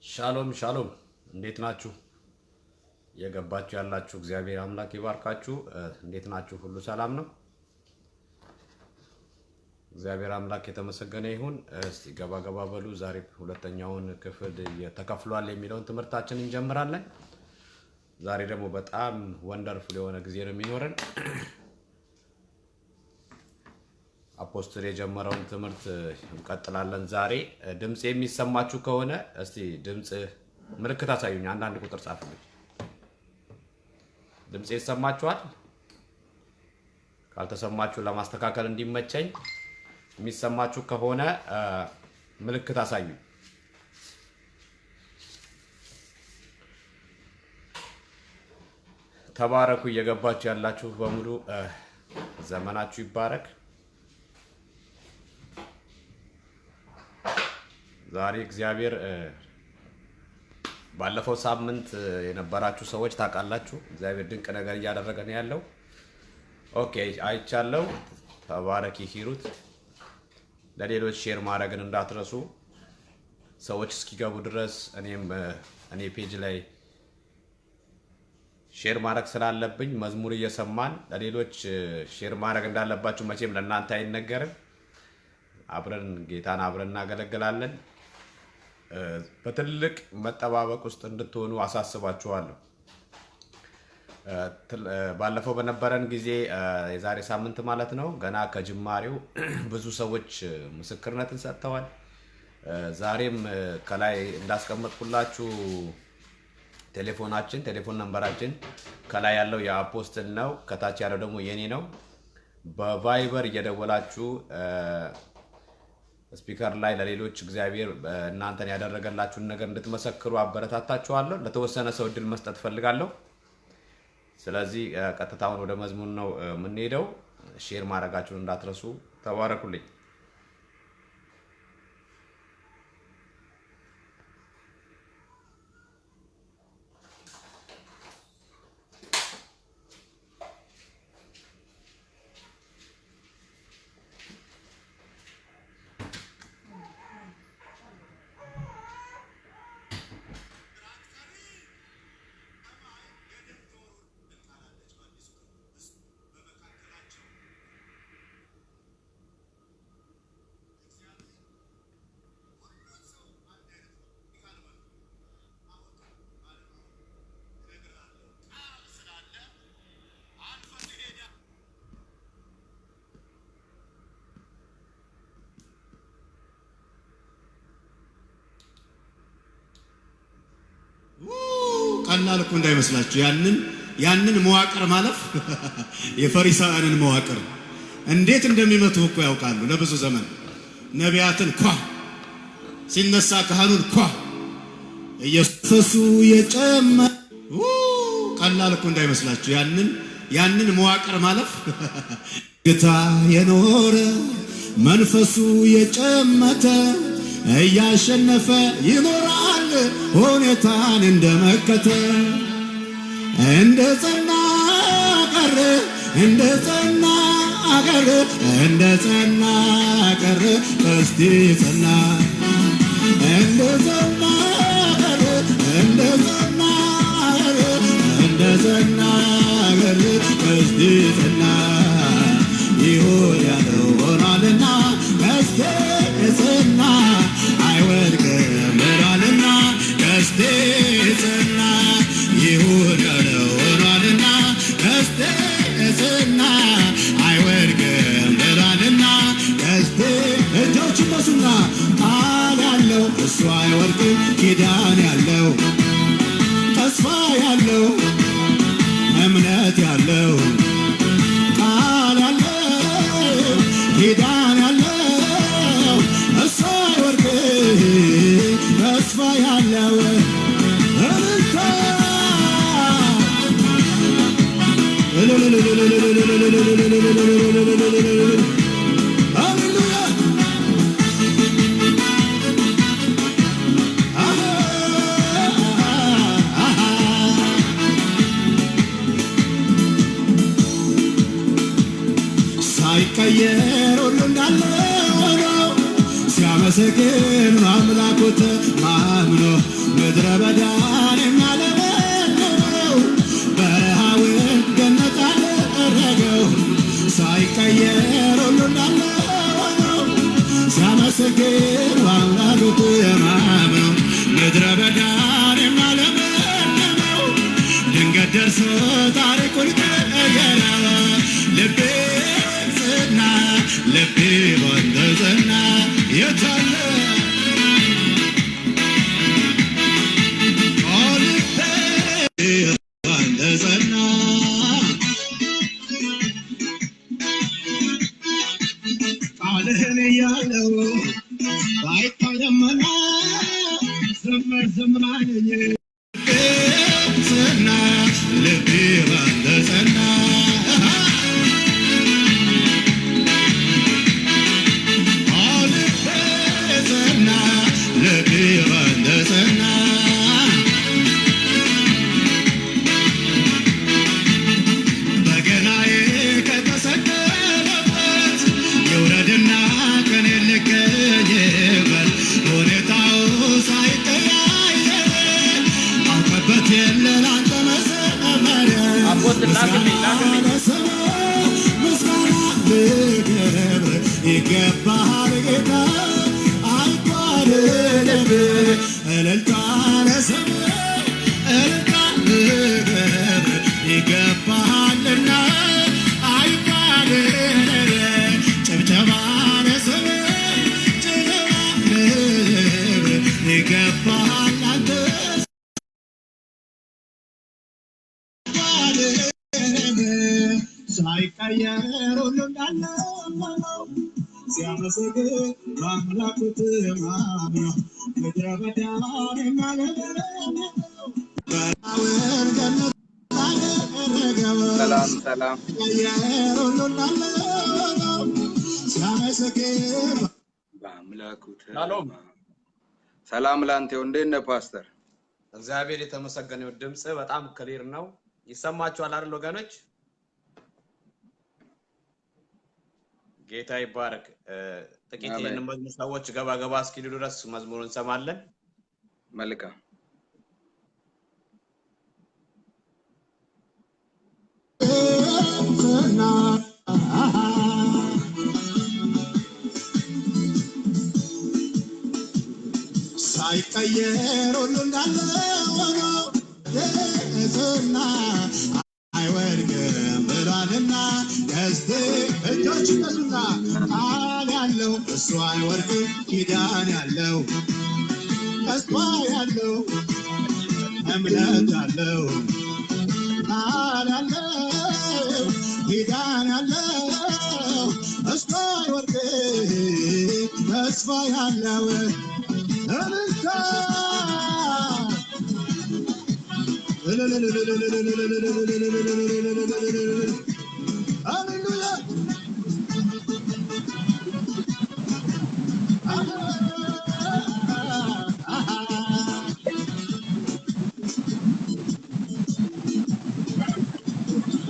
ሻሎም ሻሎም እንዴት ናችሁ? የገባችሁ ያላችሁ እግዚአብሔር አምላክ ይባርካችሁ። እንዴት ናችሁ? ሁሉ ሰላም ነው? እግዚአብሔር አምላክ የተመሰገነ ይሁን። እስቲ ገባ ገባ በሉ። ዛሬ ሁለተኛውን ክፍል ተከፍሏል የሚለውን ትምህርታችንን እንጀምራለን። ዛሬ ደግሞ በጣም ወንደርፉል የሆነ ጊዜ ነው የሚኖረን። አፖስትል የጀመረውን ትምህርት እንቀጥላለን። ዛሬ ድምጽ የሚሰማችሁ ከሆነ እስቲ ድምጽ ምልክት አሳዩኝ። አንዳንድ ቁጥር ጻፉልኝ። ድምጽ ይሰማችኋል? ካልተሰማችሁ ለማስተካከል እንዲመቸኝ የሚሰማችሁ ከሆነ ምልክት አሳዩኝ። ተባረኩ። እየገባችሁ ያላችሁ በሙሉ ዘመናችሁ ይባረክ። ዛሬ እግዚአብሔር ባለፈው ሳምንት የነበራችሁ ሰዎች ታውቃላችሁ፣ እግዚአብሔር ድንቅ ነገር እያደረገ ነው ያለው። ኦኬ አይቻለው። ተባረኪ ሂሩት። ለሌሎች ሼር ማድረግን እንዳትረሱ። ሰዎች እስኪገቡ ድረስ እኔ ፔጅ ላይ ሼር ማድረግ ስላለብኝ መዝሙር እየሰማን ለሌሎች ሼር ማድረግ እንዳለባችሁ መቼም ለእናንተ አይነገርም። አብረን ጌታን አብረን እናገለግላለን። በትልቅ መጠባበቅ ውስጥ እንድትሆኑ አሳስባችኋለሁ። ባለፈው በነበረን ጊዜ የዛሬ ሳምንት ማለት ነው ገና ከጅማሬው ብዙ ሰዎች ምስክርነትን ሰጥተዋል። ዛሬም ከላይ እንዳስቀመጥኩላችሁ ቴሌፎን ነምበራችን ከላይ ያለው የአፖስትል ነው፣ ከታች ያለው ደግሞ የኔ ነው። በቫይበር እየደወላችሁ ስፒከር ላይ ለሌሎች እግዚአብሔር እናንተን ያደረገላችሁን ነገር እንድትመሰክሩ አበረታታችኋለሁ። ለተወሰነ ሰው እድል መስጠት ፈልጋለሁ። ስለዚህ ቀጥታውን ወደ መዝሙር ነው የምንሄደው። ሼር ማድረጋችሁን እንዳትረሱ። ተባረኩልኝ። ቀላል እኮ እንዳይመስላችሁ ያንን መዋቅር ማለፍ የፈሪሳውያንን መዋቅር እንዴት እንደሚመቱ እኮ ያውቃሉ። ለብዙ ዘመን ነቢያትን ሲነሳ ካህኑን ኢየሱስ ቀላል እኮ እንዳይመስላችሁ ያንን መዋቅር ማለፍ ጌታ የኖረ መንፈሱ የጨመተ እያሸነፈ ይኖራል ሁኔታን እንደመከተ እንደ ጸና ቀረ እስቲ ጸና እንደ ጸና ቀረ እስቲ ጸና ይሁን ያለው ሆኗልና እስቲ ጸና አይወድቅም ብሏልና እስቲ ጸና ይሁን ያለው ሆኗልና እስቲ ጸና አይወድቅም ብሏልና እስቲ እጆች ነሱና ቃል ያለው እሱ አይወድቅም ኪዳን ያለው ተስፋ ያለው እምነት ያለው ቃል ያለው ኪዳን ያለው እሱ አይወድቅም ተስፋ ያለው ሳይቀየር ሁሉ እንዳለ ሆኖ ሲያመሰግን በአምላኩ ተማምኖ ምድረ በዳን የሚያለመልመው በረሃውን ገነት አደረገው ሳይቀየር ሁሉ እንዳለ ሆነው ሲያመሰግን በአምላኩ ተማምኖ ምድረ በዳን የሚያለመልመው ድንገት ደርሶ ታሪኩን ቀየረ። ልቤ ጽና ልቤ ባንተ ጸና የታለ ልቤ ባንተ ጸና ቃልህን እያለው ባይታይ ደመና ዘመር ዘምራለኝ ጸና ልቤ ባንተ ጸና በገናዬ ከተሰቀለበት የውረድና ከኔ ልገኝበት ሁኔታው ሳይቀያየር አውቀበት የለ ላንተ መሰመሪያ ምስጋና ልክብር ይገባሃል ጌታ አይጓደልብ እልልታ ለስምህ እልልታ ልክብር ይገባሃልና አይጓደልብ ጭብጨባ ለስምህ ጭብጨባ ልክብር ይገባሃል አንተ ሳይቀየር ሁሉ እንዳለ ሆነው ሲያመሰግን በአምላኩ ተማምኖ ምድረ በዳን የሚያለመልመው በረሃውን ገነት አደረገው ሳይቀየር ሁሉ እንዳለ ሆነው ሲያመሰግን በአምላኩ ተማምኖ። ሰላም ላንተ እንዴት ነህ ፓስተር? እግዚአብሔር የተመሰገነው። ድምጽ በጣም ክሊር ነው። ይሰማችኋል አይደል ወገኖች? ጌታ ይባረክ። ጥቂት ይሄን መዝሙር ሰዎች ገባ ገባ እስኪሉ ድረስ መዝሙሩን እንሰማለን። መልካም ሳይቀየር ሁሉ እንዳለ ሆኖ ዝና አይወድቅም ብሏልና እስቲ እጆች ነሱና ቃል ያለው እሱ አይወድቅም ኪዳን ያለው ተስፋ ያለው እምነት ያለው ቃል ያለው ኪዳን ያለው እሱ አይወድቅም ተስፋ ያለው እልልታ ሃሌሉያ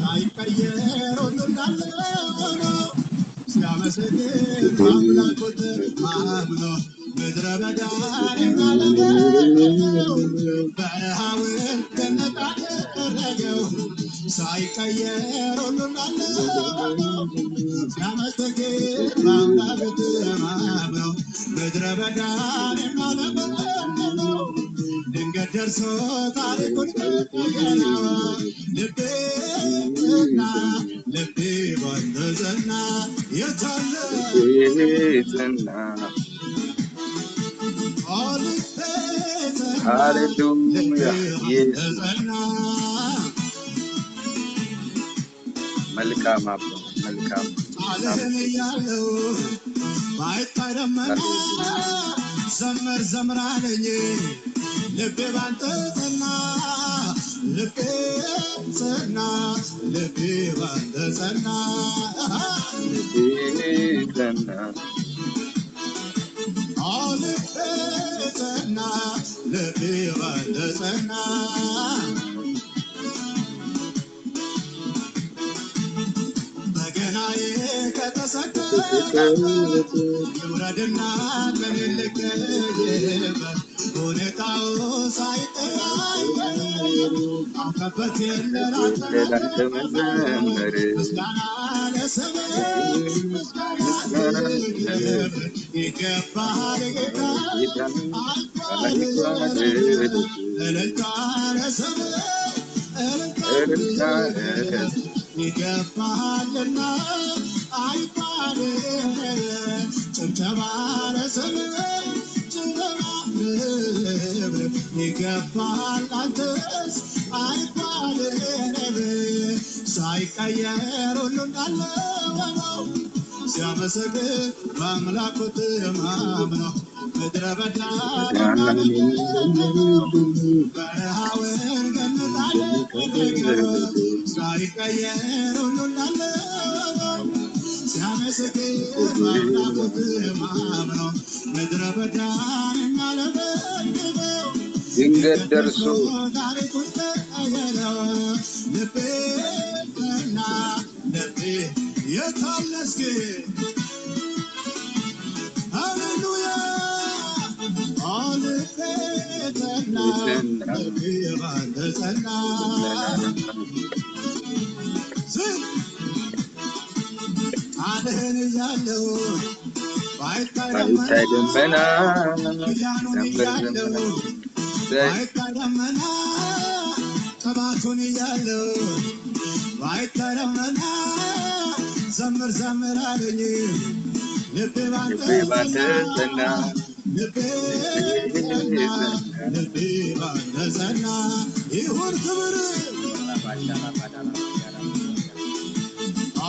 አይቀየር ሁሉ እንዳለ ሆኖ ሲያመሰግን በአምላኩ ተማምኖ ምድረ በዳን የሚያለመልመው በረሃውን ገነት አደረገው ሳይቀየር ሁሉ እንዳለ ሆኖ ሲያመሰግን በአምላኩ ተማምኖ ምድረ በዳን የሚያለመልመው ድንገት ደርሶ ታሪኩን ቀየረው። ልቤ ጸና ልቤ ባንተ ጸና የታለ ጸና ሃሌሉያ ኢየሱስ መልካም አባ መልካም ያለው ባይታይ ደመና ዘመር ዘምራለኝ ልቤ ባንተ ጸና ልቤ ጸና ልቤ ባንተ ጸና ልቤ ጸና ልቤ ጸና ልቤ ባንተ ጸና በገናዬ ከተሰ ይውረድና ከሌለቀየበት ሁኔታው ሳይቀያየር አውቀበት የለራተ ምስጋና ለስምህ ምስጋና ይገባሃል ጌታ እልልታ ለስምህ እልልታ ይገባሃልና አይባልም ጭብጨባ ለስምህ ጭብጨባ ይገባሃል አንተስ አይባልም ሳይቀየር ሁሉ እንዳለ ሆነው ሲያመሰግን በአምላኩ ተማምነው ምድረ በዳ በረሃውን ገነታለ ሳይቀየር ሁሉ እንዳለ ሲያመሰግን በአምላኩ ተማምነው ምድረ በዳን እናለበልበው ድንገት ደርሶ ታሪኩን ቀየረው ልቤና ልቤ የታለስክ ሃሌሉያ አልፌተና ልቤ ባንተ ጸና ቃልህን እያለው ባይታይ ደመና ኪዳኑን እያለው ባይታይ ደመና ቅባቱን እያለው ባይታይ ደመና ዘምር ዘምር አለኝ ልቤ ባንተ ጸና ልቤ ባንተ ጸና ይሁን ክብር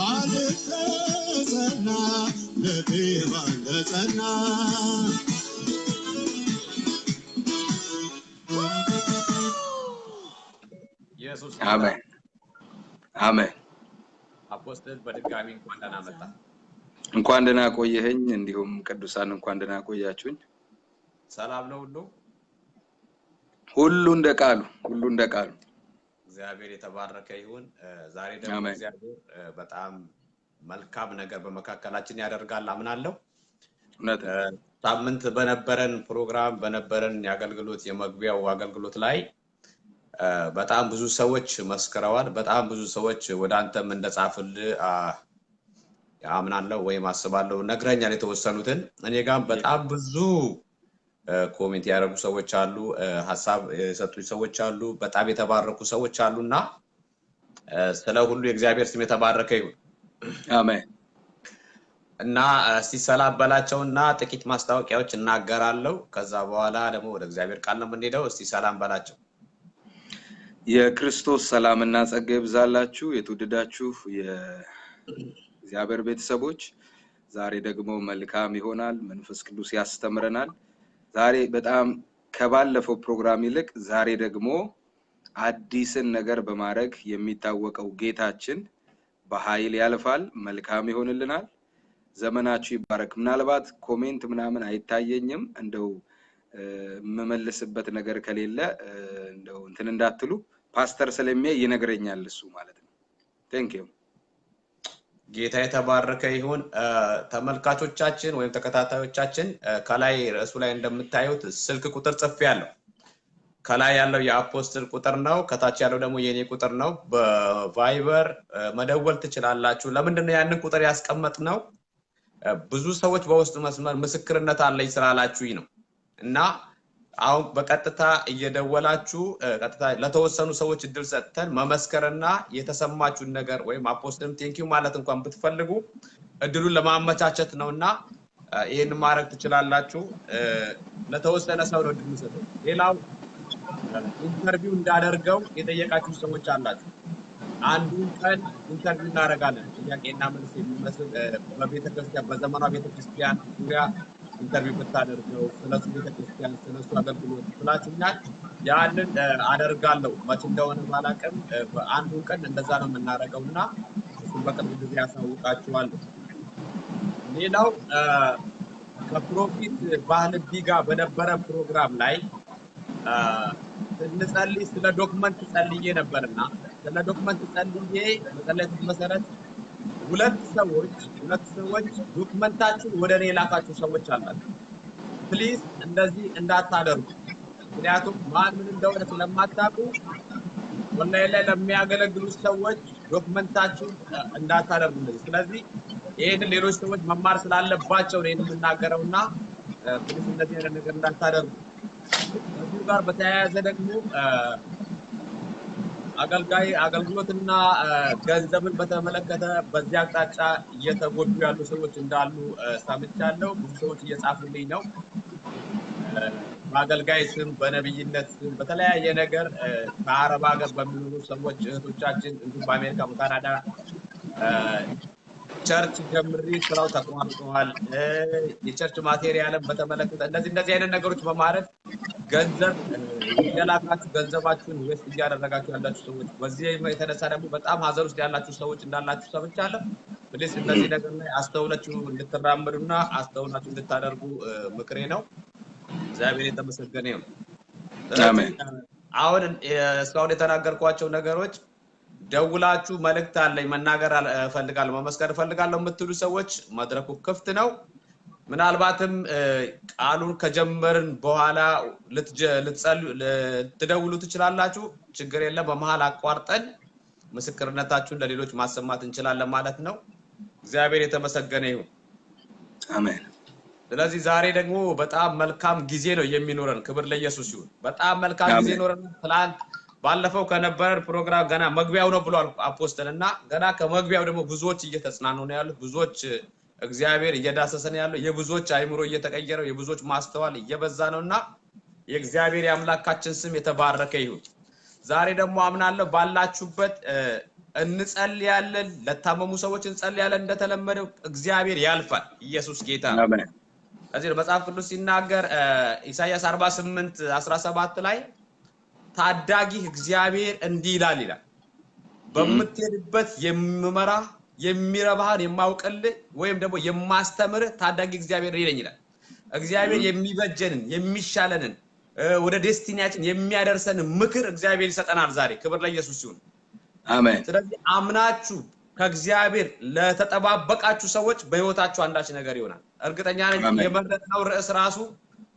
አልፌተና ልቤ ባንተ ጸና ኢየሱስ አሜን አሜን። አፖስትል በድጋሚ እንኳን ደህና መጣ። እንኳን ደህና ቆየኸኝ። እንዲሁም ቅዱሳን እንኳን ደህና ቆያችሁኝ። ሰላም ነው ሁሉ እንደ ቃሉ እግዚአብሔር የተባረከ ይሁን። ዛሬ ደግሞ እግዚአብሔር በጣም መልካም ነገር በመካከላችን ያደርጋል አምናለሁ። ሳምንት በነበረን ፕሮግራም በነበረን የአገልግሎት የመግቢያው አገልግሎት ላይ በጣም ብዙ ሰዎች መስከረዋል። በጣም ብዙ ሰዎች ወደ አንተም እንደጻፉልህ አምናለሁ ወይም አስባለሁ ነግረኛል የተወሰኑትን። እኔ ጋር በጣም ብዙ ኮሜንት ያደረጉ ሰዎች አሉ፣ ሐሳብ የሰጡኝ ሰዎች አሉ፣ በጣም የተባረኩ ሰዎች አሉና ስለ ሁሉ የእግዚአብሔር ስም የተባረከ ይሁን። አሜን። እና እስቲ ሰላም በላቸውና ጥቂት ማስታወቂያዎች እናገራለሁ። ከዛ በኋላ ደግሞ ወደ እግዚአብሔር ቃል ነው የምንሄደው። እስቲ ሰላም በላቸው። የክርስቶስ ሰላምና ጸጋ ይብዛላችሁ የተወደዳችሁ የእግዚአብሔር ቤተሰቦች። ዛሬ ደግሞ መልካም ይሆናል፣ መንፈስ ቅዱስ ያስተምረናል። ዛሬ በጣም ከባለፈው ፕሮግራም ይልቅ ዛሬ ደግሞ አዲስን ነገር በማድረግ የሚታወቀው ጌታችን በኃይል ያልፋል፣ መልካም ይሆንልናል። ዘመናችሁ ይባረክ። ምናልባት ኮሜንት ምናምን አይታየኝም፣ እንደው መመለስበት ነገር ከሌለ እንደው እንትን እንዳትሉ ፓስተር ስለሚያ ይነግረኛል እሱ ማለት ነው። ቴንክ ዩ። ጌታ የተባረከ ይሁን። ተመልካቾቻችን ወይም ተከታታዮቻችን ከላይ ርዕሱ ላይ እንደምታዩት ስልክ ቁጥር ጽፌያለሁ። ከላይ ያለው የአፖስትል ቁጥር ነው፣ ከታች ያለው ደግሞ የኔ ቁጥር ነው። በቫይበር መደወል ትችላላችሁ። ለምንድነው ያንን ቁጥር ያስቀመጥነው? ብዙ ሰዎች በውስጥ መስመር ምስክርነት አለኝ ስላላችሁኝ ነው። እና አሁን በቀጥታ እየደወላችሁ ቀጥታ ለተወሰኑ ሰዎች እድል ሰጥተን መመስከርና የተሰማችሁን ነገር ወይም አፖስትልም ቴንኪው ማለት እንኳን ብትፈልጉ እድሉን ለማመቻቸት ነውና ይሄን ማድረግ ትችላላችሁ። ለተወሰነ ሰው ነው እድል ሰጥተን። ሌላው ኢንተርቪው እንዳደርገው የጠየቃችሁ ሰዎች አላችሁ። አንዱን ቀን ኢንተርቪው እናደርጋለን። ጥያቄና መልስ የሚመስል በቤተክርስቲያን በዘመኗ ቤተክርስቲያን ዙሪያ ኢንተርቪው ብታደርገው ስለሱ ቤተክርስቲያን ስለሱ አገልግሎት ስላችሁኛል። ያንን አደርጋለሁ። መቼ እንደሆነ ባላቀም አንዱን ቀን እንደዛ ነው የምናደርገውና እሱን በቅርብ ጊዜ ያሳውቃችኋለሁ። ሌላው ከፕሮፊት ባህል ቢጋ በነበረ ፕሮግራም ላይ እንጸልይ ስለ ዶክመንት ጸልዬ ነበርና ስለ ዶክመንት ጸልዬ በጸለይኩት መሰረት ሁለት ሰዎች ዶክመንታችሁን ወደ እኔ ላካችሁ ሰዎች አላችሁ። ፕሊዝ እንደዚህ እንዳታደርጉ። ምክንያቱም ማን ምን እንደሆነ ስለማታውቁ ኦንላይን ላይ ለሚያገለግሉ ሰዎች ዶክመንታችሁን እንዳታደርጉ እንደዚህ። ስለዚህ ይሄንን ሌሎች ሰዎች መማር ስላለባቸው ነው የምናገረውና ፕሊዝ እንደዚህ አይነት ነገር እንዳታደርጉ። ከዚህ ጋር በተያያዘ ደግሞ አገልግሎትና ገንዘብን በተመለከተ በዚህ አቅጣጫ እየተጎዱ ያሉ ሰዎች እንዳሉ ሰምቻለሁ። ብዙ ሰዎች እየጻፉልኝ ነው። በአገልጋይ ስም፣ በነብይነት ስም፣ በተለያየ ነገር ከአረብ ሀገር በሚኖሩ ሰዎች እህቶቻችን እንዲሁም በአሜሪካ፣ በካናዳ ቸርች ጀምሪ ስራው ተቋርጧል። የቸርች ማቴሪያልን በተመለከተ እንደዚህ አይነት ነገሮች በማድረግ ገንዘብ ያላካችሁ ገንዘባችሁን ዌስት እያደረጋችሁ ያላችሁ ሰዎች በዚህ የተነሳ ደግሞ በጣም ሀዘን ውስጥ ያላችሁ ሰዎች እንዳላችሁ ሰምቻለሁ። ፕሊዝ እንደዚህ ነገር ላይ አስተውላችሁ እንድትራመዱና አስተውላችሁ እንድታደርጉ ምክሬ ነው። እግዚአብሔር የተመሰገነ ይሁን። አሜን። አሁን እስካሁን የተናገርኳቸው ነገሮች ደውላችሁ መልእክት አለኝ መናገር እፈልጋለሁ መመስከር እፈልጋለሁ የምትሉ ሰዎች መድረኩ ክፍት ነው። ምናልባትም ቃሉን ከጀመርን በኋላ ልትደውሉ ትችላላችሁ። ችግር የለም። በመሃል አቋርጠን ምስክርነታችሁን ለሌሎች ማሰማት እንችላለን ማለት ነው። እግዚአብሔር የተመሰገነ ይሁን። አሜን። ስለዚህ ዛሬ ደግሞ በጣም መልካም ጊዜ ነው የሚኖረን። ክብር ለኢየሱስ ይሁን። በጣም መልካም ጊዜ ይኖረን። ትላንት ባለፈው ከነበረን ፕሮግራም ገና መግቢያው ነው ብሏል አፖስተልና ገና ከመግቢያው ደግሞ ብዙዎች እየተጽናኑ ነው ያሉት። ብዙዎች እግዚአብሔር እየዳሰሰን ያለው የብዙዎች አይምሮ እየተቀየረው የብዙዎች ማስተዋል እየበዛ ነውና የእግዚአብሔር የአምላካችን ስም የተባረከ ይሁን። ዛሬ ደግሞ አምናለሁ ባላችሁበት እንጸልያለን። ለታመሙ ሰዎች እንጸልያለን። እንደተለመደው እግዚአብሔር ያልፋል። ኢየሱስ ጌታ ነው። አሜን። ስለዚህ መጽሐፍ ቅዱስ ሲናገር ኢሳይያስ 48:17 ላይ ታዳጊ እግዚአብሔር እንዲህ ይላል በምትሄድበት የምመራ የሚረባህን የማውቅልህ ወይም ደግሞ የማስተምርህ ታዳጊ እግዚአብሔር ይለኛል። እግዚአብሔር የሚበጀንን የሚሻለንን ወደ ዴስቲኒያችን የሚያደርሰን ምክር እግዚአብሔር ይሰጠናል ዛሬ። ክብር ለኢየሱስ ይሁን። አሜን። ስለዚህ አምናችሁ ከእግዚአብሔር ለተጠባበቃችሁ ሰዎች በህይወታችሁ አንዳች ነገር ይሆናል። እርግጠኛ ነኝ የመረጥነው ርዕስ ራሱ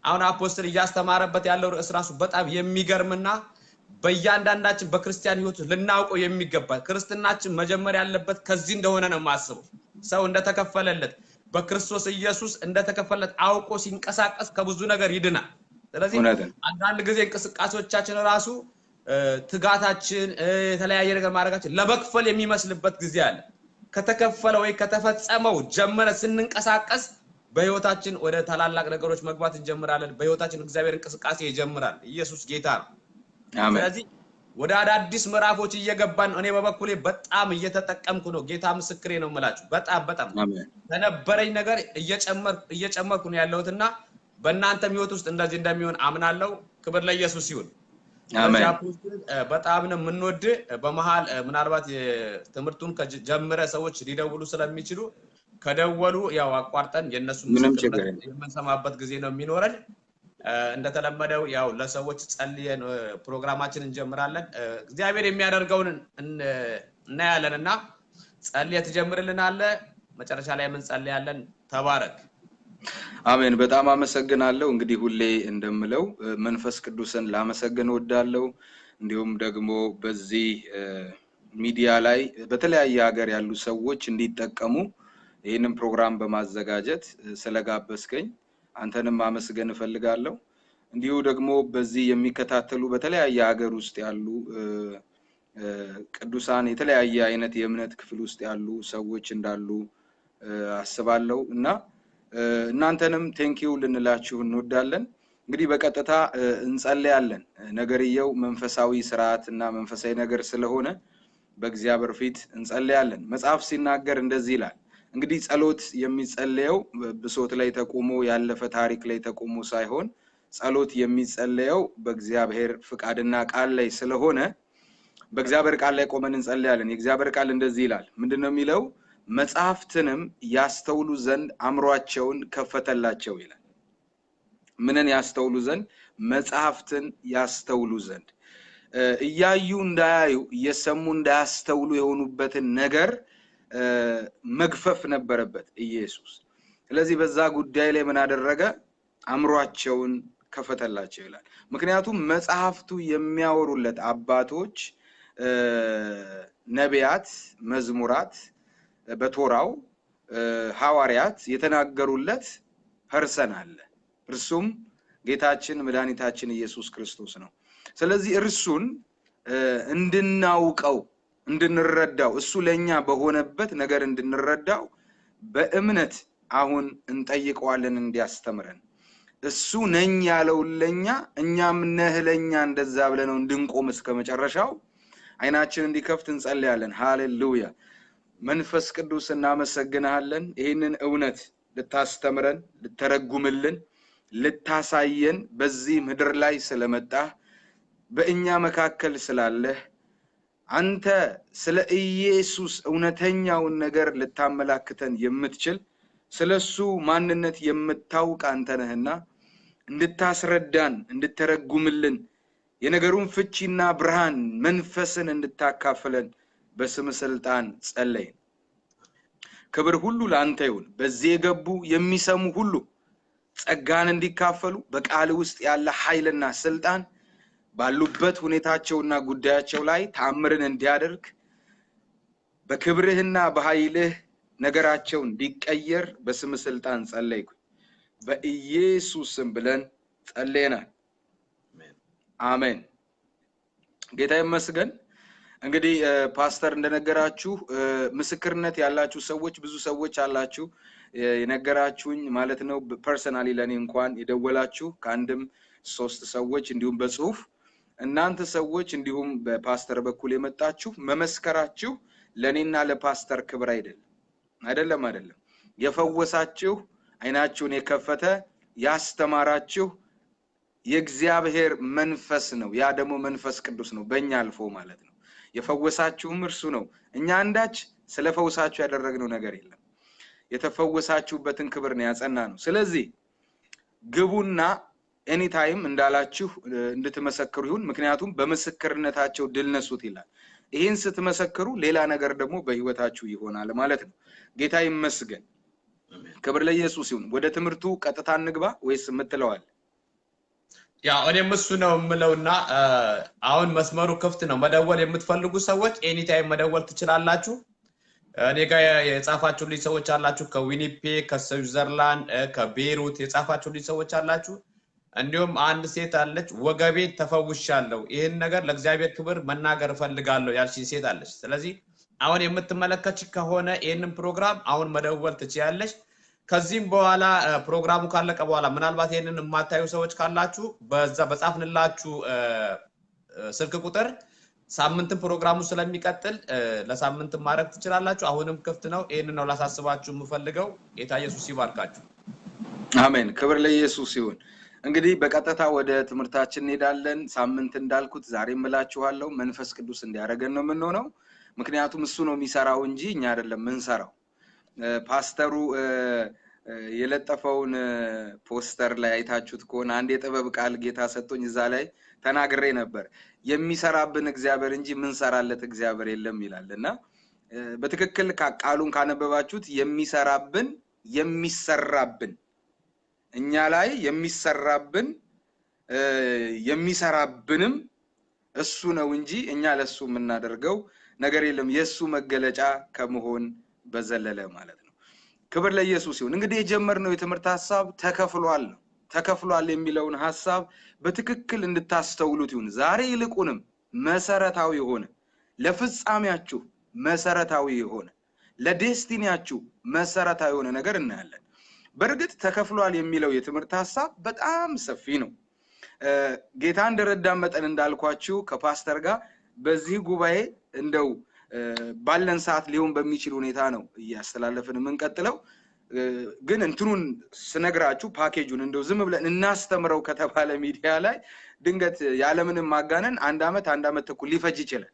አሁን አፖስትል እያስተማረበት ያለው ርዕስ ራሱ በጣም የሚገርምና በእያንዳንዳችን በክርስቲያን ህይወት ልናውቀው የሚገባ ክርስትናችን መጀመሪያ ያለበት ከዚህ እንደሆነ ነው የማስበው። ሰው እንደተከፈለለት በክርስቶስ ኢየሱስ እንደተከፈለለት አውቆ ሲንቀሳቀስ ከብዙ ነገር ይድናል። ስለዚህ አንዳንድ ጊዜ እንቅስቃሴዎቻችን ራሱ ትጋታችን የተለያየ ነገር ማድረጋችን ለመክፈል የሚመስልበት ጊዜ አለ። ከተከፈለ ወይ ከተፈጸመው ጀመረ ስንንቀሳቀስ በህይወታችን ወደ ታላላቅ ነገሮች መግባት እንጀምራለን። በህይወታችን እግዚአብሔር እንቅስቃሴ ይጀምራል። ኢየሱስ ጌታ ነው። አሜን። ስለዚህ ወደ አዳዲስ ምዕራፎች እየገባን እኔ በበኩሌ በጣም እየተጠቀምኩ ነው። ጌታ ምስክሬ ነው የምላችሁ። በጣም ተነበረኝ ነገር እየጨመርኩ ነው ያለሁትና በእናንተም ህይወት ውስጥ እንደዚህ እንደሚሆን አምናለሁ። ክብር ለኢየሱስ ይሁን። አሜን። በጣም ነው የምንወድ። በመሃል ምናልባት ትምህርቱን ከጀመረ ሰዎች ሊደውሉ ስለሚችሉ ከደወሉ ያው አቋርጠን የነሱን ምስክርነት የምንሰማበት ጊዜ ነው የሚኖረን። እንደተለመደው ያው ለሰዎች ጸልየን ፕሮግራማችንን እንጀምራለን። እግዚአብሔር የሚያደርገውን እናያለንና ጸልየት ጀምርልናለህ። መጨረሻ ላይ ምን ጸልያለን? ተባረክ። አሜን። በጣም አመሰግናለሁ። እንግዲህ ሁሌ እንደምለው መንፈስ ቅዱስን ላመሰግን ወዳለው እንዲሁም ደግሞ በዚህ ሚዲያ ላይ በተለያየ ሀገር ያሉ ሰዎች እንዲጠቀሙ ይሄንን ፕሮግራም በማዘጋጀት ስለጋበስከኝ አንተንም ማመስገን እፈልጋለሁ። እንዲሁ ደግሞ በዚህ የሚከታተሉ በተለያየ ሀገር ውስጥ ያሉ ቅዱሳን የተለያየ አይነት የእምነት ክፍል ውስጥ ያሉ ሰዎች እንዳሉ አስባለሁ እና እናንተንም ቴንኪው ልንላችሁ እንወዳለን። እንግዲህ በቀጥታ እንጸልያለን። ነገርየው መንፈሳዊ ስርዓት እና መንፈሳዊ ነገር ስለሆነ በእግዚአብሔር ፊት እንጸልያለን። መጽሐፍ ሲናገር እንደዚህ ይላል። እንግዲህ ጸሎት የሚጸለየው ብሶት ላይ ተቆሞ ያለፈ ታሪክ ላይ ተቆሞ ሳይሆን ጸሎት የሚጸለየው በእግዚአብሔር ፍቃድና ቃል ላይ ስለሆነ በእግዚአብሔር ቃል ላይ ቆመን እንጸልያለን። የእግዚአብሔር ቃል እንደዚህ ይላል። ምንድነው የሚለው? መጽሐፍትንም ያስተውሉ ዘንድ አእምሮአቸውን ከፈተላቸው ይላል። ምንን ያስተውሉ ዘንድ? መጽሐፍትን ያስተውሉ ዘንድ። እያዩ እንዳያዩ እየሰሙ እንዳያስተውሉ የሆኑበትን ነገር መግፈፍ ነበረበት ኢየሱስ ስለዚህ በዛ ጉዳይ ላይ ምን አደረገ አምሯቸውን ከፈተላቸው ይላል ምክንያቱም መጽሐፍቱ የሚያወሩለት አባቶች ነቢያት መዝሙራት በቶራው ሐዋርያት የተናገሩለት ፐርሰን አለ እርሱም ጌታችን መድኃኒታችን ኢየሱስ ክርስቶስ ነው ስለዚህ እርሱን እንድናውቀው እንድንረዳው እሱ ለኛ በሆነበት ነገር እንድንረዳው በእምነት አሁን እንጠይቀዋለን እንዲያስተምረን እሱ ነኝ ያለው ለኛ እኛም ነህ ለኛ እንደዛ ብለነው እንድንቆም እስከመጨረሻው አይናችን እንዲከፍት እንጸልያለን ሃሌሉያ መንፈስ ቅዱስ እናመሰግናለን ይሄንን እውነት ልታስተምረን ልተረጉምልን ልታሳየን በዚህ ምድር ላይ ስለመጣ በእኛ መካከል ስላለህ አንተ ስለ ኢየሱስ እውነተኛውን ነገር ልታመላክተን የምትችል ስለሱ ማንነት የምታውቅ አንተ ነህና እንድታስረዳን እንድተረጉምልን የነገሩን ፍቺና ብርሃን መንፈስን እንድታካፍለን በስም ስልጣን ጸለይን ክብር ሁሉ ላንተ ይሁን በዚህ የገቡ የሚሰሙ ሁሉ ጸጋን እንዲካፈሉ በቃል ውስጥ ያለ ኃይልና ስልጣን ባሉበት ሁኔታቸውና ጉዳያቸው ላይ ታምርን እንዲያደርግ በክብርህና በኃይልህ ነገራቸው እንዲቀየር በስም ስልጣን ጸለይኩ በኢየሱስ ስም ብለን ጸለይናል አሜን ጌታ ይመስገን እንግዲህ ፓስተር እንደነገራችሁ ምስክርነት ያላችሁ ሰዎች ብዙ ሰዎች አላችሁ የነገራችሁኝ ማለት ነው ፐርሰናሊ ለኔ እንኳን የደወላችሁ ከአንድም 3 ሰዎች እንዲሁም በጽሁፍ እናንተ ሰዎች እንዲሁም በፓስተር በኩል የመጣችሁ መመስከራችሁ ለኔና ለፓስተር ክብር አይደለም የፈወሳችሁ አይናችሁን የከፈተ ያስተማራችሁ የእግዚአብሔር መንፈስ ነው ያ ደግሞ መንፈስ ቅዱስ ነው በእኛ አልፎ ማለት ነው የፈወሳችሁም እርሱ ነው እኛ አንዳች ስለፈውሳችሁ ያደረግነው ነገር የለም የተፈወሳችሁበትን ክብር ነው ያጸና ነው ስለዚህ ግቡና ኤኒ ታይም እንዳላችሁ እንድትመሰክሩ ይሁን ምክንያቱም በመስክርነታቸው ድል ነሱት ይላል ይሄን ስትመሰክሩ ሌላ ነገር ደግሞ በህይወታችሁ ይሆናል ማለት ነው ጌታ ይመስገን ክብር ለኢየሱስ ይሁን ወደ ትምርቱ ቀጥታ እንግባ ወይስ ምትለዋል ያ እኔም እሱ ነው ምለውና አሁን መስመሩ ክፍት ነው መደወል የምትፈልጉ ሰዎች ኤኒ ታይም መደወል ትችላላችሁ እኔ ጋር የጻፋችሁልኝ ሰዎች አላችሁ ከዊኒፔግ ከስዊዘርላንድ ከቤይሩት የጻፋችሁልኝ ሰዎች አላችሁ እንዲሁም አንድ ሴት አለች ወገቤ ተፈውሻለሁ ይሄን ነገር ለእግዚአብሔር ክብር መናገር ፈልጋለሁ ያልሽኝ ሴት አለች ስለዚህ አሁን የምትመለከቺ ከሆነ ይሄንን ፕሮግራም አሁን መደወል ትችያለሽ ከዚህም በኋላ ፕሮግራሙ ካለቀ በኋላ ምናልባት ይሄንን የማታዩ ሰዎች ካላችሁ በዛ በጻፍንላችሁ ስልክ ቁጥር ሳምንት ፕሮግራሙ ስለሚቀጥል ለሳምንት ማድረግ ትችላላችሁ አሁንም ክፍት ነው ይሄንን ነው ላሳስባችሁ የምፈልገው ጌታ ኢየሱስ ይባርካችሁ አሜን ክብር ለኢየሱስ ይሁን እንግዲህ በቀጥታ ወደ ትምርታችን እንሄዳለን ሳምንት እንዳልኩት ዛሬ እምላችኋለሁ መንፈስ ቅዱስ እንዲያረጋን ነው የምንሆነው ምክንያቱም እሱ ነው የሚሰራው እንጂ እኛ አይደለም ምንሰራው ፓስተሩ የለጠፈውን ፖስተር ላይ አይታችሁት ከሆነ አንድ የጥበብ ቃል ጌታ ሰጥቶኝ እዛ ላይ ተናግሬ ነበር የሚሰራብን እግዚአብሔር እንጂ ምን ሰራለት እግዚአብሔር የለም ይላልና በትክክል ቃሉን ካነበባችሁት የሚሰራብን የሚሰራብን እኛ ላይ የሚሰራብንም እሱ ነው እንጂ እኛ ለሱ ምናደርገው ነገር የለም የሱ መገለጫ ከመሆን በዘለለ ማለት ነው ክብር ለኢየሱስ ይሁን እንግዲህ የጀመርነው የትምርት ሐሳብ ተከፍሏል የሚለውን ሐሳብ በትክክል እንድታስተውሉት ይሁን ዛሬ ይልቁንም መሰረታዊ ሆነ ለፍጻሜያችሁ መሰረታዊ ሆነ ለዴስቲኒያችሁ መሰረታዊ ሆነ ነገር እናያለን በርግጥ ተከፍሏል የሚለው የትምርት ሐሳብ በጣም ሰፊ ነው ጌታ እንደረዳን መጠን እንዳልኳችሁ ከፓስተር ጋር በዚህ ጉባኤ እንደው ባለን ሰዓት ሊሆን በሚችል ሁኔታ ነው ያስተላለፈን መንቀጥለው ግን እንትኑን ስነግራችሁ ፓኬጁን እንደው ዝም ብለን እናስተምረው ከተባለ ሚዲያ ላይ ድንገት ያለምንም ማጋነን አንድ አመት ተኩል ሊፈጅ ይችላል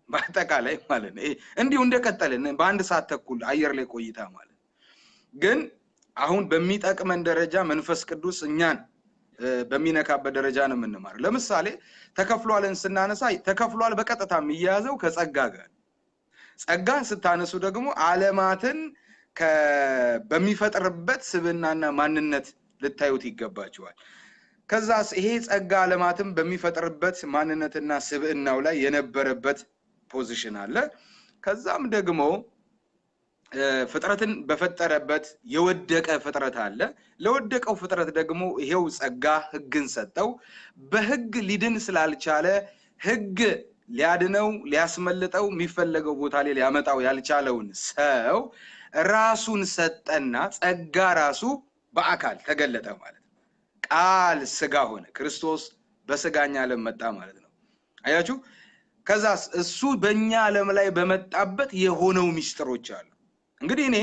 በአጠቃላይ ማለት ነው እንዲሁ እንደቀጠልን በአንድ ሰዓት ተኩል አየር ላይ ቆይታ ማለት ግን አሁን በሚጠቅመን ደረጃ መንፈስ ቅዱስ እኛን በሚነካበት ደረጃ ነው የምንማር ለምሳሌ ተከፍሏልን ስናነሳ ተከፍሏል በቀጥታ የሚያዘው ከጸጋ ጋር ጸጋን ስታነሱ ደግሞ ዓለማትን በሚፈጥርበት ስብዕናና ማንነት ልታዩት ይገባቸዋል። ከዛስ ይሄ ጸጋ ዓለማትን በሚፈጥርበት ማንነትና ስብዕናው ላይ የነበረበት ፖዚሽን አለ። ከዛም ደግሞ ፍጥረትን በፈጠረበት የወደቀ ፍጥረት አለ። ለወደቀው ፍጥረት ደግሞ ይሄው ጸጋ ሕግን ሰጠው። በሕግ ሊድን ስላልቻለ ሕግ ሊያድነው ሊያስመልጠው የሚፈለገው ቦታ ላይ ሊያመጣው ያልቻለውን ሰው ራሱን ሰጠና ጸጋ ራሱ በአካል ተገለጠ ማለት ነው። ቃል ስጋ ሆነ፣ ክርስቶስ በስጋኛ ዓለም መጣ ማለት ነው። አያችሁ? ከዛስ እሱ በእኛ ዓለም ላይ በመጣበት የሆነው ሚስጥሮች አሉ። እንግዲህ እኔ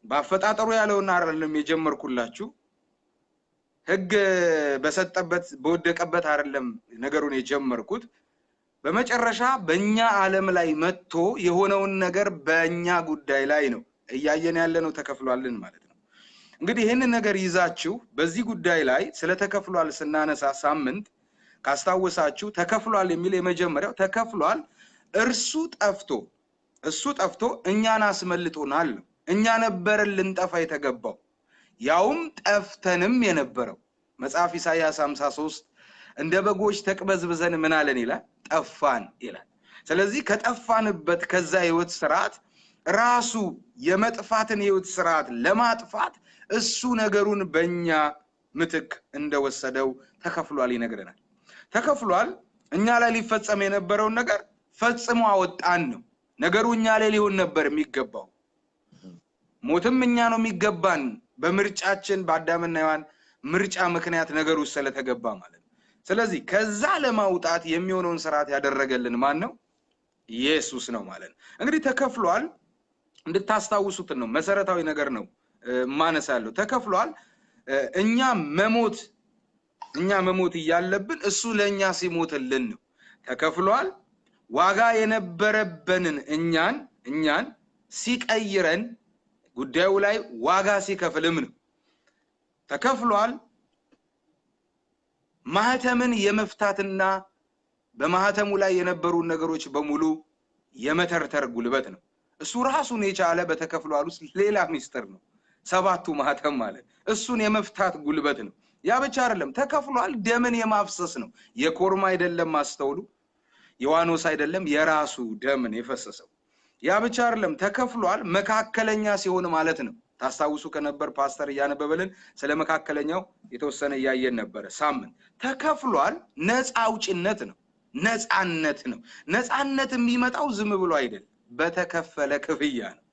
በአፈጣጠሩ ያለውና አይደለም የጀመርኩላችሁ፣ ሕግ በሰጠበት በወደቀበት አይደለም ነገሩን የጀመርኩት። በመጨረሻ በእኛ ዓለም ላይ መጥቶ የሆነውን ነገር በእኛ ጉዳይ ላይ ነው እያየን ያለነው። ተከፍሏልን ማለት ነው። እንግዲህ ይህንን ነገር ይዛችሁ በዚህ ጉዳይ ላይ ስለተከፍሏል ስናነሳ ሳምንት ካስታወሳችሁ ተከፍሏል የሚል የመጀመሪያው ተከፍሏል እሱ ጠፍቶ እኛን አስመልጦናል ነው። እኛ ነበርን ልንጠፋ የተገባው ያውም ጠፍተንም የነበረው መጽሐፍ ኢሳይያስ 53 እንደ በጎች ተቅበዝብዘን ምን አለን ይላል? ጠፋን ይላል። ስለዚህ ከጠፋንበት ከዛ ህይወት ስርዓት ራሱ የመጥፋትን ህይወት ስርዓት ለማጥፋት እሱ ነገሩን በእኛ ምትክ እንደወሰደው ተከፍሏል ይነግረናል። ተከፍሏል እኛ ላይ ሊፈጸም የነበረውን ነገር ፈጽሞ አወጣን ነው። ነገሩ እኛ ላይ ሊሆን ነበር የሚገባው። ሞትም እኛ ነው የሚገባን በምርጫችን በአዳምና ሔዋን ምርጫ ምክንያት ነገሩ ስለተገባ ማለት ነው። ስለዚህ ከዛ ለማውጣት የሚሆነውን ስርዓት ያደረገልን ማን ነው? ኢየሱስ ነው ማለት ነው። እንግዲህ ተከፍሏል እንድታስታውሱት ነው፣ መሰረታዊ ነገር ነው ማነሳለሁ። ተከፍሏል እኛ መሞት እያለብን እሱ ለኛ ሲሞትልን ነው። ተከፍሏል ዋጋ የነበረበንን እኛን ሲቀይረን ጉዳዩ ላይ ዋጋ ሲከፍልም ነው። ተከፍሏል ማህተምን የመፍታትና በማህተሙ ላይ የነበሩ ነገሮች በሙሉ የመተርተር ጉልበት ነው። እሱ ራሱን የቻለ በተከፍሏል ውስጥ ሌላ ሚስጥር ነው። ሰባቱ ማህተም ማለት እሱን የመፍታት ጉልበት ነው። ያ ብቻ አይደለም፣ ተከፍሏል ደምን የማፍሰስ ነው። የኮርማ አይደለም ማስተውሉ፣ የዋኖስ አይደለም፣ የራሱ ደምን የፈሰሰው። ያ ብቻ አይደለም፣ ተከፍሏል መካከለኛ ሲሆን ማለት ነው። ታስታውሱ ከነበር ፓስተር እያነበበልን ስለ መካከለኛው የተወሰነ እያየን ነበር ሳምንት። ተከፍሏል ነፃ አውጭነት ነው፣ ነፃነት ነው። ነፃነት የሚመጣው ዝም ብሎ አይደለም፣ በተከፈለ ክፍያ ነው።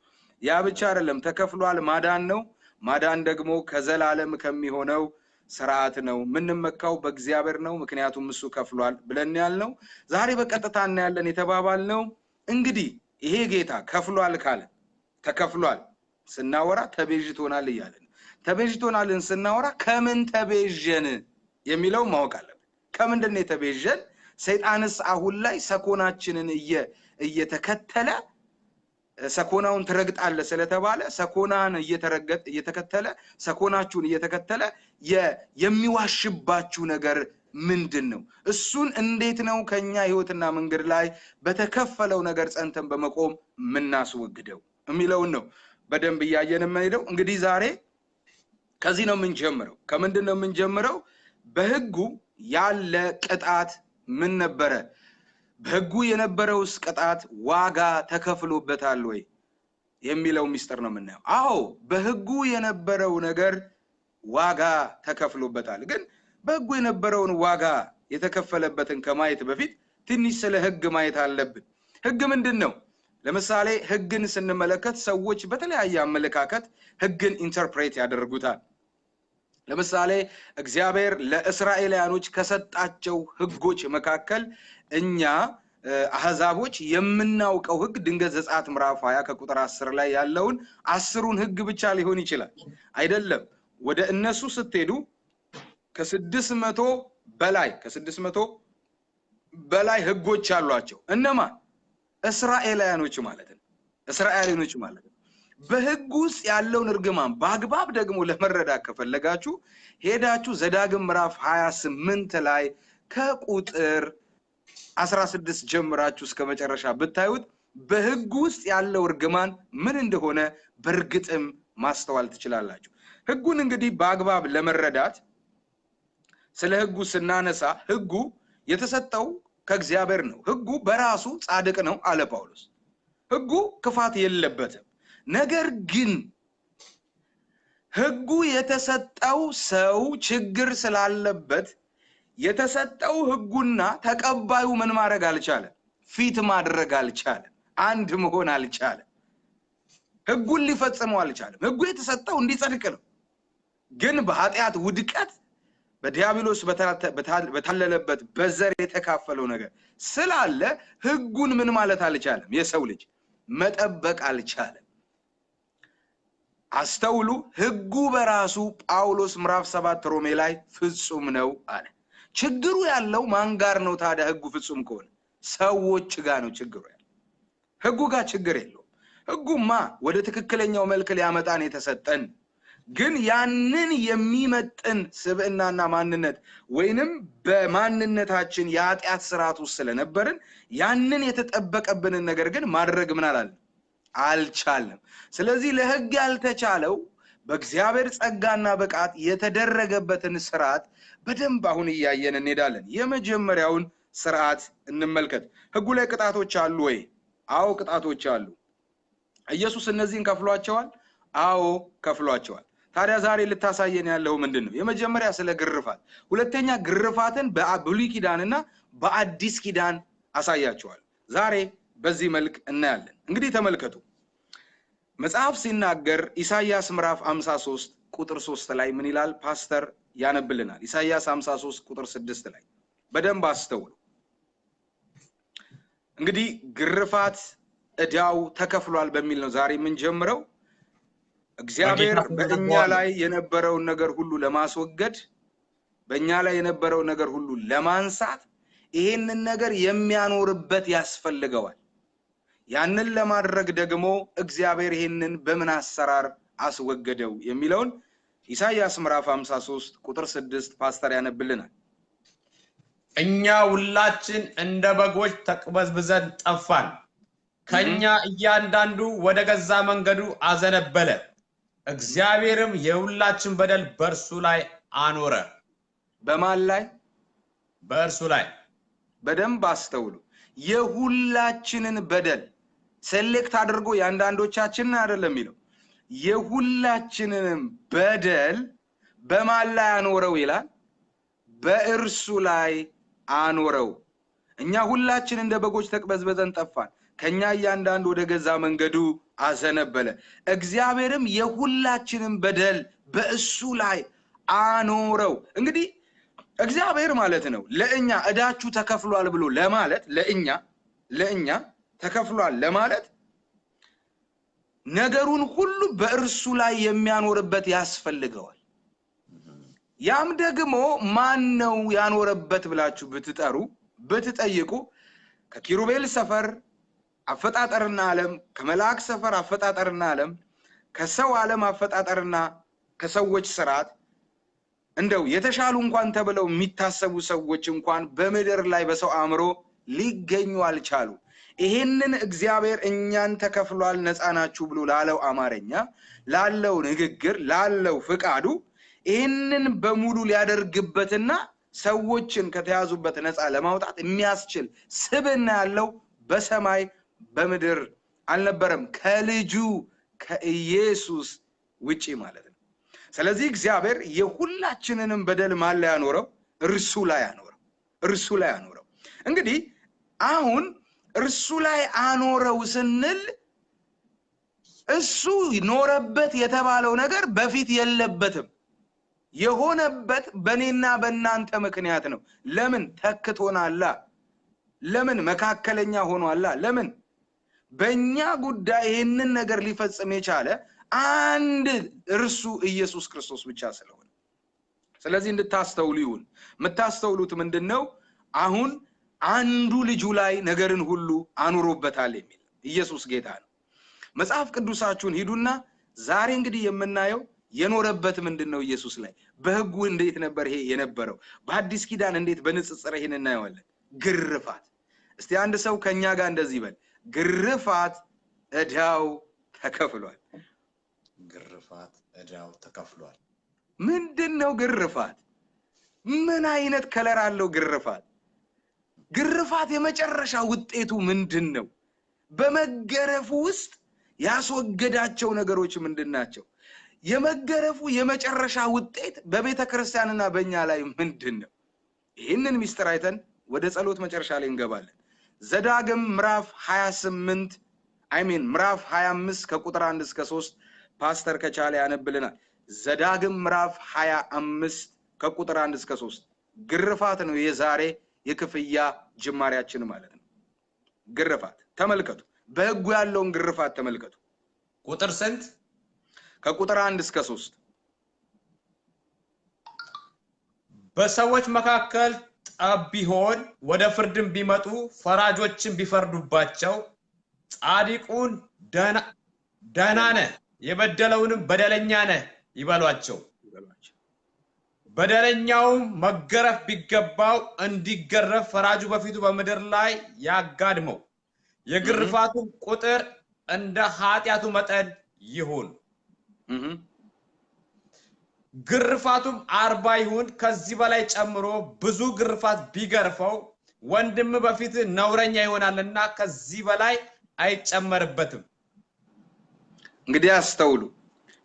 ያ ብቻ አይደለም፣ ተከፍሏል ማዳን ነው። ማዳን ደግሞ ከዘላለም ከሚሆነው ስርዓት ነው። ምንመካው በእግዚአብሔር ነው፣ ምክንያቱም እሱ ከፍሏል ብለን ያልነው ዛሬ በቀጥታ እናያለን የተባባልነው። እንግዲህ ይሄ ጌታ ከፍሏል ካለ ተከፍሏል ስናወራ ተቤዥቶናል እያለን ተቤዥቶናልን ስናወራ ከምን ተቤዥን የሚለው ማወቅ አለብን። ከምንድን ነው የተቤዥን? ሰይጣንስ አሁን ላይ ሰኮናችንን እየተከተለ ሰኮናውን ትረግጣለ ስለተባለ ሰኮናን እየተከተለ ሰኮናችሁን እየተከተለ የሚዋሽባችሁ ነገር ምንድነው? እሱን እንዴት ነው ከኛ ህይወትና መንገድ ላይ በተከፈለው ነገር ጸንተን በመቆም ምናስወግደው የሚለው ነው በደንብ እያየን የምንሄደው። እንግዲህ ዛሬ ከዚህ ነው የምንጀምረው። ከምንድነው የምንጀምረው? በህጉ ያለ ቅጣት ምን ነበረ? በህጉ የነበረውስ ቅጣት ዋጋ ተከፍሎበታል ወይ የሚለው ሚስጥር ነው የምናየው። አዎ በህጉ የነበረው ነገር ዋጋ ተከፍሎበታል። ግን በህጉ የነበረውን ዋጋ የተከፈለበትን ከማየት በፊት ትንሽ ስለ ህግ ማየት አለብን። ህግ ምንድነው? ለምሳሌ ህግን ስንመለከት ሰዎች በተለያየ አመለካከት ህግን ኢንተርፕሬት ያደርጉታል። ለምሳሌ እግዚአብሔር ለእስራኤላውያኖች ከሰጣቸው ህጎች መካከል እኛ አህዛቦች የምናውቀው ህግ ድንገት ዘጸአት ምዕራፍ 20 ከቁጥር 10 ላይ ያለውን 10ን ህግ ብቻ ሊሆን ይችላል። አይደለም፣ ወደ እነሱ ስትሄዱ ከ600 በላይ ህጎች አሏቸው። እነማን? እስራኤላውያኖች ማለት ነው። እስራኤላውያኖች ማለት ነው። በህግ ውስጥ ያለውን እርግማን በአግባብ ደግሞ ለመረዳት ከፈለጋችሁ ሄዳችሁ ዘዳግም ምዕራፍ 28 ላይ ከቁጥር 16 ጀምራችሁ እስከ መጨረሻ ብታዩት በሕጉ ውስጥ ያለው እርግማን ምን እንደሆነ በርግጥም ማስተዋል ትችላላችሁ። ሕጉን እንግዲህ በአግባብ ለመረዳት ስለ ሕጉ ስናነሳ ሕጉ የተሰጠው ከእግዚአብሔር ነው። ሕጉ በራሱ ጻድቅ ነው አለ ጳውሎስ። ሕጉ ክፋት የለበትም። ነገር ግን ሕጉ የተሰጠው ሰው ችግር ስላለበት የተሰጠው ሕጉና ተቀባዩ ምን ማድረግ አልቻለም? ፊት ማድረግ አልቻለም። አንድ መሆን አልቻለም። ሕጉን ሊፈጽመው አልቻለም። ሕጉ የተሰጠው እንዲጸድቅ ነው። ግን በኃጢአት ውድቀት በዲያብሎስ በታለለበት በዘር የተካፈለው ነገር ስላለ ሕጉን ምን ማለት አልቻለም። የሰው ልጅ መጠበቅ አልቻለም። አስተውሉ። ሕጉ በራሱ ጳውሎስ ምዕራፍ 7 ሮሜ ላይ ፍጹም ነው አለ። ችግሩ ያለው ማን ጋር ነው ታዲያ? ሕጉ ፍጹም ከሆነ ሰዎች ጋር ነው ችግሩ ያለው። ሕጉ ጋር ችግር የለውም። ሕጉማ ወደ ትክክለኛው መልክ ሊያመጣን የተሰጠን፣ ግን ያንን የሚመጥን ስብዕናና ማንነት ወይንም በማንነታችን የኃጢአት ስርዓት ውስጥ ስለነበርን ያንን የተጠበቀብንን ነገር ግን ማድረግ ምን አላለም? አልቻለም። ስለዚህ ለሕግ ያልተቻለው በእግዚአብሔር ጸጋና ብቃት የተደረገበትን ስርዓት በደንብ አሁን እያየን እንሄዳለን። የመጀመሪያውን ስርዓት እንመልከት። ሕጉ ላይ ቅጣቶች አሉ ወይ? አዎ ቅጣቶች አሉ። ኢየሱስ እነዚህን ከፍሏቸዋል? አዎ ከፍሏቸዋል። ታዲያ ዛሬ ልታሳየን ያለው ምንድነው? የመጀመሪያ ስለ ግርፋት፣ ሁለተኛ ግርፋትን በብሉይ ኪዳንና በአዲስ ኪዳን አሳያቸዋል። ዛሬ በዚህ መልክ እናያለን። እንግዲህ ተመልከቱ። መጽሐፍ ሲናገር ኢሳይያስ ምዕራፍ 53 ቁጥር 3 ላይ ምን ይላል? ፓስተር ያነብልናል። ኢሳይያስ 53 ቁጥር 6 ላይ በደንብ አስተውሉ። እንግዲህ ግርፋት ዕዳው ተከፍሏል በሚል ነው ዛሬ የምንጀምረው። እግዚአብሔር በእኛ ላይ የነበረውን ነገር ሁሉ ለማስወገድ፣ በእኛ ላይ የነበረውን ነገር ሁሉ ለማንሳት ይሄንን ነገር የሚያኖርበት ያስፈልገዋል። ያንን ለማድረግ ደግሞ እግዚአብሔር ይሄንን በምን አሰራር አስወገደው የሚለውን ኢሳይያስ ምዕራፍ 53 ቁጥር 6 ፓስተር ያነብልናል። እኛ ሁላችን እንደ በጎች ተቅበዝብዘን ጠፋን፣ ከኛ እያንዳንዱ ወደ ገዛ መንገዱ አዘነበለ፣ እግዚአብሔርም የሁላችን በደል በእርሱ ላይ አኖረ። በማን ላይ? በእርሱ ላይ። በደንብ አስተውሉ። የሁላችንን በደል ሴሌክት አድርጎ ያንዳንዶቻችንን አይደለም የሚለው፣ የሁላችንን በደል በማን ላይ አኖረው ይላል? በእርሱ ላይ አኖረው። እኛ ሁላችን እንደ በጎች ተቅበዝበዘን ጠፋን፣ ከኛ እያንዳንዱ ወደ ገዛ መንገዱ አዘነበለ፣ እግዚአብሔርም የሁላችንን በደል በእሱ ላይ አኖረው። እንግዲህ እግዚአብሔር ማለት ነው ለእኛ ዕዳችሁ ተከፍሏል ብሎ ለማለት ለእኛ ተከፍሏል ለማለት ነገሩን ሁሉ በእርሱ ላይ የሚያኖርበት ያስፈልገዋል። ያም ደግሞ ማን ነው ያኖረበት ብላችሁ ብትጠይቁ ከኪሩቤል ሰፈር አፈጣጠርና ዓለም፣ ከመላእክ ሰፈር አፈጣጠርና ዓለም፣ ከሰው ዓለም አፈጣጠርና ከሰዎች ስርዓት እንደው የተሻሉ እንኳን ተብለው የሚታሰቡ ሰዎች እንኳን በምድር ላይ በሰው አእምሮ ሊገኙ አልቻሉ። ይሄንን እግዚአብሔር እኛን ተከፍሏል ነፃ ናችሁ ብሎ ላለው አማርኛ፣ ላለው ንግግር፣ ላለው ፍቃዱ ይሄንን በሙሉ ሊያደርግበትና ሰዎችን ከተያዙበት ነፃ ለማውጣት የሚያስችል ስብዕና ያለው በሰማይ በምድር አልነበረም ከልጁ ከኢየሱስ ውጪ ማለት ነው። ስለዚህ እግዚአብሔር የሁላችንንም በደል ማን ላይ ያኖረው? እርሱ ላይ ያኖረው። እንግዲህ አሁን እርሱ ላይ አኖረው ስንል እሱ ኖረበት የተባለው ነገር በፊት የለበትም። የሆነበት በኔና በእናንተ ምክንያት ነው። ለምን? ተክቶናላ። ለምን? መካከለኛ ሆኗላ። ለምን? በእኛ ጉዳይ ይህንን ነገር ሊፈጽም የቻለ አንድ እርሱ ኢየሱስ ክርስቶስ ብቻ ስለሆነ፣ ስለዚህ እንድታስተውሉ ይሁን። የምታስተውሉት ምንድነው? አሁን አንዱ ልጁ ላይ ነገርን ሁሉ አኑሮበታል የሚል ኢየሱስ ጌታ ነው። መጽሐፍ ቅዱሳችሁን ሂዱና ዛሬ እንግዲህ የምናየው የኖረበት ምንድነው? ኢየሱስ ላይ በሕጉ እንዴት ነበር ይሄ የነበረው? በአዲስ ኪዳን እንዴት በንጽጽር ይሄን እናየዋለን? ግርፋት። እስቲ አንድ ሰው ከኛ ጋር እንደዚህ ይበል፣ ግርፋት እዳው ተከፍሏል። ግርፋት እዳው ተከፍሏል። ምንድነው ግርፋት? ምን አይነት ከለር አለው ግርፋት? ግርፋት የመጨረሻ ውጤቱ ምንድነው? በመገረፉ ውስጥ ያስወገዳቸው ነገሮች ምንድናቸው? የመገረፉ የመጨረሻ ውጤት በቤተክርስቲያንና በእኛ ላይ ምንድነው? ይህንን ሚስጥር አይተን ወደ ጸሎት መጨረሻ ላይ እንገባለን። ዘዳግም ምዕራፍ 28 ምዕራፍ 25 ከቁጥር 1 እስከ 3 ፓስተር ከቻለ ያነብልናል። ዘዳግም ምዕራፍ 25 ከቁጥር 1 እስከ 3 ግርፋት ነው የዛሬ የክፍያ ጅማሬያችን ማለት ነው። ግርፋት ተመልከቱ። በሕጉ ያለውን ግርፋት ተመልከቱ። ቁጥር ስንት? ከቁጥር 1 እስከ 3 በሰዎች መካከል ጠብ ቢሆን ወደ ፍርድም ቢመጡ ፈራጆችን ቢፈርዱባቸው ጻድቁን ደህና ነህ የበደለውንም በደለኛ ነህ ይበሏቸው። በደለኛውም መገረፍ ቢገባው እንዲገረፍ ፈራጁ በፊቱ በምድር ላይ ያጋድመው። የግርፋቱ ቁጥር እንደ ኃጢአቱ መጠን ይሁን። ግርፋቱም 40 ይሁን። ከዚህ በላይ ጨምሮ ብዙ ግርፋት ቢገርፈው ወንድም በፊት ነውረኛ ይሆናልና ከዚህ በላይ አይጨመርበትም። እንግዲህ አስተውሉ።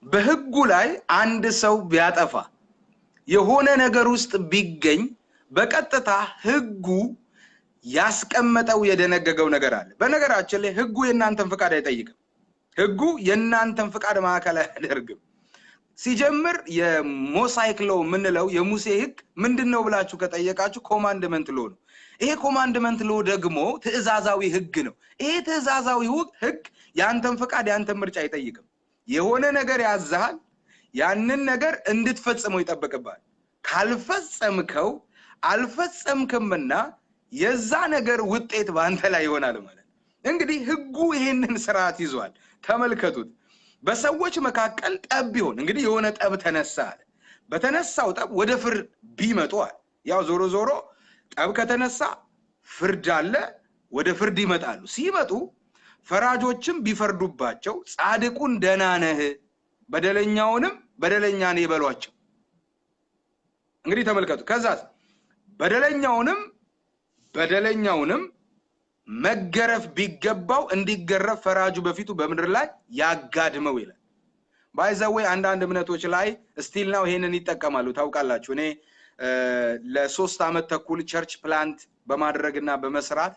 በሕጉ ላይ አንድ ሰው ቢያጠፋ የሆነ ነገር ውስጥ ቢገኝ በቀጥታ ሕጉ ያስቀመጠው የደነገገው ነገር አለ። በነገራችን ላይ ሕጉ የእናንተን ፍቃድ አይጠይቅም። ሕጉ የእናንተን ፍቃድ ማዕከል አያደርግም። ሲጀምር የሞሳይክ ሎው ምንለው የሙሴ ሕግ ምንድነው ብላችሁ ከጠየቃችሁ ኮማንድመንት ሎ ነው። ይሄ ኮማንድመንት ሎ ደግሞ ትእዛዛዊ ሕግ ነው። ይሄ ትእዛዛዊ ሕግ ያንተን ፍቃድ ያንተን ምርጫ አይጠይቅም። የሆነ ነገር ያዛል፣ ያንን ነገር እንድትፈጽመው ይጠበቅባል። ካልፈጸምከው አልፈጸምክምና የዛ ነገር ውጤት ባንተ ላይ ይሆናል ማለት። እንግዲህ ሕጉ ይሄንን ስርዓት ይዟል። ተመልከቱት። በሰዎች መካከል ጠብ ቢሆን እንግዲህ የሆነ ጠብ ተነሳ። በተነሳው ጠብ ወደ ፍርድ ቢመጡ ያው ዞሮ ዞሮ ጠብ ከተነሳ ፍርድ አለ፣ ወደ ፍርድ ይመጣሉ። ሲመጡ ፈራጆችም ቢፈርዱባቸው ጻድቁን ደህና ነህ በደለኛውንም በደለኛ ነህ ይበሏቸው። እንግዲህ ተመልከቱ። ከዛ በደለኛውንም መገረፍ ቢገባው እንዲገረፍ ፈራጁ በፊቱ በምድር ላይ ያጋድመው ይላል። ባይዘዌ አንዳንድ እምነቶች ላይ ስቲል ነው ይሄንን ይጠቀማሉ። ታውቃላችሁ እኔ ለ3 ዓመት ተኩል ቸርች ፕላንት በማድረግና በመስራት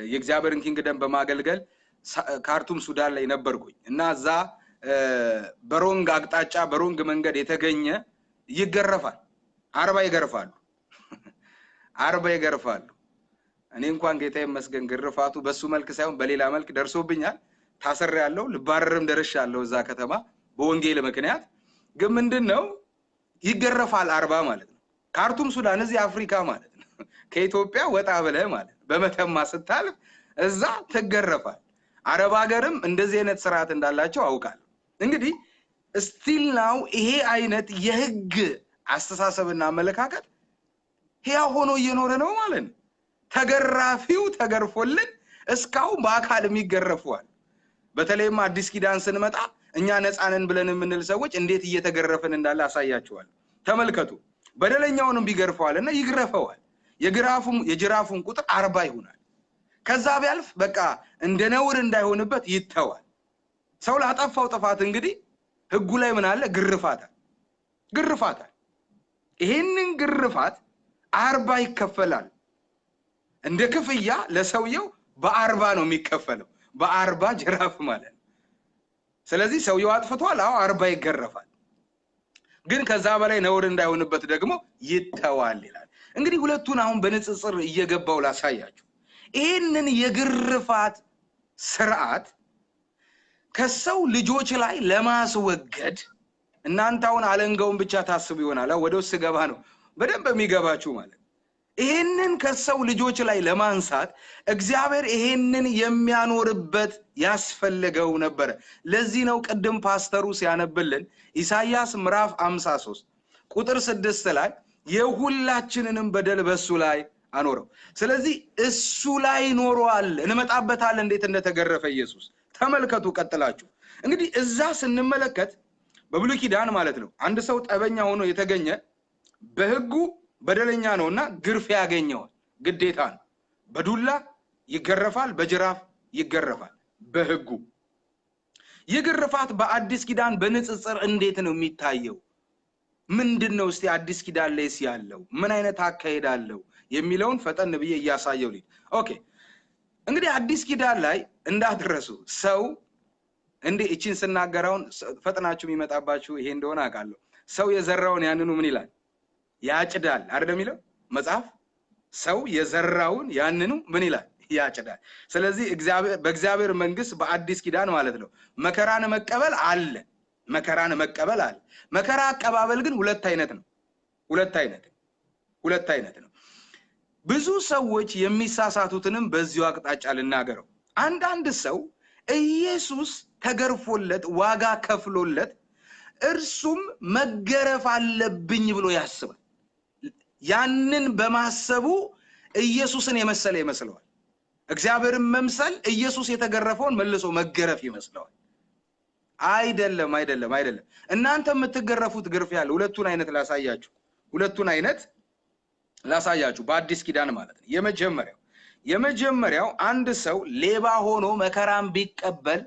የእግዚአብሔርን ኪንግደም በማገልገል ካርቱም ሱዳን ላይ ነበርኩኝ እና እዛ በሮንግ አቅጣጫ በሮንግ መንገድ የተገኘ ይገረፋል። 40 ይገርፋሉ። 40 ይገርፋሉ። እኔ እንኳን ጌታ ይመስገን ግርፋቱ በሱ መልክ ሳይሆን በሌላ መልክ ደርሶብኛል። ታስሬያለሁ፣ ልባረርም ደርሻለሁ እዛ ከተማ በወንጌል ምክንያት። ግን ምንድነው ይገረፋል 40 ማለት ነው። ካርቱም ሱዳን እዚህ አፍሪካ ማለት ነው። ከኢትዮጵያ ወጣ ብለህ ማለት በመተማ ስታልፍ እዛ ትገረፋል። አረብ ሀገርም እንደዚህ አይነት ስርዓት እንዳላቸው አውቃለሁ። እንግዲህ ስቲል ናው ይሄ አይነት የሕግ አስተሳሰብና አመለካከት ሕያው ሆኖ እየኖረ ነው ማለት ነው። ተገራፊው ተገርፎልን እስካሁን በአካል የሚገረፉዋል። በተለይም አዲስ ኪዳን ስንመጣ እኛ ነፃነን ብለን የምንል ሰዎች እንዴት እየተገረፈን እንዳለ አሳያችኋል። ተመልከቱ። በደለኛውንም ቢገርፈዋልና ይግረፈዋል። የጅራፉን ቁጥር 40 ይሆናል። ከዛ ቢያልፍ በቃ እንደ ነውር እንዳይሆንበት ይተዋል። ሰው ላጠፋው ጥፋት እንግዲህ ሕጉ ላይ ምን አለ? ግርፋት። ይሄንን ግርፋት 40 ይከፈላል። እንደ ክፍያ ለሰውየው በ40 ነው የሚከፈለው። በ40 ጅራፍ ማለት ነው። ስለዚህ ሰውየው አጥፍቷል፣ 40 ይገረፋል። ግን ከዛ በላይ ነውር እንዳይሆንበት ደግሞ ይተዋል ይላል። እንግዲህ ሁለቱን አሁን በንጽጽር እየገባው ላሳያችሁ። ይሄንን የግርፋት ስርዓት ከሰው ልጆች ላይ ለማስወገድ እናንተ አሁን አለንጋውን ብቻ ታስቡ ይሆናል። ወደ ውስጥ ገባ ነው በደንብ የሚገባችሁ ማለት። ይሄንን ከሰው ልጆች ላይ ለማንሳት እግዚአብሔር ይሄንን የሚያኖርበት ያስፈልገው ነበር። ለዚህ ነው ቅድም ፓስተሩ ሲያነብልን ኢሳይያስ ምዕራፍ 53 ቁጥር 6 ላይ የሁላችንንም በደል በሱ ላይ አኖረው። ስለዚህ እሱ ላይ ኖሯል። እንመጣበታለን እንዴት እንደተገረፈ ኢየሱስ ተመልከቱ። ቀጥላችሁ እንግዲህ እዛ ስንመለከት በብሉይ ኪዳን ማለት ነው አንድ ሰው ጠበኛ ሆኖ የተገኘ በህጉ በደለኛ ነውና ግርፍ ያገኘዋል፣ ግዴታ ነው። በዱላ ይገረፋል፣ በጅራፍ ይገረፋል በህጉ። ይግርፋት በአዲስ ኪዳን በንጽጽር እንዴት ነው የሚታየው? ምንድነው እስቲ አዲስ ኪዳን ላይስ ያለው ምን አይነት አካሄድ አለው የሚለውን ፈጠን ብዬ እያሳየው ልኝ። ኦኬ እንግዲህ አዲስ ኪዳን ላይ እንዳትረሱ ሰው እንዴ እቺን ስናገራውን ፈጥናችሁ የሚመጣባችሁ ይሄ እንደሆነ አውቃለሁ። ሰው የዘራውን ያንኑ ምን ይላል? ያጭዳል አይደል የሚለው መጽሐፍ። ሰው የዘራውን ያንኑ ምን ይላል? ያጭዳል። ስለዚህ በእግዚአብሔር መንግስት በአዲስ ኪዳን ማለት ነው መከራን መቀበል አለ፣ መከራን መቀበል አለ። መከራ አቀባበል ግን ሁለት አይነት ነው። ሁለት አይነት ነው። ብዙ ሰዎች የሚሳሳቱትንም በዚሁ አቅጣጫ ልናገረው። አንዳንድ ሰው ኢየሱስ ተገርፎለት ዋጋ ከፍሎለት እርሱም መገረፍ አለብኝ ብሎ ያስባል። ያንን በማሰቡ ኢየሱስን የመሰለ ይመስለዋል። እግዚአብሔርን መምሰል ኢየሱስ የተገረፈውን መልሶ መገረፍ ይመስለዋል። አይደለም። እናንተ የምትገረፉት ግርፍ ያለ ሁለቱን አይነት ላሳያችሁ በአዲስ ኪዳን ማለት ነው። የመጀመሪያው አንድ ሰው ሌባ ሆኖ መከራን ቢቀበል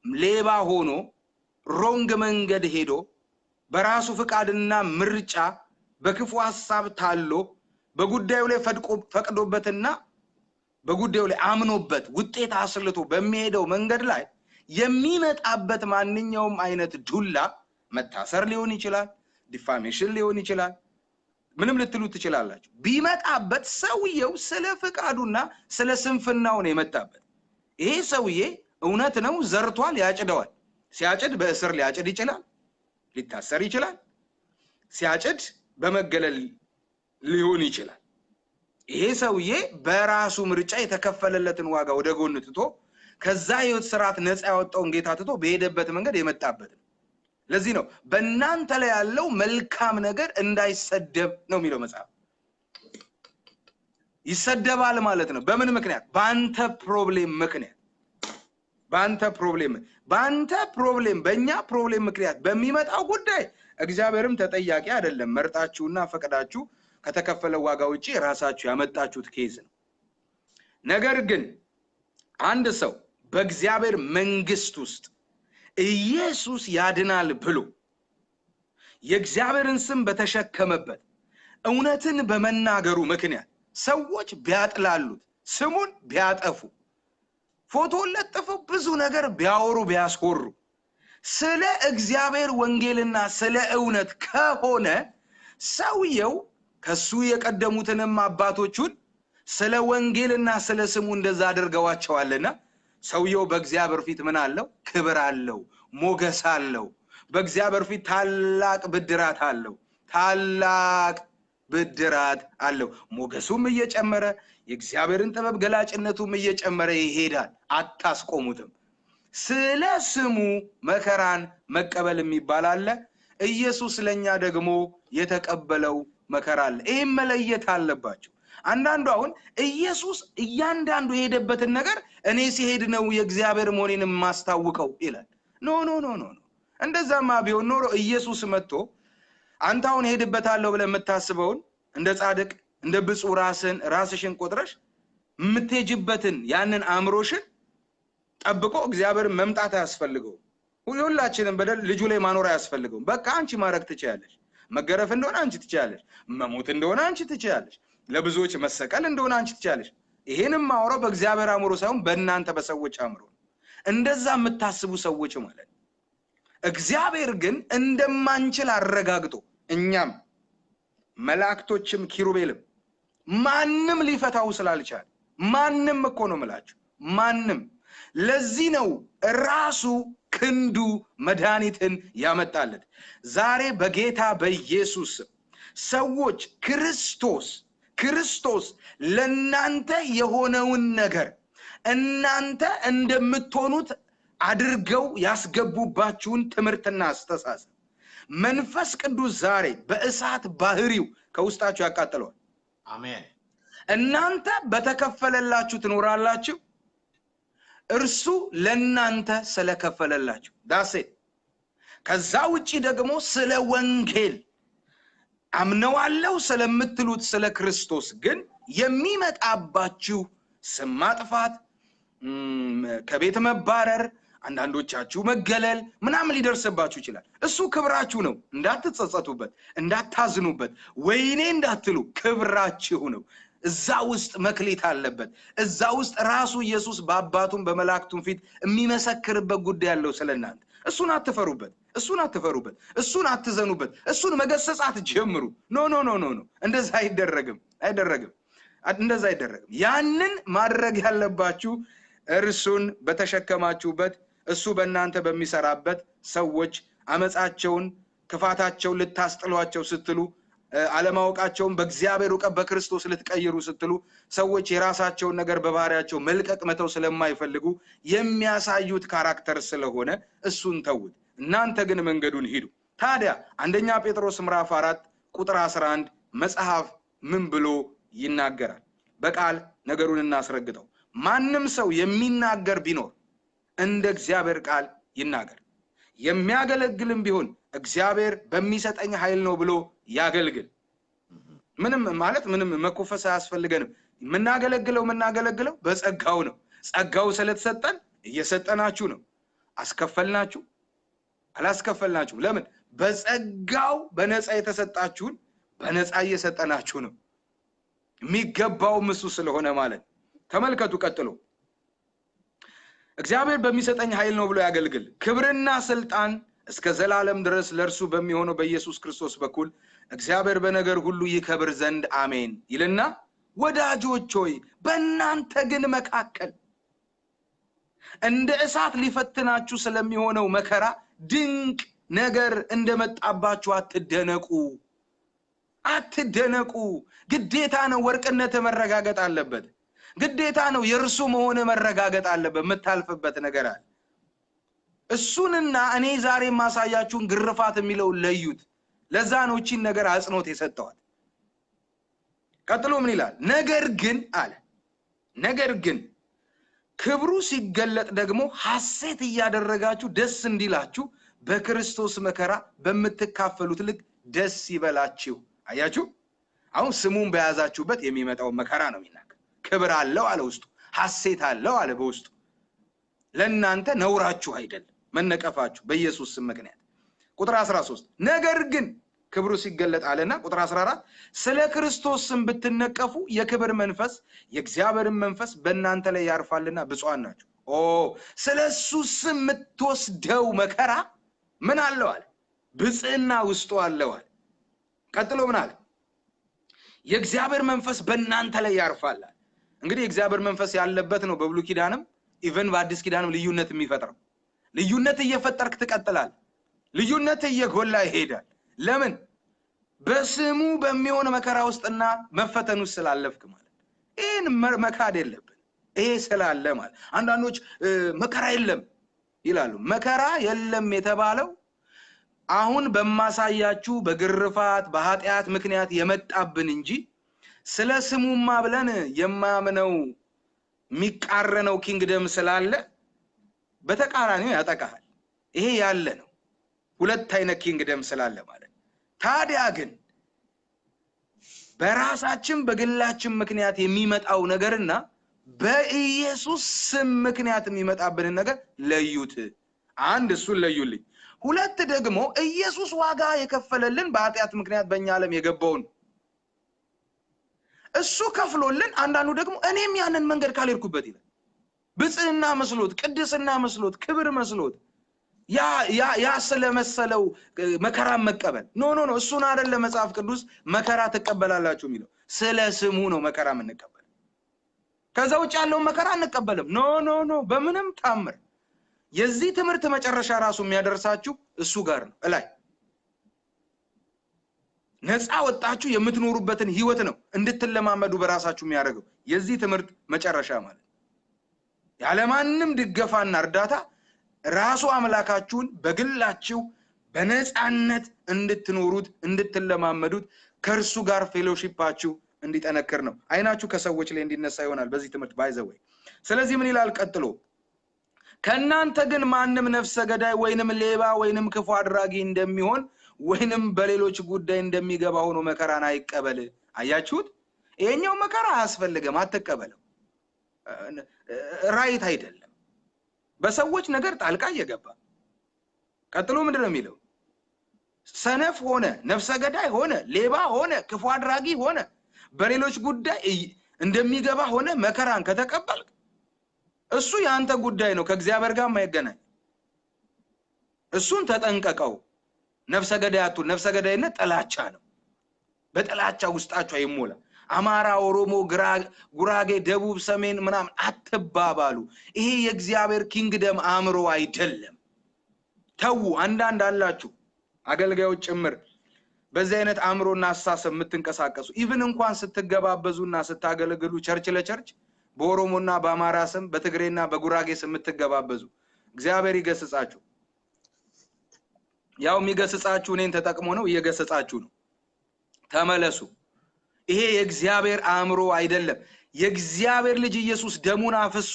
ሌባ ሆኖ ሮንግ መንገድ ሄዶ በራሱ ፍቃድና ምርጫ በክፉ ሐሳብ ታሎ በጉዳዩ ላይ ፈቅዶበትና በጉዳዩ ላይ አምኖበት ውጤት አስልቶ በሚሄደው መንገድ ላይ የሚመጣበት ማንኛውም አይነት ዱላ መታሰር ሊሆን ይችላል፣ ዲፋሜሽን ሊሆን ይችላል፣ ምንም ልትሉ ትችላላችሁ። ቢመጣበት ሰውየው ስለ ፍቃዱና ስለ ስንፍናው ነው የመጣበት። ይሄ ሰውዬ እውነት ነው ዘርቷል፣ ያጭደዋል። ሲያጭድ በእስር ሊያጭድ ይችላል፣ ሊታሰር ይችላል። ሲያጭድ በመገለል ሊሆን ይችላል። ይሄ ሰውዬ በራሱ ምርጫ የተከፈለለትን ዋጋ ወደ ጎን ትቶ ከዛ ህይወት ስርዓት ነፃ ያወጣውን ጌታ ትቶ በሄደበት መንገድ የመጣበት ነው። ለዚህ ነው በእናንተ ላይ ያለው መልካም ነገር እንዳይሰደብ ነው የሚለው መጽሐፍ። ይሰደባል ማለት ነው። በምን ምክንያት? በአንተ ፕሮብሌም ምክንያት። በአንተ ፕሮብሌም በእኛ ፕሮብሌም ምክንያት በሚመጣው ጉዳይ እግዚአብሔርም ተጠያቂ አይደለም። መርጣችሁና ፈቅዳችሁ ከተከፈለው ዋጋ ውጪ ራሳችሁ ያመጣችሁት ኬዝ ነው። ነገር ግን አንድ ሰው በእግዚአብሔር መንግስት ውስጥ ኢየሱስ ያድናል ብሎ የእግዚአብሔርን ስም በተሸከመበት እውነትን በመናገሩ ምክንያት ሰዎች ቢያጥላሉት፣ ስሙን ቢያጠፉ፣ ፎቶን ለጥፈው ብዙ ነገር ቢያወሩ ቢያስወሩ ስለ እግዚአብሔር ወንጌልና ስለ እውነት ከሆነ ሰውየው ከሱ የቀደሙትንም አባቶቹን ስለ ወንጌልና ስለ ስሙ እንደዛ አድርገዋቸዋልና ሰውየው በእግዚአብሔር ፊት ምን አለው? ክብር አለው፣ ሞገስ አለው። በእግዚአብሔር ፊት ታላቅ ብድራት አለው። ሞገሱም እየጨመረ የእግዚአብሔርን ጥበብ ገላጭነቱም እየጨመረ ይሄዳል። አታስቆሙትም። ስለ ስሙ መከራን መቀበል የሚባል አለ። ኢየሱስ ለኛ ደግሞ የተቀበለው መከራ አለ። ይሄን መለየት አለባችሁ። አንዳንዱ አሁን ኢየሱስ እያንዳንዱ የሄደበትን ነገር እኔ ሲሄድ ነው የእግዚአብሔር መሆኔን ማስታውቀው ይላል። ኖ እንደዛማ ቢሆን ኖሮ ኢየሱስ መጥቶ አንተ አሁን ሄድበታለሁ ብለህ የምታስበውን እንደ ጻድቅ እንደ ብፁዕ ራስሽን ቆጥረሽ የምትሄጅበትን ያንን አእምሮሽን ጠብቆ እግዚአብሔር መምጣት አያስፈልገው። ሁላችንም በደል ልጁ ላይ ማኖር አያስፈልገው። በቃ አንቺ ማረግ ትችያለሽ። መገረፍ እንደሆነ አንቺ ትችያለሽ። መሞት እንደሆነ አንቺ ትችያለሽ። ለብዙዎች መሰቀል እንደሆነ አንቺ ትችያለሽ። ይሄንም ማውራው በእግዚአብሔር አእምሮ ሳይሆን በእናንተ በሰዎች አእምሮ። እንደዛ የምታስቡ ሰዎች ማለት እግዚአብሔር ግን እንደማንችል አረጋግጦ እኛም መላእክቶችም ኪሩቤልም ማንም ሊፈታው ስላልቻለ ማንም እኮ ነው የምላችሁ ማንም። ለዚህ ነው ራሱ ክንዱ መድኃኒትን ያመጣለት። ዛሬ በጌታ በኢየሱስ ሰዎች ክርስቶስ ለናንተ የሆነውን ነገር እናንተ እንደምትሆኑት አድርገው ያስገቡባችሁን ትምህርትና አስተሳሰብ መንፈስ ቅዱስ ዛሬ በእሳት ባህሪው ከውስጣችሁ ያቃጥለዋል። አሜን እናንተ በተከፈለላችሁ ትኖራላችሁ እርሱ ለእናንተ ስለከፈለላችሁ ዳሴ ከዛ ውጪ ደግሞ ስለ ወንጌል አምነዋለሁ ስለምትሉት ስለ ክርስቶስ ግን የሚመጣባችሁ ስም ማጥፋት ከቤት መባረር አንዳንዶቻችሁ መገለል ምናምን ሊደርስባችሁ ይችላል እሱ ክብራችሁ ነው እንዳትጸጸቱበት እንዳታዝኑበት ወይኔ እንዳትሉ ክብራችሁ ነው እዛ ውስጥ መክሊት አለበት እዛ ውስጥ ራሱ ኢየሱስ በአባቱም በመላእክቱም ፊት የሚመሰክርበት ጉዳይ ያለው ስለናንተ እሱን አትፈሩበት እሱን አትዘኑበት እሱን መገሰጽ አትጀምሩ ኖ እንደዛ አይደረግም እንደዛ አይደረግም ያንን ማድረግ ያለባችሁ እርሱን በተሸከማችሁበት እሱ በእናንተ በሚሰራበት ሰዎች አመጻቸውን ክፋታቸውን ልታስጥሏቸው ስትሉ ዓለማውቃቸውን በእግዚአብሔር ዕውቀት በክርስቶስ ልትቀይሩ ስትሉ ሰዎች የራሳቸውን ነገር በባህሪያቸው መልቀቅ መተው ስለማይፈልጉ የሚያሳዩት ካራክተር ስለሆነ እሱን ተውት እናንተ ግን መንገዱን ሂዱ ታዲያ አንደኛ ጴጥሮስ ምዕራፍ 4 ቁጥር 11 መጽሐፍ ምን ብሎ ይናገራል በቃል ነገሩን እናስረግጠው ማንም ሰው የሚናገር ቢኖር እንደ እግዚአብሔር ቃል ይናገር የሚያገለግልም ቢሆን እግዚአብሔር በሚሰጠኝ ኃይል ነው ብሎ ያገልግል ምንም መኮፈስ አያስፈልገንም ምናገለግለው በጸጋው ነው ጸጋው ስለተሰጠን እየሰጠናችሁ ነው አስከፈልናችሁ አላስከፈልናችሁ ለምን በጸጋው በነፃ የተሰጣችሁን በነፃ እየሰጠናችሁ ነው የሚገባው ምሱ ስለሆነ ማለት ተመልከቱ ቀጥሎ እግዚአብሔር በሚሰጠኝ ኃይል ነው ብሎ ያገልግል ክብርና ስልጣን እስከ ዘላለም ድረስ ለርሱ በሚሆነው በኢየሱስ ክርስቶስ በኩል እግዚአብሔር በነገር ሁሉ ይከብር ዘንድ አሜን ይልና ወዳጆች ሆይ በእናንተ ግን መካከል እንደ እሳት ሊፈትናችሁ ስለሚሆነው መከራ ድንቅ ነገር እንደመጣባችሁ አትደነቁ ግዴታ ነው ወርቅነት መረጋገጥ አለበት ግዴታ ነው የርሱ መሆነ መረጋገጥ አለበት መታልፈበት ነገር አለ እሱንና እኔ ዛሬ ማሳያችሁን ግርፋት የሚለው ለዩት ለዛ ነው እቺን ነገር አጽኖት የሰጠዋል ቀጥሎ ምን ይላል ነገር ግን ክብሩ ሲገለጥ ደግሞ ሐሴት ያደረጋችሁ ደስ እንዲላችሁ በክርስቶስ መከራ በመተካፈሉት ልክ ደስ ይበላችሁ አያችሁ አሁን ስሙን በያዛችሁበት የሚመጣው መከራ ነው የሚናገር ክብር አለው አለ ውስጡ ሐሴት አለው አለ በውስጡ ለእናንተ ነውራችሁ አይደለም መነቀፋችሁ በኢየሱስ ስም ምክንያት ቁጥር 13 ነገር ግን ክብሩ ሲገለጥ አለና ቁጥር 14 ስለ ክርስቶስ ስም ብትነቀፉ የክብር መንፈስ የእግዚአብሔር መንፈስ በእናንተ ላይ ያርፋልና ብፁዓን ናችሁ ስለሱ ስም ምትወስደው መከራ ምን አለው አለ ብጽዕና ውስጡ አለው አለ ቀጥሎ ምን አለ የእግዚአብሔር መንፈስ በእናንተ ላይ ያርፋል እንግዲህ የእግዚአብሔር መንፈስ ያለበት ነው በብሉይ ኪዳንም ኢቨን በአዲስ ኪዳንም ልዩነት የሚፈጥረው ልዩነት እየፈጠርክ ትቀጥላል ልዩነት እየጎላ ይሄዳል ለምን በስሙ በሚሆን መከራ ውስጥና መፈተኑ ስላለፍክ ማለት ይሄን መካድ የለብን ይሄ ስላለ ማለት አንዳንዶች መከራ የለም ይላሉ መከራ የለም የተባለው አሁን በማሳያችሁ በግርፋት በኃጢያት ምክንያት የመጣብን እንጂ ስለ ስሙማ ብለን የማምነው ሚቃረነው ኪንግደም ስላለ በተቃራኒው ያጠቃል ይሄ ያለ ነው ሁለት አይነት ኪንግደም ስላለ ማለት ታዲያ ግን በራሳችን በግላችን ምክንያት የሚመጣው ነገርና በኢየሱስ ስም ምክንያት የሚመጣብን ነገር ለዩት አንድ እሱን ለዩልኝ ሁለት ደግሞ ኢየሱስ ዋጋ የከፈለልን በኃጢያት ምክንያት በእኛ ዓለም የገባውን እሱ ከፍሎልን አንዳንዱ ደግሞ እኔም ያንን መንገድ ካልሄድኩበት ይላል ብጽዕና መስሎት ቅድስና መስሎት ክብር መስሎት ያ ስለመሰለው መከራ መቀበል ኖ እሱን አይደለም መጽሐፍ ቅዱስ መከራ ተቀበላላችሁ የሚለው ስለ ስሙ ነው መከራ የምንቀበል ከዛ ውጭ ያለው መከራ አንቀበልም ኖ በምንም ታምር የዚህ ትምህርት መጨረሻ ራሱ የሚያደርሳችሁ እሱ ጋር ነው እላይ ነፃ ወጣችሁ የምትኖሩበትን ህይወት ነው እንድትለማመዱ በራሳችሁ የሚያደርገው የዚህ ትምህርት መጨረሻ ማለት ያለማንም ድገፋና እርዳታ ራሱ አምላካችሁን በግላችሁ በነፃነት እንድትኖሩት እንድትለማመዱት ከርሱ ጋር ፌሎሺፓችሁ እንዲጠነክር ነው። አይናችሁ ከሰዎች ላይ እንዲነሳ ይሆናል በዚህ ትምህርት ባይዘው። ስለዚህ ምን ይላል ቀጥሎ? ከናንተ ግን ማንም ነፍሰ ገዳይ ወይንም ሌባ ወይንም ክፉ አድራጊ እንደሚሆን ወይንም በሌሎች ጉዳይ እንደሚገባ ሆኖ መከራን አይቀበል። አያችሁት? ይሄኛው መከራ አያስፈልግም፣ አትቀበለው። ራይት አይደለም። በሰዎች ነገር ጣልቃ እየገባ ቀጥሎ ምንድነው የሚለው? ሰነፍ ሆነ ነፍሰ ገዳይ ሆነ ሌባ ሆነ ክፉ አድራጊ ሆነ በሌሎች ጉዳይ እንደሚገባ ሆነ መከራን ከተቀበልክ እሱ ያንተ ጉዳይ ነው፣ ከእግዚአብሔር ጋር ማይገናኝ። እሱን ተጠንቀቀው። ነፍሰ ገዳያቱ ነፍሰ ገዳይነት ጥላቻ ነው። በጥላቻ ውስጣችሁ አይሞላ። አማራ፣ ኦሮሞ፣ ጉራጌ፣ ደቡብ፣ ሰሜን ምናምን አትባባሉ። ይሄ የእግዚአብሔር ኪንግደም አእምሮ አይደለም። ተው። አንዳንድ አላችሁ አገልጋዮች ጭምር በዚህ አይነት አእምሮና አሳሰብ የምትንቀሳቀሱ ኢቭን እንኳን ስትገባበዙና ስታገለግሉ ቸርች ለቸርች በኦሮሞና በአማራ ስም በትግሬና በጉራጌ ስም የምትገባበዙ እግዚአብሔር ይገስጻችሁ። ያው የሚገስጻችሁ እኔን ተጠቅሞ ነው፣ እየገሰጻችሁ ነው። ተመለሱ። ይሄ የእግዚአብሔር አእምሮ አይደለም። የእግዚአብሔር ልጅ ኢየሱስ ደሙን አፍሶ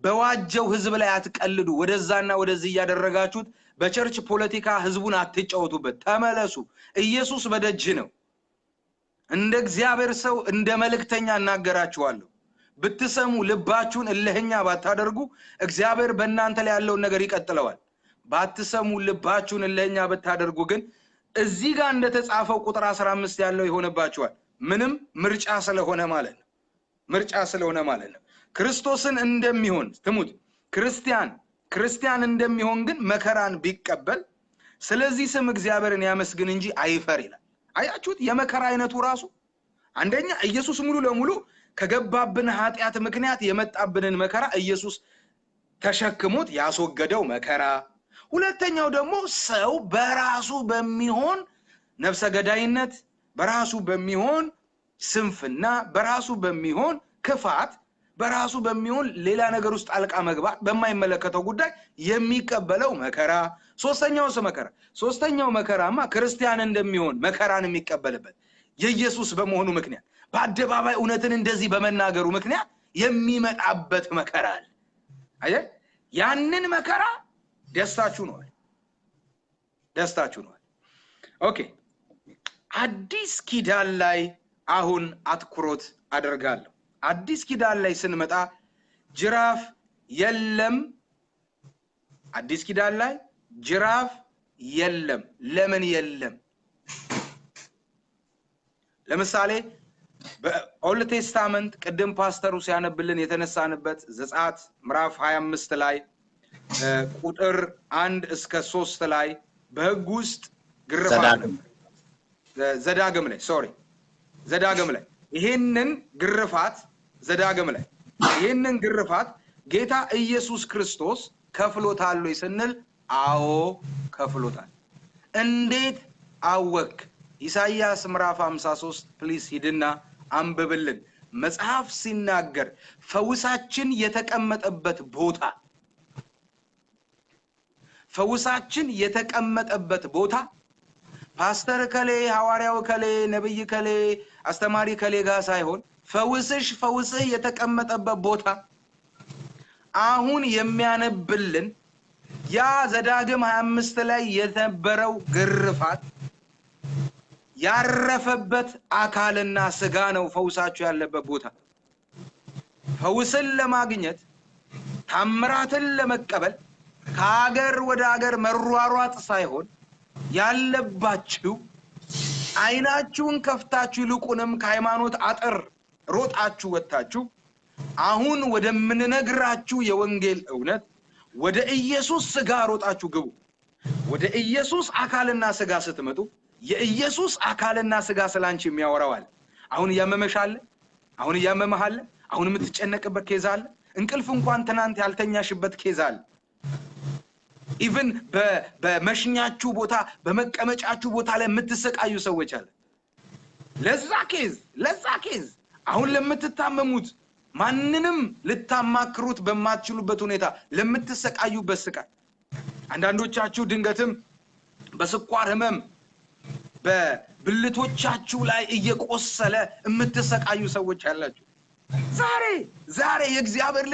በዋጀው ህዝብ ላይ አትቀልዱ። ወደዛና ወደዚህ ያደረጋችሁት በቸርች ፖለቲካ ህዝቡን አትጫወቱበት። ተመለሱ። ኢየሱስ በደጅ ነው። እንደ እግዚአብሔር ሰው እንደ መልእክተኛ እናገራችኋለሁ። ብትሰሙ ልባችሁን እልህኛ ባታደርጉ እግዚአብሔር በእናንተ ላይ ያለውን ነገር ይቀጥለዋል። ባትሰሙ ልባችሁን እልህኛ ብታደርጉ ግን እዚህ ጋር እንደተጻፈው ቁጥር 15 ያለው ይሆነባችኋል። ምንም ምርጫ ስለሆነ ማለት ነው። ምርጫ ስለሆነ ማለት ነው። ክርስቶስን እንደሚሆን ትሙት ክርስቲያን እንደሚሆን ግን መከራን ቢቀበል ስለዚህ ስም እግዚአብሔርን ያመስግን እንጂ አይፈር ይላል። አያችሁት? የመከራ አይነቱ ራሱ አንደኛ ኢየሱስ ሙሉ ለሙሉ ከገባብን ኃጢያት ምክንያት የመጣብንን መከራ ኢየሱስ ተሸክሞት ያስወገደው መከራ። ሁለተኛው ደግሞ ሰው በራሱ በሚሆን ነፍሰ ገዳይነት፣ በራሱ በሚሆን ስንፍና፣ በራሱ በሚሆን ክፋት፣ በራሱ በሚሆን ሌላ ነገር ውስጥ ጣልቃ መግባት በማይመለከተው ጉዳይ የሚቀበለው መከራ። ሶስተኛው መከራማ ክርስቲያን እንደሚሆን መከራን የሚቀበልበት የኢየሱስ በመሆኑ ምክንያት በአደባባይ እውነትን እንደዚህ በመናገሩ ምክንያት የሚመጣበት መከራ አለ። አየ ያንን መከራ ደስታችሁ ነው። ኦኬ። አዲስ ኪዳን ላይ አሁን አትኩሮት አደርጋለሁ። አዲስ ኪዳን ላይ ስንመጣ ጅራፍ የለም። አዲስ ኪዳን ላይ ጅራፍ የለም። ለምን የለም? ለምሳሌ በኦልድ ቴስታመንት ቅድም ፓስተሩ ሲያነብልን የተነሳንበት ዘጸአት ምዕራፍ 25 ላይ ቁጥር 1 እስከ 3 ላይ በሕግ ውስጥ ግርፋት ዘዳግም ላይ ይሄንን ግርፋት ይሄንን ግርፋት ጌታ ኢየሱስ ክርስቶስ ከፍሎታል ወይ ስንል አዎ ከፍሎታል። እንዴት አወክ? ኢሳይያስ ምዕራፍ 53 ፕሊዝ ሂድና አንብብልን። መጽሐፍ ሲናገር ፈውሳችን የተቀመጠበት ቦታ ፓስተር ከሌ፣ ሐዋርያው ከሌ፣ ነብይ ከሌ፣ አስተማሪ ከሌ ጋር ሳይሆን ፈውስህ የተቀመጠበት ቦታ አሁን የሚያነብልን ያ ዘዳግም 25 ላይ የነበረው ግርፋት ያረፈበት አካልና ስጋ ነው። ፈውሳችሁ ያለበት ቦታ ፈውስን ለማግኘት ታምራትን ለመቀበል ከሀገር ወደ ሀገር መሯሯጥ ሳይሆን ያለባችሁ አይናችሁን ከፍታችሁ ይልቁንም ከሃይማኖት አጥር ሮጣችሁ ወጣችሁ አሁን ወደምንነግራችሁ የወንጌል እውነት ወደ ኢየሱስ ስጋ ሮጣችሁ ግቡ። ወደ ኢየሱስ አካልና ስጋ ስትመጡ የኢየሱስ አካልና ስጋ ስላንቺ የሚያወራዋል። አሁን ያመመሻል፣ አሁን ያመመሃል፣ አሁን የምትጨነቅበት ኬዝ አለ። እንቅልፍ እንኳን ትናንት ያልተኛሽበት ኬዝ አለ። ኢቭን በመሽኛችሁ ቦታ በመቀመጫችሁ ቦታ ላይ የምትሰቃዩ ሰዎች አለ። ለዛ ኬዝ አሁን ለምትታመሙት ማንንም ልታማክሩት በማትችሉበት ሁኔታ ለምትሰቃዩበት ስቃይ፣ አንዳንዶቻችሁ ድንገትም በስኳር ህመም በብልቶቻችሁ ላይ እየቆሰለ የምትሰቃዩ ሰዎች አላችሁ። ዛሬ የእግዚአብሔር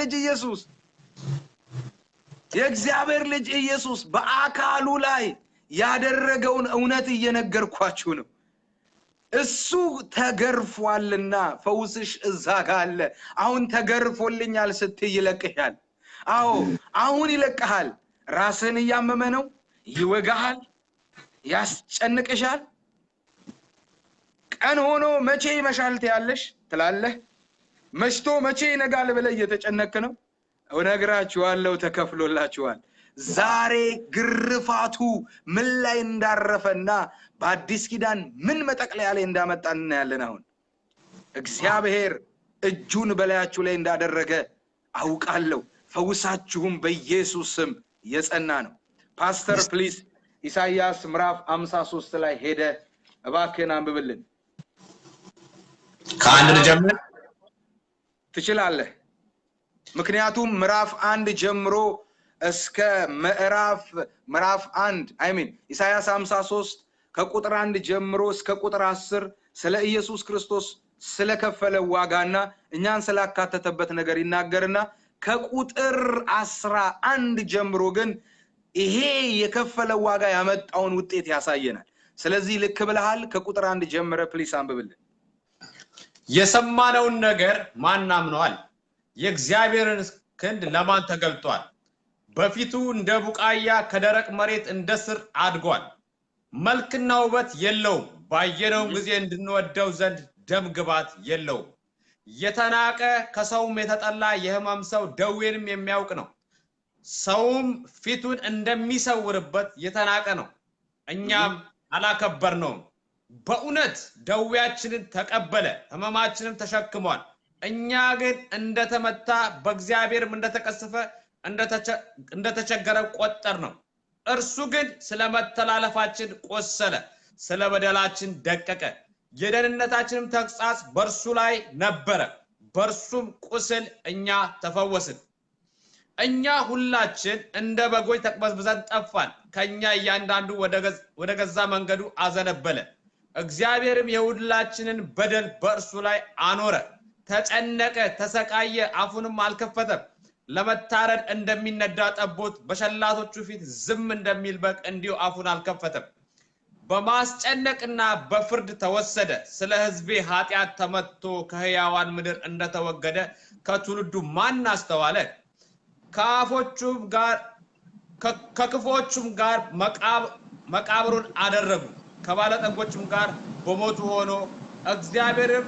ልጅ ኢየሱስ በአካሉ ላይ ያደረገውን እውነት እየነገርኳችሁ ነው። እሱ ተገርፏልና ፈውስሽ እዛ ጋር አለ። አሁን ተገርፎልኛል ስትይ ይለቅሻል። አዎ አሁን ይለቅሃል። ራስን እያመመ ነው፣ ይወጋሃል፣ ያስጨንቅሻል። ቀን ሆኖ መቼ ይመሻል ትላለህ። መሽቶ መቼ ይነጋል ብለህ እየተጨነክ ነው። እነግራችኋለሁ ተከፍሎላችኋል። ዛሬ ግርፋቱ ምን ላይ እንዳረፈና በአዲስ ኪዳን ምን መጠቅለያ ላይ እንዳመጣን እናያለን። አሁን እግዚአብሔር እጁን በላያችሁ ላይ እንዳደረገ አውቃለሁ። ፈውሳችሁም በኢየሱስ ስም የጸና ነው። ፓስተር ፕሊዝ ኢሳይያስ ምዕራፍ 53 ላይ ሄደ እባክህን አንብብልን። ከአንድ ልጀምር ትችላለህ። ምክንያቱም ምዕራፍ 1 ጀምሮ እስከ ምዕራፍ 1 ኢሳይያስ 53 ከቁጥር 1 ጀምሮ እስከ ቁጥር 10 ስለ ኢየሱስ ክርስቶስ ስለከፈለ ዋጋና እኛን ስላካተተበት ነገር ይናገርና ከቁጥር 11 ጀምሮ ግን ይሄ የከፈለ ዋጋ ያመጣውን ውጤት ያሳየናል። ስለዚህ ልክ ብለሃል። ከቁጥር 1 ጀምረ ፕሊስ አንብብልን። የሰማነውን ነገር ማን አምነዋል? የእግዚአብሔርን ክንድ ለማን ተገልጧል? በፊቱ እንደ ቡቃያ ከደረቅ መሬት እንደ ስር አድጓል። መልክና ውበት የለውም፣ ባየነው ጊዜ እንድንወደው ዘንድ ደም ግባት የለውም። የተናቀ ከሰውም የተጠላ የሕማም ሰው ደዌንም የሚያውቅ ነው። ሰውም ፊቱን እንደሚሰውርበት የተናቀ ነው፣ እኛም አላከበርነውም። በእውነት ደዌያችንን ተቀበለ፣ ሕመማችንን ተሸክሟል። እኛ ግን እንደተመታ በእግዚአብሔርም እንደተቀሰፈ እንደተቸገረ ቆጠር ነው። እርሱ ግን ስለ መተላለፋችን ቆሰለ፣ ስለ በደላችን ደቀቀ። የደህንነታችንም ተግሣጽ በእርሱ ላይ ነበረ፣ በእርሱም ቁስል እኛ ተፈወስን። እኛ ሁላችን እንደ በጎች ተቅበዝብዘን ጠፋን፣ ከኛ እያንዳንዱ ወደ ገዛ መንገዱ አዘነበለ። እግዚአብሔርም የሁላችንን በደል በእርሱ ላይ አኖረ። ተጨነቀ፣ ተሰቃየ፣ አፉንም አልከፈተም። ለመታረድ እንደሚነዳ ጠቦት በሸላቶቹ ፊት ዝም እንደሚል በግ እንዲሁ አፉን አልከፈተም። በማስጨነቅና በፍርድ ተወሰደ። ስለ ሕዝቤ ኃጢአት ተመትቶ ከሕያዋን ምድር እንደተወገደ ከትውልዱ ማን አስተዋለ? ከክፎቹም ጋር መቃብሩን አደረጉ፣ ከባለጠጎችም ጋር በሞቱ ሆኖ እግዚአብሔርም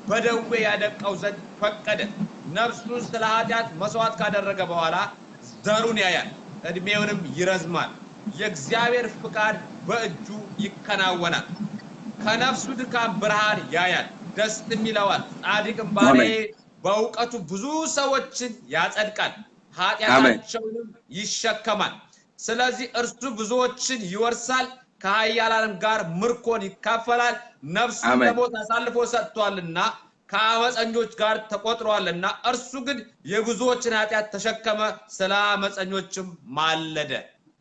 በደዌ ያደቀው ዘንድ ፈቀደ። ነፍሱን ስለ ኃጢአት መስዋዕት ካደረገ በኋላ ዘሩን ያያል፣ እድሜውንም ይረዝማል። የእግዚአብሔር ፍቃድ በእጁ ይከናወናል። ከነፍሱ ድካም ብርሃን ያያል፣ ደስም ይለዋል። ጻድቅም ባሪያዬ በእውቀቱ ብዙ ሰዎችን ያጸድቃል፣ ኃጢአታቸውንም ይሸከማል። ስለዚህ እርሱ ብዙዎችን ይወርሳል፣ ከኃያላንም ጋር ምርኮን ይካፈላል። ነፍሱን ለሞት አሳልፎ ሰጥቷልና ከአመፀኞች ጋር ተቆጥሯልና። እርሱ ግን የብዙዎችን ኃጢአት ተሸከመ፣ ስለ አመፀኞችም ማለደ።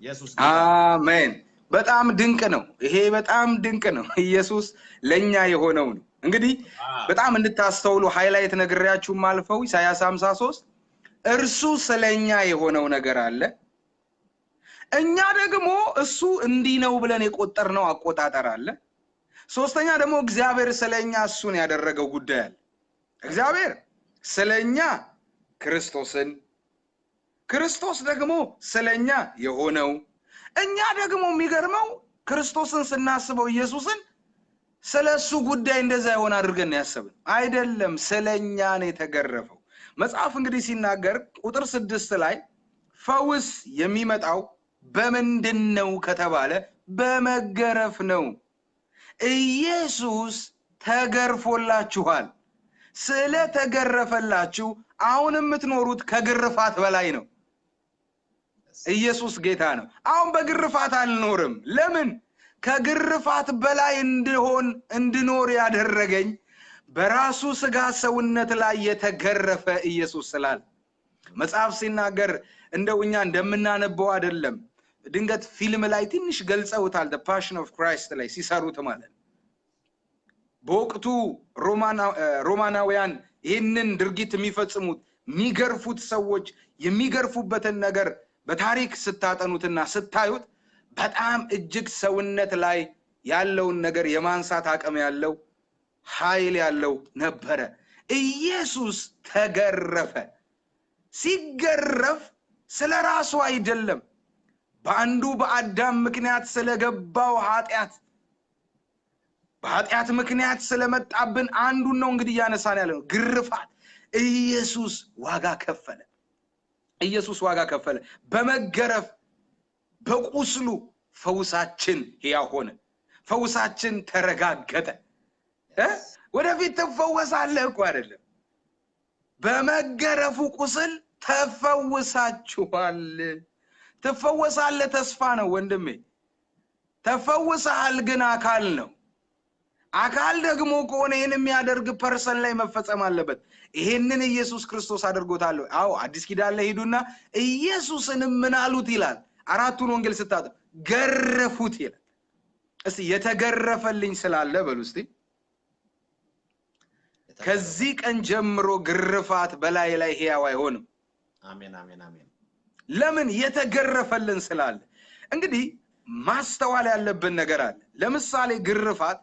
ኢየሱስ አሜን። በጣም ድንቅ ነው። ይሄ በጣም ድንቅ ነው። ኢየሱስ ለኛ የሆነው ነው። እንግዲህ በጣም እንድታስተውሉ ሃይላይት ነግሬያችሁ ማልፈው ኢሳይያስ 53 እርሱ ስለኛ የሆነው ነገር አለ። እኛ ደግሞ እሱ እንዲህ ነው ብለን የቆጠርነው አቆጣጠር አለ። ሶስተኛ ደግሞ እግዚአብሔር ስለኛ እሱን ያደረገው ጉዳይ አለ። እግዚአብሔር ስለኛ ክርስቶስን፣ ክርስቶስ ደግሞ ስለኛ የሆነው። እኛ ደግሞ የሚገርመው ክርስቶስን ስናስበው ኢየሱስን ስለሱ ጉዳይ እንደዛ ይሆን አድርገን ያሰብን አይደለም። ስለኛ ነው የተገረፈው። መጽሐፍ እንግዲህ ሲናገር ቁጥር 6 ላይ ፈውስ የሚመጣው በምንድነው ከተባለ በመገረፍ ነው። ኢየሱስ ተገርፎላችኋል። ስለ ተገረፈላችሁ አሁን የምትኖሩት ከግርፋት በላይ ነው። ኢየሱስ ጌታ ነው። አሁን በግርፋት አልኖርም። ለምን? ከግርፋት በላይ እንድኖር ያደረገኝ በራሱ ስጋ ሰውነት ላይ የተገረፈ ኢየሱስ ስላል። መጽሐፍ ሲናገር እንደው እኛ እንደምናነበው አይደለም። ድንገት ፊልም ላይ ትንሽ ገልጸውታል the passion of Christ ላይ ሲሰሩት ማለት በወቅቱ ሮማናውያን ይህንን ድርጊት የሚፈጽሙት የሚገርፉት ሰዎች የሚገርፉበትን ነገር በታሪክ ስታጠኑትና ስታዩት በጣም እጅግ ሰውነት ላይ ያለውን ነገር የማንሳት አቅም ያለው ኃይል ያለው ነበረ ኢየሱስ ተገረፈ ሲገረፍ ስለራሱ አይደለም በአንዱ በአዳም ምክንያት ስለገባው ኃጢያት በኃጢያት ምክንያት ስለመጣብን አንዱን ነው እንግዲህ ያነሳን ያለው ግርፋት ኢየሱስ ዋጋ ከፈለ ኢየሱስ ዋጋ ከፈለ በመገረፍ በቁስሉ ፈውሳችን ሕያው ሆነ ፈውሳችን ተረጋገጠ ወደፊት ተፈወሳለህ እኮ አይደለም በመገረፉ ቁስል ተፈውሳችኋል ተፈወሳለህ ተስፋ ነው ወንድሜ ተፈውሳል ግን አካል ነው አካል ደግሞ ከሆነ ይሄን የሚያደርግ ፐርሰን ላይ መፈጸም አለበት ይሄንን ኢየሱስ ክርስቶስ አድርጎታል አዎ አዲስ ኪዳን ላይ ሄዱና ኢየሱስን ምን አሉት ይላል አራቱን ወንጌል ስታጠ ገረፉት ይላል እስቲ የተገረፈልኝ ስላለ በሉ እስቲ ከዚህ ቀን ጀምሮ ግርፋት በላይ ላይ ሕያው አይሆንም አሜን አሜን አሜን ለምን የተገረፈልን ስላለ እንግዲህ ማስተዋል ያለብን ነገር አለ ለምሳሌ ግርፋት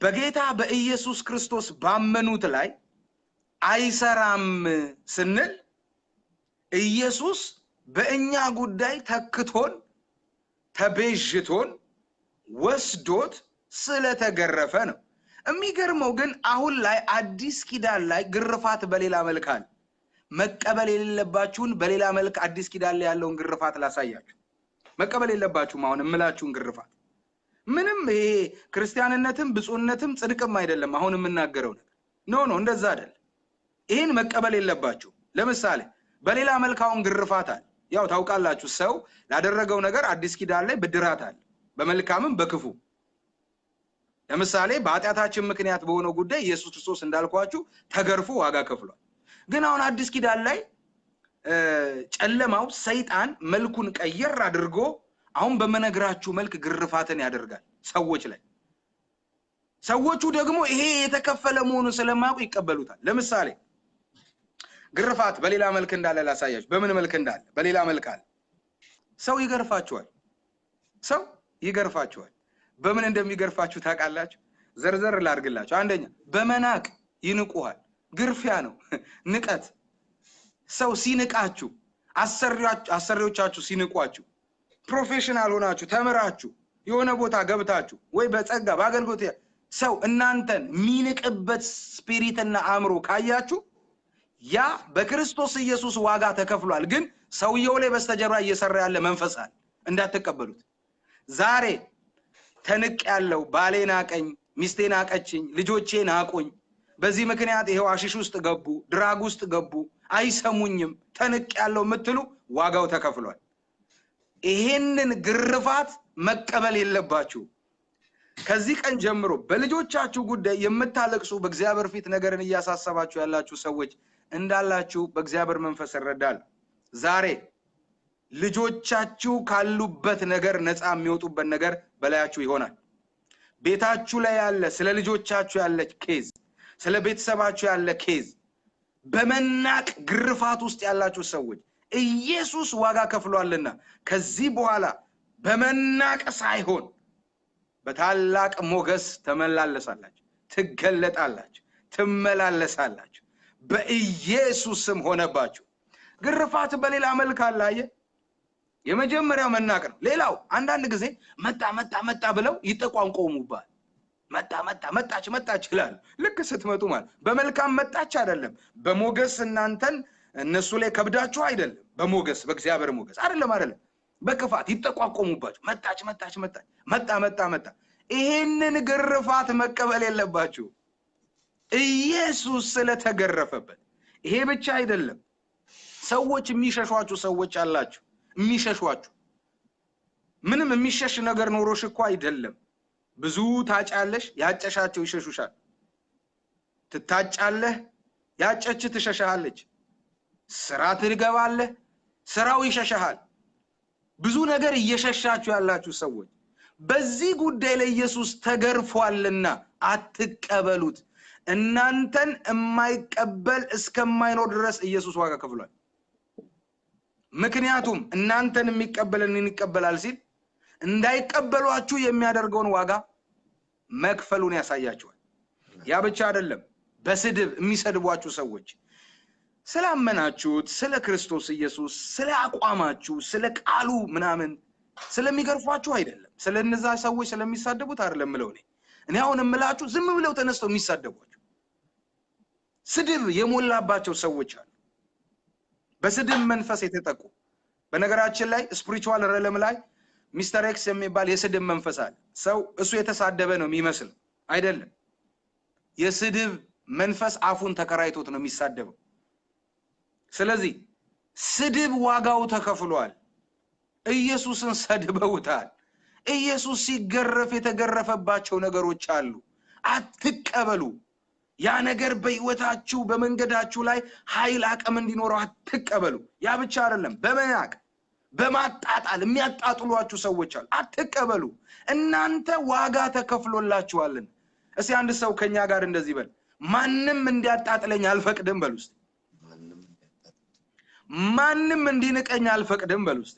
በጌታ በኢየሱስ ክርስቶስ ባመኑት ላይ አይሰራም ስንል ኢየሱስ በእኛ ጉዳይ ተክቶን ተቤዥቶን ወስዶት ስለተገረፈ ነው የሚገርመው ግን አሁን ላይ አዲስ ኪዳን ላይ ግርፋት በሌላ መልክ አለ መቀበል የሌለባችሁን በሌላ መልክ አዲስ ኪዳን ላይ ያለውን ግርፋት ላሳያችሁ መቀበል የሌለባችሁም አሁን እምላችሁን ግርፋት ምንም ይሄ ክርስቲያንነትም ብጹነትም ጽድቅም አይደለም አሁን የምናገረው ነገር ኖ እንደዛ አይደለም ይሄን መቀበል የለባችሁ ለምሳሌ በሌላ መልካውን ግርፋት አለ ያው ታውቃላችሁ ሰው ያደረገው ነገር አዲስ ኪዳን ላይ ብድራት አለ በመልካምም በክፉ ለምሳሌ በኃጢአታችን ምክንያት በሆነው ጉዳይ ኢየሱስ ክርስቶስ እንዳልኳችሁ ተገርፎ ዋጋ ከፍሏል ግን አሁን አዲስ ኪዳን ላይ ጨለማው ሰይጣን መልኩን ቀየር አድርጎ አሁን በመነግራችሁ መልክ ግርፋትን ያደርጋል ሰዎች ላይ ሰዎቹ ደግሞ ይሄ የተከፈለ መሆኑን ስለማያውቁ ይቀበሉታል ለምሳሌ ግርፋት በሌላ መልክ እንዳለ ላሳያችሁ በምን መልክ እንዳለ በሌላ መልክ አለ ሰው ይገርፋችኋል በምን እንደሚገርፋችሁ ታውቃላችሁ ዘርዘር ላርግላችሁ አንደኛ በመናቅ ይንቁሃል ግርፊያ ነው ንቀት ሰው ሲንቃችሁ አሰሪዎቻችሁ ሲንቋችሁ ፕሮፌሽናል ሆናችሁ ተመራችሁ የሆነ ቦታ ገብታችሁ ወይ በጸጋ ባገልግሎት ሰው እናንተን ሚንቅበት ስፒሪትና አእምሮ ካያችሁ ያ በክርስቶስ ኢየሱስ ዋጋ ተከፍሏል ግን ሰውየው ላይ በስተጀርባ እየሰራ ያለ መንፈስ አለ እንዳትቀበሉት ዛሬ ተንቅ ያለው ባሌና ቀኝ ሚስቴና ቀጭኝ ልጆቼና አቆኝ በዚህ ምክንያት ይሄው አሽሽ ውስጥ ገቡ ድራግ ውስጥ ገቡ አይሰሙኝም ተንቅ ያለው ምትሉ ዋጋው ተከፍሏል ይሄንን ግርፋት መቀበል የለባችሁ ከዚህ ቀን ጀምሮ በልጆቻችሁ ጉዳይ የምታለቅሱ በእግዚአብሔር ፊት ነገርን እያሳሰባችሁ ያላችሁ ሰዎች እንዳላችሁ በእግዚአብሔር መንፈስ ይረዳል ዛሬ ልጆቻችሁ ካሉበት ነገር ነፃ የሚወጡበት ነገር በላያችሁ ይሆናል ቤታችሁ ላይ ያለ ስለ ልጆቻችሁ ያለ ኬዝ ስለ ቤተሰባችሁ ያለ ኬዝ በመናቅ ግርፋት ውስጥ ያላችሁ ሰዎች ኢየሱስ ዋጋ ከፍሏልና ከዚህ በኋላ በመናቅ ሳይሆን በታላቅ ሞገስ ተመላለሳላችሁ ትገለጣላችሁ ትመላለሳላችሁ በኢየሱስም ሆነባችሁ ግርፋት በሌላ መልክ አላየ የመጀመሪያው መናቅ ነው ሌላው አንዳንድ ጊዜ መጣ ብለው ይተቋንቆሙባል መጣች ይላል ልክ ስትመጡ ማለት በመልካም መጣች አይደለም በሞገስ እናንተን እነሱ ላይ ከብዳችሁ አይደለም በሞገስ በእግዚአብሔር ሞገስ አይደለም በክፋት ይተቋንቆሙባችሁ መጣ ይሄንን ግርፋት መቀበል የለባችሁ ኢየሱስ ስለተገረፈበት ይሄ ብቻ አይደለም ሰዎች የሚሸሿችሁ ሰዎች አላችሁ የሚሸሿችሁ ምንም የሚሸሽ ነገር ኖሮሽ እኮ አይደለም ብዙ ታጫለሽ ያጨሻቸው ይሸሹሻል ትታጫለህ ያጨች ትሸሻለች ስራ ትገባለህ ስራው ይሸሻል ብዙ ነገር እየሸሻችሁ ያላችሁ ሰዎች በዚህ ጉዳይ ላይ ኢየሱስ ተገርፏልና አትቀበሉት። እናንተን የማይቀበል እስከማይኖር ድረስ ኢየሱስ ዋጋ ከፍሏል። ምክንያቱም እናንተን የሚቀበልን ይቀበላል ሲል እንዳይቀበሏችሁ የሚያደርገውን ዋጋ መክፈሉን ያሳያችኋል። ያ ብቻ አይደለም። በስድብ የሚሰድቧችሁ ሰዎች ስላመናችሁት ስለ ክርስቶስ ኢየሱስ ስለ አቋማችሁ ስለ ቃሉ ምናምን ስለሚገርፏችሁ አይደለም። ስለነዛ ሰዎች ስለሚሳደቡት አይደለም ምለው እኔ አሁን እምላችሁ ዝም ብለው ተነስተው የሚሳደቧችሁ ስድብ የሞላባቸው ሰዎች አሉ። በስድብ መንፈስ የተጠቁ በነገራችን ላይ ስፒሪቹዋል ረለም ላይ ሚስተር ኤክስ የሚባል የስድብ መንፈስ አለ። ሰው እሱ የተሳደበ ነው የሚመስል አይደለም። የስድብ መንፈስ አፉን ተከራይቶት ነው የሚሳደበው። ስለዚህ ስድብ ዋጋው ተከፍሏል። ኢየሱስን ሰድበውታል። ኢየሱስ ሲገረፍ የተገረፈባቸው ነገሮች አሉ። አትቀበሉ። ያ ነገር በህይወታችሁ በመንገዳችሁ ላይ ኃይል አቅም እንዲኖረው አትቀበሉ። ያ ብቻ አይደለም። በመናቅ በማጣጣል የሚያጣጥሏችሁ ሰዎች አሉ። አትቀበሉ። እናንተ ዋጋ ተከፍሎላችኋልና። እስቲ አንድ ሰው ከኛ ጋር እንደዚህ በል፣ ማንም እንዲያጣጥለኝ አልፈቅድም በል ውስጥ። ማንም እንዲንቀኝ አልፈቅድም በል ውስጥ።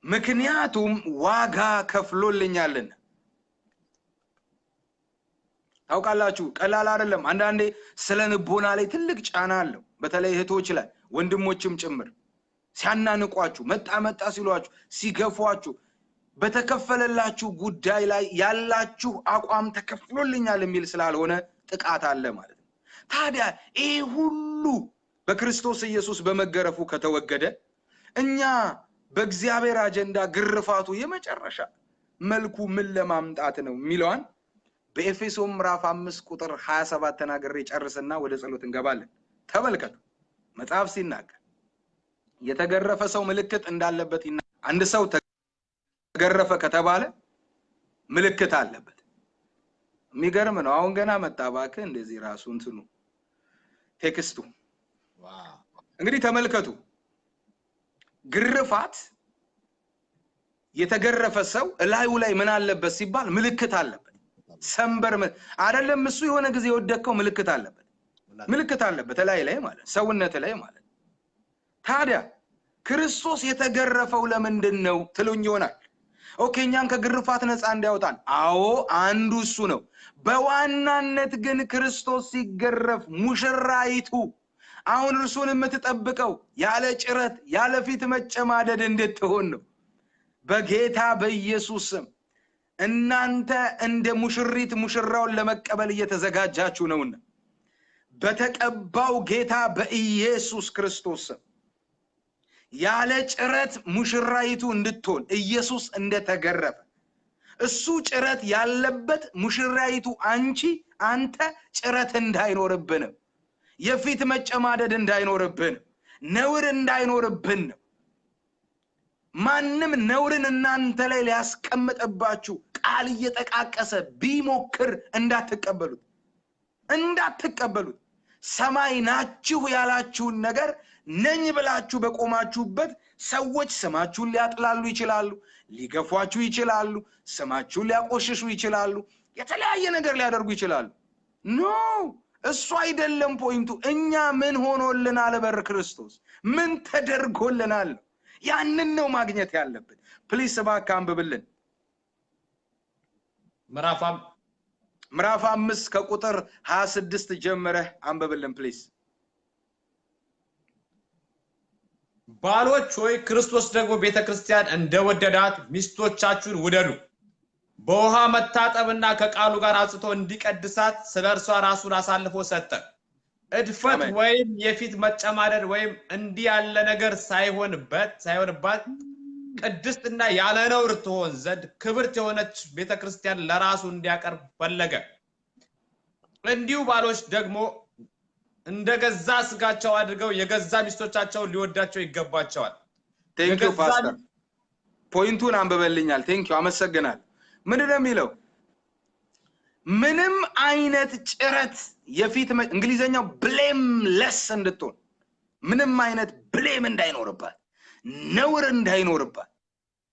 ምክንያቱም ዋጋ ከፍሎልኛልና። ታውቃላችሁ ቀላል አይደለም። አንዳንዴ ስለ ንቦና ላይ ትልቅ ጫና አለው። በተለይ እህቶች ላይ ወንድሞችም ጭምር ሲያናንቋችሁ መጣ ሲሏችሁ ሲገፏችሁ በተከፈለላችሁ ጉዳይ ላይ ያላችሁ አቋም ተከፍሎልኛል የሚል ስላልሆነ ጥቃት አለ ማለት ነው። ታዲያ ይሄ ሁሉ በክርስቶስ ኢየሱስ በመገረፉ ከተወገደ እኛ በእግዚአብሔር አጀንዳ ግርፋቱ የመጨረሻ መልኩ ምን ለማምጣት ነው የሚለውን በኤፌሶን ምዕራፍ 5 ቁጥር 27 ተናግሬ ጨርስና ወደ ጸሎት እንገባለን። ተመልከቱ መጽሐፍ ሲናገር የተገረፈ ሰው ምልክት እንዳለበት አንድ ሰው ተገረፈ ከተባለ ምልክት አለበት። የሚገርም ነው። አሁን ገና መጣባከ እንደዚህ ራሱ እንትኑ ቴክስቱ እንግዲህ ተመልከቱ። ግርፋት የተገረፈ ሰው ላዩ ላይ ምን አለበት ሲባል ምልክት አለበት። ሰንበር አይደለም እሱ የሆነ ጊዜ ወደከው ምልክት አለበት ላይ ማለት ሰውነት ላይ ማለት። ታዲያ ክርስቶስ የተገረፈው ለምንድን ነው ትሉኝ ይሆናል። ኦኬ እኛን ከግርፋት ነፃ እንዲያወጣን፣ አዎ አንዱ እሱ ነው። በዋናነት ግን ክርስቶስ ሲገረፍ ሙሽራይቱ አሁን እርሱን የምትጠብቀው ያለ ጭረት ያለ ፊት መጨማደድ እንድትሆን ነው። በጌታ በኢየሱስ ስም እናንተ እንደ ሙሽሪት ሙሽራውን ለመቀበል እየተዘጋጃችሁ ነውና በተቀባው ጌታ በኢየሱስ ክርስቶስ ስም ያለ ጭረት ሙሽራይቱ እንድትሆን ኢየሱስ እንደተገረፈ እሱ ጭረት ያለበት ሙሽራይቱ አንተ ጭረት እንዳይኖርብን የፊት መጨማደድ እንዳይኖርብን ነውር እንዳይኖርብን ማንም ነውርን እናንተ ላይ ሊያስቀምጥባችሁ ቃል እየተቃቀሰ ቢሞክር እንዳትቀበሉት ሰማይ ናችሁ ያላችሁን ነገር ነኝ ብላችሁ በቆማችሁበት ሰዎች ስማችሁን ሊያጥላሉ ይችላሉ፣ ሊገፏችሁ ይችላሉ፣ ስማችሁን ሊያቆሽሹ ይችላሉ፣ የተለያየ ነገር ሊያደርጉ ይችላሉ። ኖ እሱ አይደለም ፖይንቱ። እኛ ምን ሆኖልናል? በር ክርስቶስ ምን ተደርጎልናል? ያንን ነው ማግኘት ያለብን። ፕሊስ እባክህ አንብብልን ምዕራፍ 5 ከቁጥር 26 ጀምረህ አንብብልን ፕሊስ። ባሎች ሆይ ክርስቶስ ደግሞ ቤተክርስቲያን እንደወደዳት ሚስቶቻችሁን ውደዱ። በውሃ መታጠብና ከቃሉ ጋር አጽቶ እንዲቀድሳት ስለርሷ ራሱን አሳልፎ ሰጠ። እድፈት ወይም የፊት መጨማደድ ወይም እንዲህ ያለ ነገር ሳይሆንባት ቅድስትና ያለ ነውር ትሆን ዘንድ ክብርት የሆነች ቤተክርስቲያን ለራሱ እንዲያቀርብ ፈለገ። እንዲሁ ባሎች ደግሞ እንደገዛ ስጋቸው አድርገው የገዛ ሚስቶቻቸውን ሊወዳቸው ይገባቸዋል። ቴንክ ዩ ፓስተር፣ ፖይንቱን አንብበልኛል። ቴንክ ዩ አመሰግናለሁ። ምንድነው የሚለው? ምንም አይነት ጭረት የፊት እንግሊዘኛው ብሌምለስ እንድትሆን ምንም አይነት ብሌም እንዳይኖርባት ነውር እንዳይኖርባት።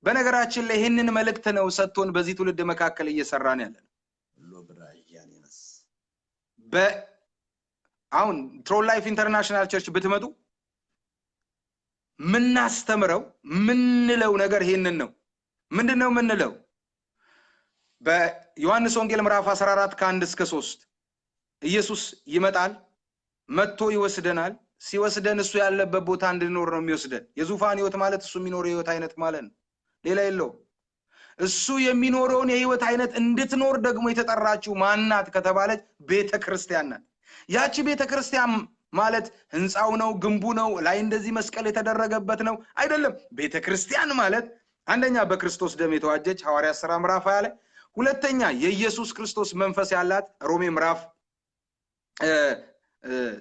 በነገራችን ላይ ይሄንን መልእክት ነው ሰጥቶን በዚህ ትውልድ መካከል እየሰራን ያለነው። አሁን ትሮል ላይፍ ኢንተርናሽናል ቸርች ብትመጡ ምናስተምረው ምንለው ነገር ይሄንን ነው። ምንድነው ምንለው? በዮሐንስ ወንጌል ምዕራፍ 14 ከ1 እስከ 3 ኢየሱስ ይመጣል፣ መጥቶ ይወስደናል። ሲወስደን እሱ ያለበት ቦታ እንድንኖር ነው የሚወስደን። የዙፋን ህይወት ማለት እሱ የሚኖረው ህይወት አይነት ማለት ነው፣ ሌላ የለውም። እሱ የሚኖረውን የህይወት አይነት እንድትኖር ደግሞ የተጠራችው ማናት ከተባለች ቤተክርስቲያን ናት። ያቺ ቤተክርስቲያን ማለት ህንጻው ነው፣ ግንቡ ነው፣ ላይ እንደዚህ መስቀል የተደረገበት ነው አይደለም። ቤተክርስቲያን ማለት አንደኛ በክርስቶስ ደም የተዋጀች ሐዋርያት ሥራ ምዕራፍ 20 ላይ፣ ሁለተኛ የኢየሱስ ክርስቶስ መንፈስ ያላት ሮሜ ምዕራፍ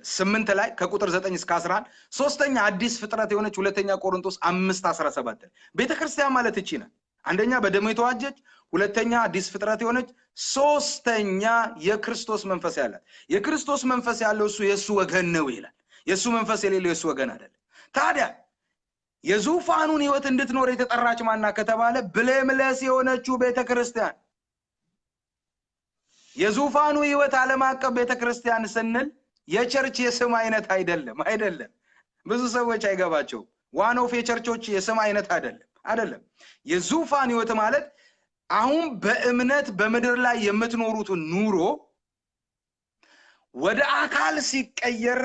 8 ላይ ከቁጥር 9 እስከ 11፣ ሶስተኛ አዲስ ፍጥረት የሆነች ሁለተኛ ቆሮንቶስ 5:17 ቤተክርስቲያን ማለት እቺ ናት። አንደኛ በደሙ የተዋጀች፣ ሁለተኛ አዲስ ፍጥረት የሆነች፣ ሶስተኛ የክርስቶስ መንፈስ ያላት። የክርስቶስ መንፈስ ያለው እሱ የሱ ወገን ነው ይላል። የሱ መንፈስ የሌለው የሱ ወገን አይደለም። ታዲያ የዙፋኑን ህይወት እንድትኖር የተጠራች ማና ከተባለ ብሌምለስ የሆነችው ቤተክርስቲያን። የዙፋኑ ህይወት ዓለም አቀፍ ቤተክርስቲያን ስንል የቸርች የስም አይነት አይደለም። ብዙ ሰዎች አይገባቸው። ዋን ኦፍ የቸርቾች የስም አይነት አይደለም። የዙፋን ህይወት ማለት አሁን በእምነት በምድር ላይ የምትኖሩት ኑሮ ወደ አካል ሲቀየር፣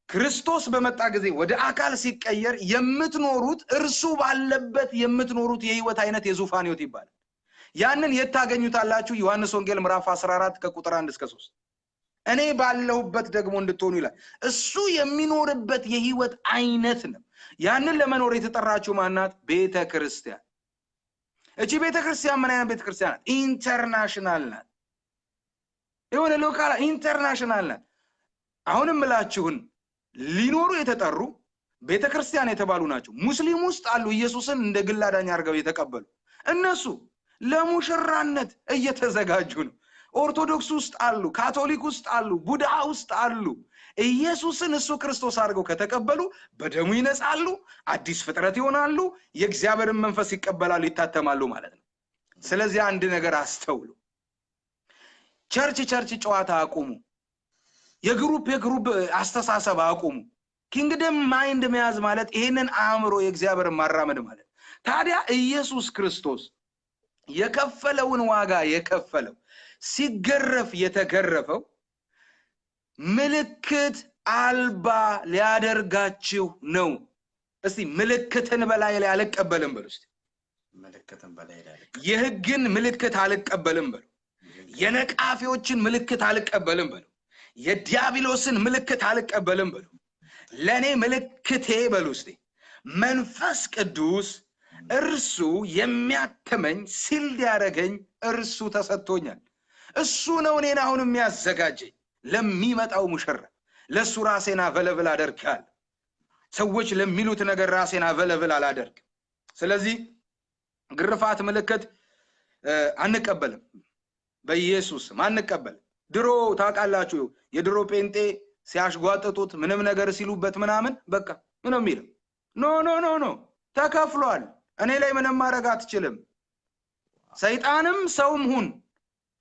ክርስቶስ በመጣ ጊዜ ወደ አካል ሲቀየር የምትኖሩት እርሱ ባለበት የምትኖሩት የህይወት አይነት የዙፋን ህይወት ይባላል። ያንን የታገኙታላችሁ ዮሐንስ ወንጌል ምዕራፍ 14 ከቁጥር 1 እስከ 3 እኔ ባለሁበት ደግሞ እንድትሆኑ ይላል። እሱ የሚኖርበት የህይወት አይነት ነው። ያንን ለመኖር የተጠራችሁ ማናት? ቤተክርስቲያን። እቺ ቤተክርስቲያን ምን አይነት ቤተክርስቲያን ናት? ኢንተርናሽናል ናት። የሆነ ሎካል ኢንተርናሽናል ናት። አሁንም እላችሁን ሊኖሩ የተጠሩ ቤተክርስቲያን የተባሉ ናቸው። ሙስሊም ውስጥ አሉ ኢየሱስን እንደ ግል አዳኝ አድርገው የተቀበሉ፣ እነሱ ለሙሽራነት እየተዘጋጁ ነው። ኦርቶዶክስ ውስጥ አሉ፣ ካቶሊክ ውስጥ አሉ፣ ቡድሃ ውስጥ አሉ። ኢየሱስን እሱ ክርስቶስ አድርገው ከተቀበሉ በደሙ ይነጻሉ፣ አዲስ ፍጥረት ይሆናሉ፣ የእግዚአብሔርን መንፈስ ይቀበላሉ፣ ይታተማሉ ማለት ነው። ስለዚህ አንድ ነገር አስተውሉ። ቸርች ጨዋታ አቁሙ። የግሩፕ አስተሳሰብ አቁሙ። ኪንግደም ማይንድ መያዝ ማለት ይሄንን አእምሮ የእግዚአብሔርን ማራመድ ማለት። ታዲያ ኢየሱስ ክርስቶስ የከፈለውን ዋጋ የከፈለው ሲገረፍ የተገረፈው ምልክት አልባ ሊያደርጋችሁ ነው። እስቲ ምልክትን በላይ ላይ አልቀበልም በሉ። እስቲ ምልክትን በላይ ላይ የሕግን ምልክት አልቀበልም በሉ። የነቃፊዎችን ምልክት አልቀበልም በሉ። የዲያብሎስን ምልክት አልቀበልም በሉ። ለኔ ምልክቴ በሉ እስቲ መንፈስ ቅዱስ እርሱ የሚያተመኝ ሲል ያደረገኝ እርሱ ተሰጥቶኛል። እሱ ነው እኔን አሁን የሚያዘጋጀኝ ለሚመጣው ሙሽራ። ለሱ ራሴን አቨለብል አደርጋለሁ። ሰዎች ለሚሉት ነገር ራሴን አቨለብል አላደርግም። ስለዚህ ግርፋት ምልክት አንቀበልም፣ በኢየሱስም አንቀበልም። ድሮ ታውቃላችሁ የድሮ ጴንጤ ሲያሽጓጥጡት ምንም ነገር ሲሉበት ምናምን በቃ ምንም የሚለው ኖ ተከፍሏል፣ እኔ ላይ ምንም ማድረግ አትችልም። ሰይጣንም ሰውም ሁን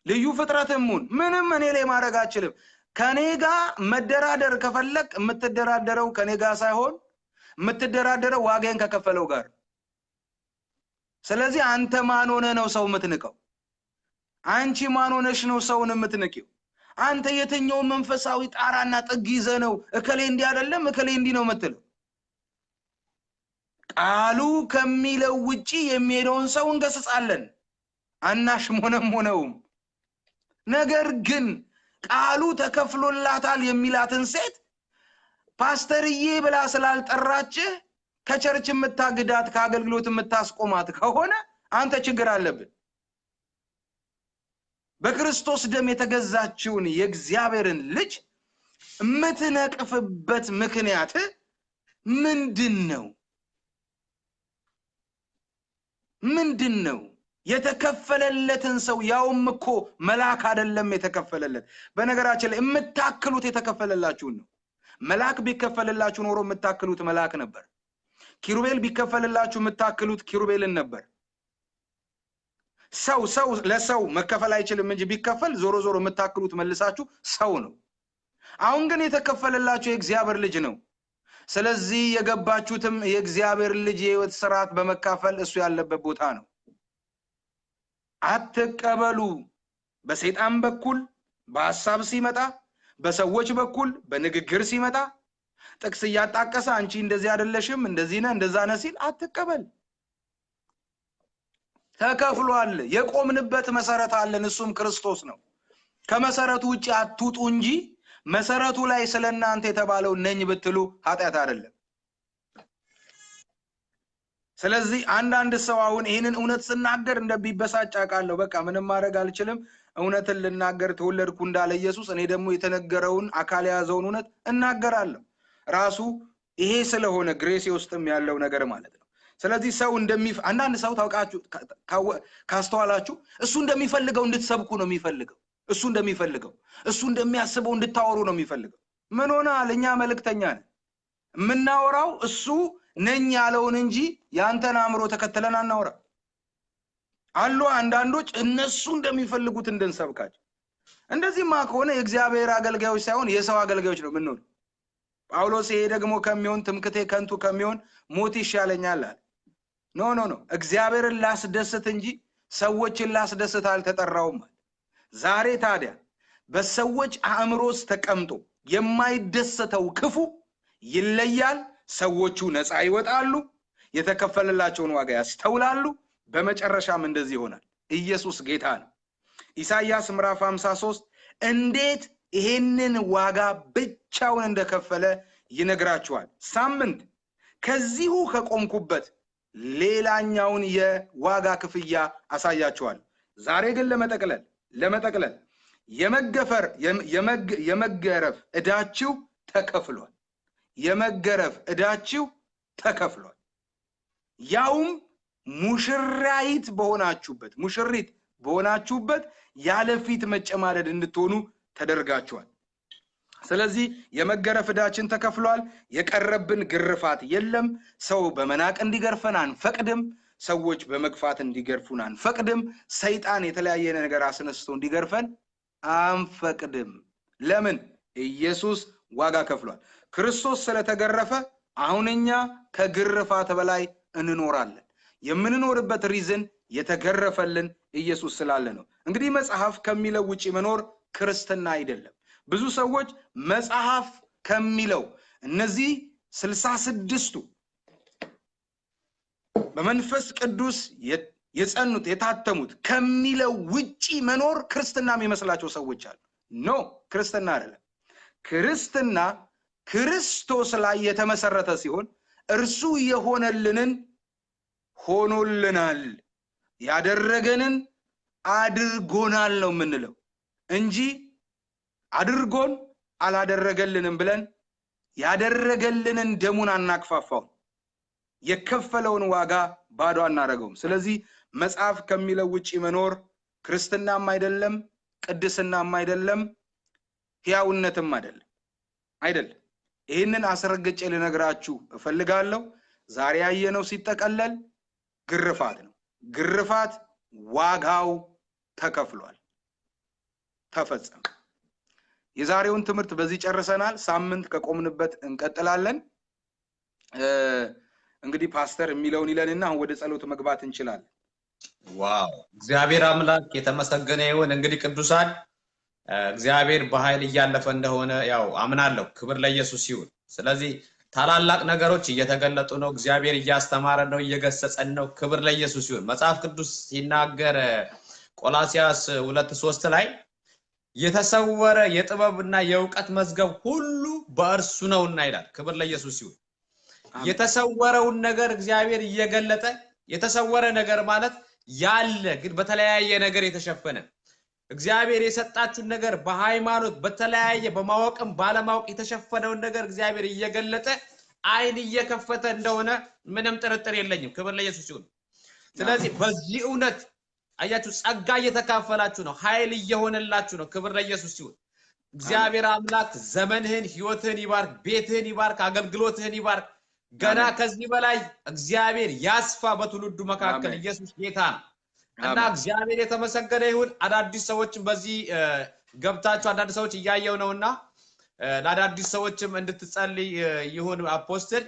ልዩ ፍጥረትም ሁን ምንም እኔ ላይ ማድረግ አትችልም። ከኔ ጋር መደራደር ከፈለክ የምትደራደረው ከኔ ጋር ሳይሆን የምትደራደረው ዋጋን ከከፈለው ጋር። ስለዚህ አንተ ማን ሆነ ነው ሰው የምትንቀው? አንቺ ማን ሆነሽ ነው ሰውን የምትንቂው? አንተ የትኛው መንፈሳዊ ጣራና ጥግ ይዘህ ነው እከሌ እንዲህ አይደለም እከሌ እንዲህ ነው የምትለው? ቃሉ ከሚለው ውጪ የሚሄደውን ሰው እንገስጻለን፣ አናሽሞነሞነውም። ነገር ግን ቃሉ ተከፍሎላታል የሚላትን ሴት ፓስተርዬ ብላ ስላልጠራችህ ከቸርች የምታግዳት ከአገልግሎት የምታስቆማት ከሆነ አንተ ችግር አለብን። በክርስቶስ ደም የተገዛችውን የእግዚአብሔርን ልጅ የምትነቅፍበት ምክንያት ምንድን ነው? የተከፈለለትን ሰው ያውም እኮ መልአክ አይደለም የተከፈለለት። በነገራችን ላይ የምታክሉት የተከፈለላችሁን ነው። መልአክ ቢከፈልላችሁ ኖሮ የምታክሉት መልአክ ነበር። ኪሩቤል ቢከፈልላችሁ የምታክሉት ኪሩቤልን ነበር። ሰው ለሰው መከፈል አይችልም እንጂ ቢከፈል ዞሮ ዞሮ የምታክሉት መልሳችሁ ሰው ነው። አሁን ግን የተከፈለላችሁ የእግዚአብሔር ልጅ ነው። ስለዚህ የገባችሁትም የእግዚአብሔር ልጅ የህይወት ስርዓት በመካፈል እሱ ያለበት ቦታ ነው። አትቀበሉ። በሰይጣን በኩል በሐሳብ ሲመጣ፣ በሰዎች በኩል በንግግር ሲመጣ ጥቅስ እያጣቀሰ አንቺ እንደዚህ አይደለሽም እንደዚህ ነህ እንደዛ ነህ ሲል አትቀበል። ተከፍሏል። የቆምንበት መሰረት አለን፣ እሱም ክርስቶስ ነው። ከመሰረቱ ውጪ አትውጡ እንጂ መሰረቱ ላይ ስለናንተ የተባለው ነኝ ብትሉ ኃጢአት አይደለም። ስለዚህ አንዳንድ ሰው አሁን ይሄንን እውነት ስናገር እንደቢበሳጭ አውቃለሁ። በቃ ምንም ማድረግ አልችልም፣ እውነትን ልናገር ተወለድኩ እንዳለ ኢየሱስ እኔ ደግሞ የተነገረውን አካል የያዘውን እውነት እናገራለሁ። ራሱ ይሄ ስለሆነ ግሬስ ውስጥም ያለው ነገር ማለት ነው። ስለዚህ ሰው አንዳንድ ሰው ታውቃችሁ ካስተዋላችሁ እሱ እንደሚፈልገው እንድትሰብኩ ነው የሚፈልገው። እሱ እንደሚፈልገው እሱ እንደሚያስበው እንድታወሩ ነው የሚፈልገው። ምን ሆነሃል? እኛ መልእክተኛ ነን። የምናወራው እሱ ነኝ ያለውን እንጂ ያንተን አእምሮ ተከትለን አናወራ። አሉ አንዳንዶች እነሱ እንደሚፈልጉት እንድንሰብካቸው። እንደዚህማ ከሆነ የእግዚአብሔር አገልጋዮች ሳይሆን የሰው አገልጋዮች ነው የምንሆነው። ጳውሎስ ይሄ ደግሞ ከሚሆን ትምክቴ ከንቱ ከሚሆን ሞት ይሻለኛል አለ። ኖ እግዚአብሔርን ላስደስት እንጂ ሰዎችን ላስደስት አልተጠራውም። ዛሬ ታዲያ በሰዎች አእምሮስ ተቀምጦ የማይደሰተው ክፉ ይለያል። ሰዎቹ ነፃ ይወጣሉ፣ የተከፈለላቸውን ዋጋ ያስተውላሉ። በመጨረሻም እንደዚህ ይሆናል። ኢየሱስ ጌታ ነው። ኢሳይያስ ምዕራፍ 53 እንዴት ይሄንን ዋጋ ብቻውን እንደከፈለ ይነግራችኋል። ሳምንት ከዚሁ ከቆምኩበት ሌላኛውን የዋጋ ክፍያ አሳያችኋል። ዛሬ ግን ለመጠቅለል የመገረፍ ዕዳችሁ ተከፍሏል። የመገረፍ ዕዳችሁ ተከፍሏል። ያውም ሙሽሪት በሆናችሁበት ያለ ፊት መጨማደድ እንድትሆኑ ተደርጋችኋል። ስለዚህ የመገረፍ ዕዳችን ተከፍሏል። የቀረብን ግርፋት የለም። ሰው በመናቅ እንዲገርፈን አንፈቅድም። ሰዎች በመግፋት እንዲገርፉን አንፈቅድም። ሰይጣን የተለያየ ነገር አስነስቶ እንዲገርፈን አንፈቅድም። ለምን? ኢየሱስ ዋጋ ከፍሏል። ክርስቶስ ስለተገረፈ አሁን እኛ ከግርፋት በላይ እንኖራለን። የምንኖርበት ሪዝን የተገረፈልን ኢየሱስ ስላለ ነው። እንግዲህ መጽሐፍ ከሚለው ውጪ መኖር ክርስትና አይደለም። ብዙ ሰዎች መጽሐፍ ከሚለው እነዚህ 66ቱ በመንፈስ ቅዱስ የጸኑት የታተሙት ከሚለው ውጪ መኖር ክርስትና የሚመስላቸው ሰዎች አሉ። ኖ ክርስትና አይደለም። ክርስትና ክርስቶስ ላይ የተመሰረተ ሲሆን እርሱ የሆነልንን ሆኖልናል፣ ያደረገንን አድርጎናል ነው የምንለው እንጂ አድርጎን አላደረገልንም ብለን ያደረገልንን ደሙን አናክፋፋው። የከፈለውን ዋጋ ባዶ አናረገውም። ስለዚህ መጽሐፍ ከሚለው ውጪ መኖር ክርስትናም አይደለም፣ ቅድስናም አይደለም፣ ሕያውነትም አይደለም። ይህንን አስረግጬ ልነግራችሁ እፈልጋለሁ። ዛሬ ያየነው ሲጠቀለል ግርፋት ነው። ግርፋት ዋጋው ተከፍሏል፣ ተፈጸመ። የዛሬውን ትምህርት በዚህ ጨርሰናል። ሳምንት ከቆምንበት እንቀጥላለን። እንግዲህ ፓስተር የሚለውን ይለንና አሁን ወደ ጸሎት መግባት እንችላለን። ዋው! እግዚአብሔር አምላክ የተመሰገነ ይሁን። እንግዲህ ቅዱሳን እግዚአብሔር በኃይል እያለፈ እንደሆነ ያው አምናለሁ። ክብር ለኢየሱስ ይሁን። ስለዚህ ታላላቅ ነገሮች እየተገለጡ ነው። እግዚአብሔር እያስተማረ ነው፣ እየገሰጸን ነው። ክብር ለኢየሱስ ይሁን። መጽሐፍ ቅዱስ ሲናገር ቆላስይስ 2:3 ላይ የተሰወረ የጥበብና የእውቀት መዝገብ ሁሉ በእርሱ ነውና ይላል። ክብር ለኢየሱስ ይሁን። የተሰወረውን ነገር እግዚአብሔር እየገለጠ የተሰወረ ነገር ማለት ያለ ግን በተለያየ ነገር የተሸፈነ እግዚአብሔር የሰጣችሁን ነገር በሃይማኖት በተለያየ በማወቅም ባለማወቅ የተሸፈነውን ነገር እግዚአብሔር እየገለጠ አይን እየከፈተ እንደሆነ ምንም ጥርጥር የለኝም። ክብር ለኢየሱስ ይሁን። ስለዚህ በዚህ እውነት አያችሁ ጸጋ እየተካፈላችሁ ነው፣ ኃይል እየሆነላችሁ ነው። ክብር ለኢየሱስ ይሁን። እግዚአብሔር አምላክ ዘመንህን ህይወትህን ይባርክ፣ ቤትህን ይባርክ፣ አገልግሎትህን ይባርክ። ገና ከዚህ በላይ እግዚአብሔር ያስፋ በትውልዱ መካከል ኢየሱስ ጌታ ነው እና እግዚአብሔር የተመሰገነ ይሁን አዳዲስ ሰዎችን በዚህ ገብታችሁ አንዳንድ ሰዎች እያየው ነውና ለአዳዲስ ሰዎችም እንድትጸልይ ይሁን አፖስትል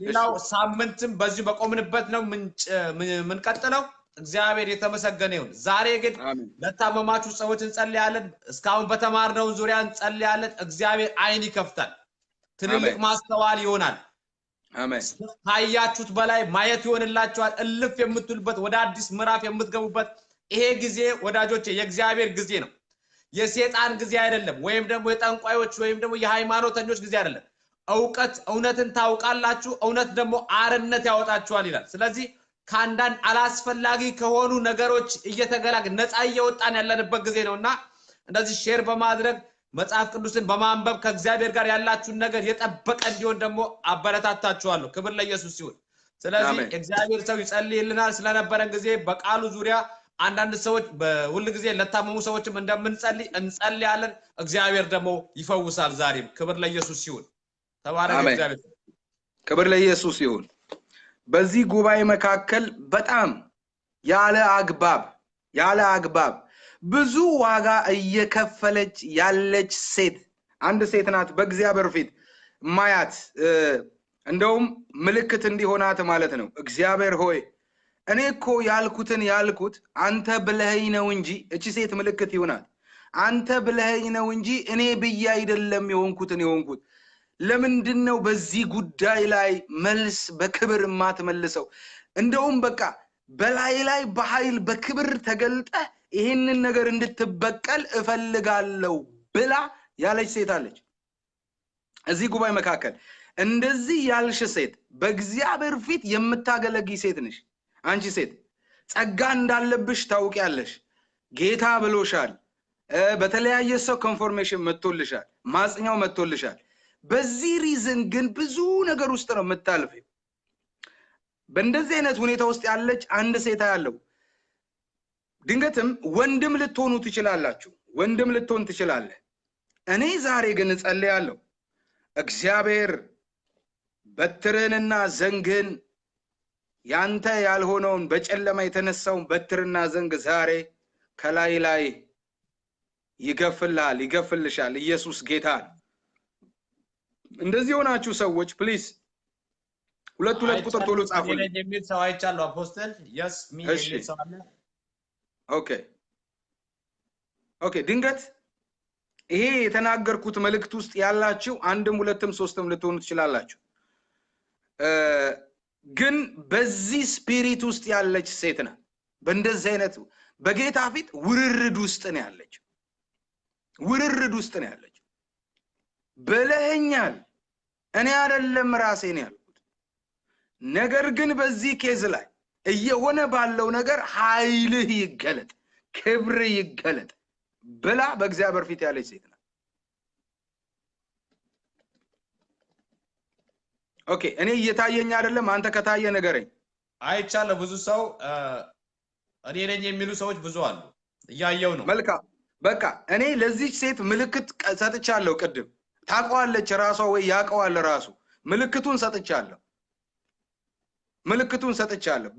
ሌላው ሳምንትም በዚህ በቆምንበት ነው ምን ቀጥለው እግዚአብሔር የተመሰገነ ይሁን ዛሬ ግን ለታመማችሁ ሰዎች እንጸልያለን እስካሁን በተማርነው ዙሪያ እንጸልያለን እግዚአብሔር አይን ይከፍታል ትልልቅ ማስተዋል ይሆናል አሜን ታያችሁት በላይ ማየት ይሆንላችኋል እልፍ የምትሉበት ወደ አዲስ ምዕራፍ የምትገቡበት ይሄ ጊዜ ወዳጆቼ የእግዚአብሔር ጊዜ ነው የሰይጣን ጊዜ አይደለም ወይም ደግሞ የጠንቋዮች ወይም ደግሞ የሃይማኖተኞች ጊዜ አይደለም እውነትን ታውቃላችሁ እውነት ደግሞ አርነት ያወጣችኋል ይላል ስለዚህ ካንዳንድ አላስፈላጊ ከሆኑ ነገሮች እየተገላገ ነፃ እየወጣን ያለንበት ጊዜ ነውና እንደዚህ ሼር በማድረግ መጽሐፍ ቅዱስን በማንበብ ከእግዚአብሔር ጋር ያላችሁን ነገር የጠበቀ እንዲሆን ደግሞ አበረታታችኋለሁ ክብር ለኢየሱስ ይሁን ስለዚህ እግዚአብሔር ሰው ይጸልይልናል ስለነበረን ጊዜ በቃሉ ዙሪያ አንዳንድ ሰዎች በሁሉ ጊዜ ለታመሙ ሰዎችም እንደምንጸልይ እንጸልያለን እግዚአብሔር ደግሞ ይፈውሳል ዛሬም ክብር ለኢየሱስ ይሁን ተባረክ እግዚአብሔር ክብር ለኢየሱስ ይሁን በዚህ ጉባኤ መካከል በጣም ያለ አግባብ ብዙ ዋጋ እየከፈለች ያለች ሴት አንድ ሴት ናት በእግዚአብሔር ፊት ማያት እንደውም ምልክት እንዲሆናት ማለት ነው እግዚአብሔር ሆይ እኔ እኮ ያልኩት አንተ ብለኸኝ ነው እንጂ እቺ ሴት ምልክት ይሆናል አንተ ብለኸኝ ነው እንጂ እኔ ብዬ አይደለም የሆንኩት ለምንድነው በዚህ ጉዳይ ላይ መልስ በክብር ማትመልሰው እንደውም በቃ በላይ በኃይል በክብር ተገልጠ ይሄንን ነገር እንድትበቀል እፈልጋለሁ ብላ ያለች ሴት አለች እዚህ ጉባኤ መካከል እንደዚህ ያልሽ ሴት በእግዚአብሔር ፊት የምታገለግይ ሴት ነሽ አንቺ ሴት ጸጋ እንዳለብሽ ታውቂያለሽ ጌታ ብሎሻል በተለያየ ሰው ኮንፎርሜሽን መጥቶልሻል ማጽኛው መጥቶልሻል በዚህ ሪዝን ግን ብዙ ነገር ውስጥ ነው የምታልፈው በእንደዚህ አይነት ሁኔታ ውስጥ ያለች አንድ ሴት ያለው ድንገትም ወንድም ልትሆኑ ትችላላችሁ ወንድም ልትሆን ትችላለህ እኔ ዛሬ ግን እጸልያለሁ እግዚአብሔር በትርህንና ዘንግህን ያንተ ያልሆነውን በጨለማ የተነሳውን በትርና ዘንግ ዛሬ ከላይ ይገፍልሻል ኢየሱስ ጌታ እንደዚህ ሆናችሁ ሰዎች ፕሊዝ ሁለት ቁጥር ቶሎ ጻፉልኝ የሚል ሰው አይቻለሁ አፖስትል yes ሚ የሚል ሰው አለ ኦኬ ድንገት ይሄ የተናገርኩት መልእክት ውስጥ ያላችሁ አንድም ሁለትም ሶስትም ልትሆኑ ትችላላችሁ ግን በዚህ ስፒሪት ውስጥ ያለች ሴት ናት በእንደዚህ አይነት በጌታ ፊት ውርርድ ውስጥ ነው ያለች በለህኛል እኔ አይደለም ራሴ ነው ያልኩት ነገር ግን በዚህ ኬዝ ላይ እየሆነ ባለው ነገር ኃይልህ ይገለጥ ክብር ይገለጥ ብላ በእግዚአብሔር ፊት ያለች ሴት ናት ኦኬ እኔ እየታየኝ አይደለም አንተ ከታየ ነገረኝ አይቻለ ብዙ ሰው እኔ ነኝ የሚሉ ሰዎች ብዙ አሉ እያየው ነው መልካም በቃ እኔ ለዚህ ሴት ምልክት ሰጥቻለሁ ቅድም ታቋለች ራሷ ወይ ያቀዋል ራሱ ምልክቱን ሰጥቻለሁ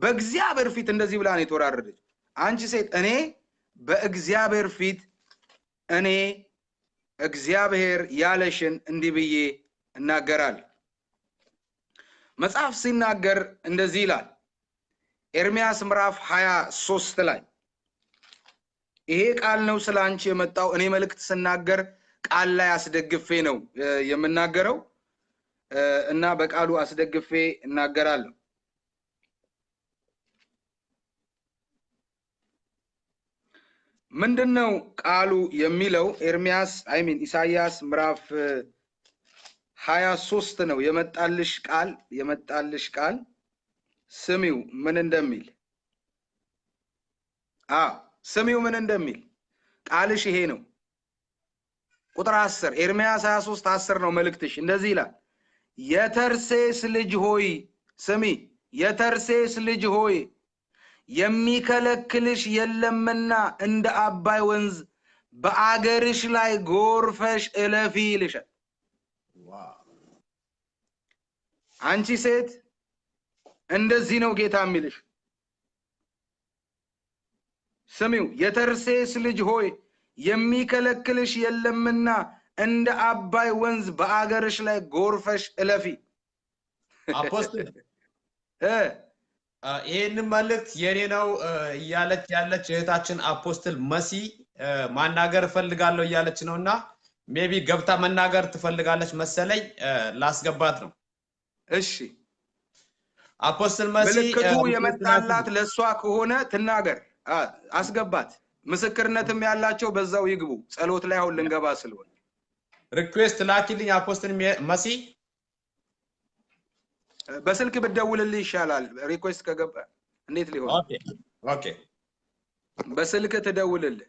በእግዚአብሔር ፊት እንደዚህ ብላ ነው የተወራረደች አንቺ ሴት እኔ በእግዚአብሔር ፊት እኔ እግዚአብሔር ያለሽን እንዲህ ብዬ እናገራለሁ መጽሐፍ ሲናገር እንደዚህ ይላል ኤርሚያስ ምዕራፍ 23 ላይ ይሄ ቃል ነው ስላንቺ የመጣው እኔ መልእክት ስናገር ቃል ላይ አስደግፌ ነው የምናገረው እና በቃሉ አስደግፌ እናገራለሁ ምንድነው ቃሉ የሚለው ኤርሚያስ ኢሳይያስ ምዕራፍ 23 ነው የመጣልሽ ቃል ስሚው ምን እንደሚል ስሚው ምን እንደሚል ቃልሽ ይሄ ነው ቁጥር 10 ኤርሚያስ 23 10 ነው መልእክትሽ እንደዚህ ይላል የተርሴስ ልጅ ሆይ ስሚ የተርሴስ ልጅ ሆይ የሚከለክልሽ የለምና እንደ አባይ ወንዝ በአገርሽ ላይ ጎርፈሽ እለፊ ይልሻል አንቺ ሴት እንደዚህ ነው ጌታ የሚልሽ። ስሚው፣ የተርሴስ ልጅ ሆይ የሚከለክልሽ የለምና እንደ አባይ ወንዝ በአገርሽ ላይ ጎርፈሽ እለፊ። አፖስትል ይሄንን መልእክት የኔ ነው እያለች ያለች እህታችን አፖስትል መሲ ማናገር ፈልጋለሁ እያለች ነውና ሜቢ ገብታ መናገር ትፈልጋለች መሰለኝ። ላስገባት ነው። እሺ አፖስትል መሲ ምልክቱ የመጣላት ለሷ ከሆነ ትናገር፣ አስገባት። ምስክርነትም ያላቸው በዛው ይግቡ። ጸሎት ላይ አሁን ልንገባ ስለሆነ ሪኩዌስት ላኪልኝ። አፖስትል መሲ በስልክ ብትደውልልኝ ይሻላል። ሪኩዌስት ከገባ እንዴት ሊሆን? ኦኬ በስልክ ትደውልልህ።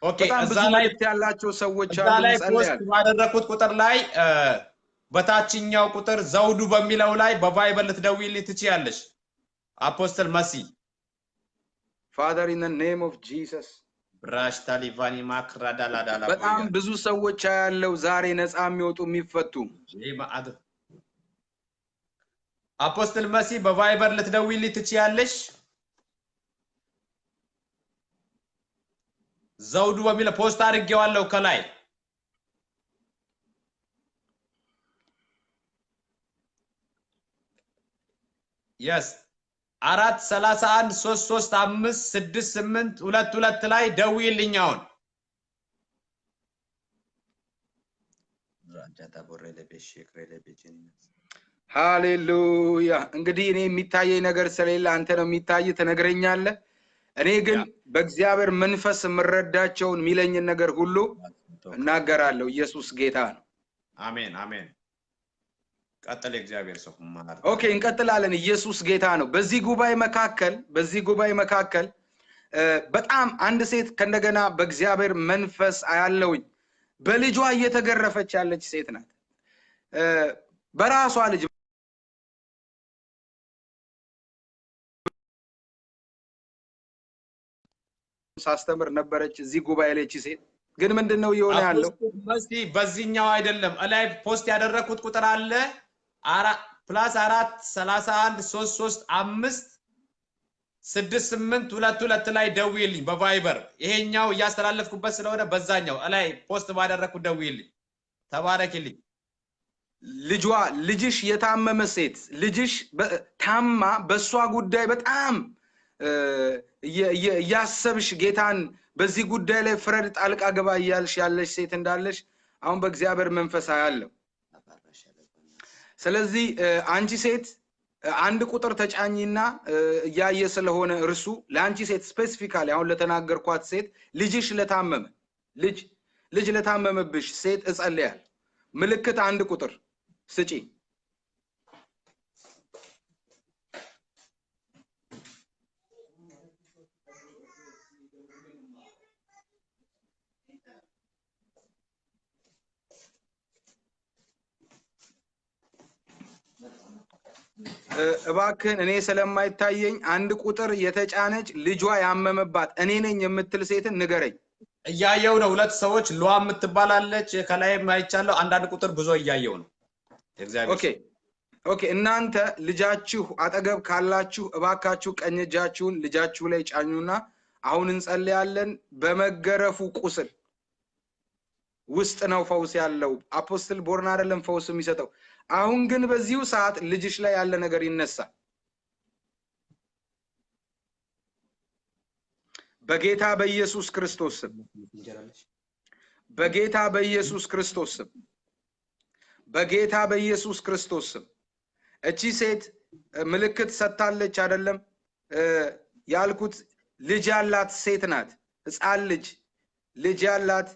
ኦኬ እዛ ላይ ያላቸው ሰዎች አሉ። እዛ ላይ ፖስት ባደረኩት ቁጥር ላይ በታችኛው ቁጥር ዘውዱ በሚለው ላይ በቫይበር ልትደውይልኝ ትችያለሽ። አፖስትል መሲ Father, in the name of Jesus, ብራሽ ታሊቫኒ ማክራዳላዳላ በጣም ብዙ ሰዎች ያለው ዛሬ ነፃ የሚወጡ የሚፈቱ አፖስትል መሲ በቫይበር ልትደውይልኝ ትችያለሽ። ዘውዱ በሚለው ፖስት አድርጌዋለሁ ከላይ። yes 43133568222 ላይ ደውይልኝ አሁን። ሃሌሉያ። እንግዲህ እኔ የሚታየኝ ነገር ስለሌለ አንተ ነው የሚታይ ትነግረኛለህ። እኔ ግን በእግዚአብሔር መንፈስ የምረዳቸውን ሚለኝን ነገር ሁሉ እናገራለሁ። ኢየሱስ ጌታ ነው። አሜን አሜን። ቀጥል እግዚአብሔር ሰው ማለት ኦኬ፣ እንቀጥላለን። ኢየሱስ ጌታ ነው። በዚህ ጉባኤ መካከል በጣም አንድ ሴት ከእንደገና በእግዚአብሔር መንፈስ አያለውኝ በልጇ እየተገረፈች ያለች ሴት ናት። በራሷ ልጅ ሳስተምር ነበረች እዚህ ጉባኤ ላይ ሴት። ግን ምንድነው እየሆነ ያለው? በዚህኛው አይደለም ላይ ፖስት ያደረኩት ቁጥር አለ +43133568222 ላይ ደውይልኝ በቫይበር። ይሄኛው እያስተላለፍኩበት ስለሆነ በዛኛው ላይ ፖስት ባደረኩት ደውይልኝ። ተባረክልኝ። ልጅሽ የታመመ ሴት ልጅሽ ታማ በሷ ጉዳይ በጣም ያሰብሽ ጌታን በዚህ ጉዳይ ላይ ፍረድ ጣልቃ ገባ እያልሽ ያለሽ ሴት እንዳለሽ አሁን በእግዚአብሔር መንፈስ አያለው። ስለዚህ አንቺ ሴት አንድ ቁጥር ተጫኝና ያየ ስለሆነ እርሱ ለአንቺ ሴት ስፔሲፊካሊ አሁን ለተናገርኳት ሴት ልጅሽ ለታመመ ልጅ ለታመመብሽ ሴት እጸልያል። ምልክት አንድ ቁጥር ስጪ። እባክህን እኔ ስለማይታየኝ አንድ ቁጥር የተጫነች ልጇ ያመመባት እኔ ነኝ የምትል ሴትን ንገረኝ። እያየው ነው። ሁለት ሰዎች ሉዋ የምትባላለች ከላይ ማይቻለው አንዳንድ ቁጥር ብዙ እያየው ነው። እግዚአብሔር ኦኬ እናንተ ልጃችሁ አጠገብ ካላችሁ እባካችሁ ቀኝ እጃችሁን ልጃችሁ ላይ ጫኙና አሁን እንጸልያለን። በመገረፉ ቁስል ውስጥ ነው ፈውስ ያለው። አፖስትል ቦርን አይደለም ፈውስ የሚሰጠው። አሁን ግን በዚሁ ሰዓት ልጅሽ ላይ ያለ ነገር ይነሳል። በጌታ በኢየሱስ ክርስቶስ ስም በጌታ በኢየሱስ ክርስቶስ ስም በጌታ በኢየሱስ ክርስቶስ ስም እቺ ሴት ምልክት ሰጥታለች አይደለም ያልኩት ልጅ ያላት ሴት ናት። ሕፃን ልጅ ያላት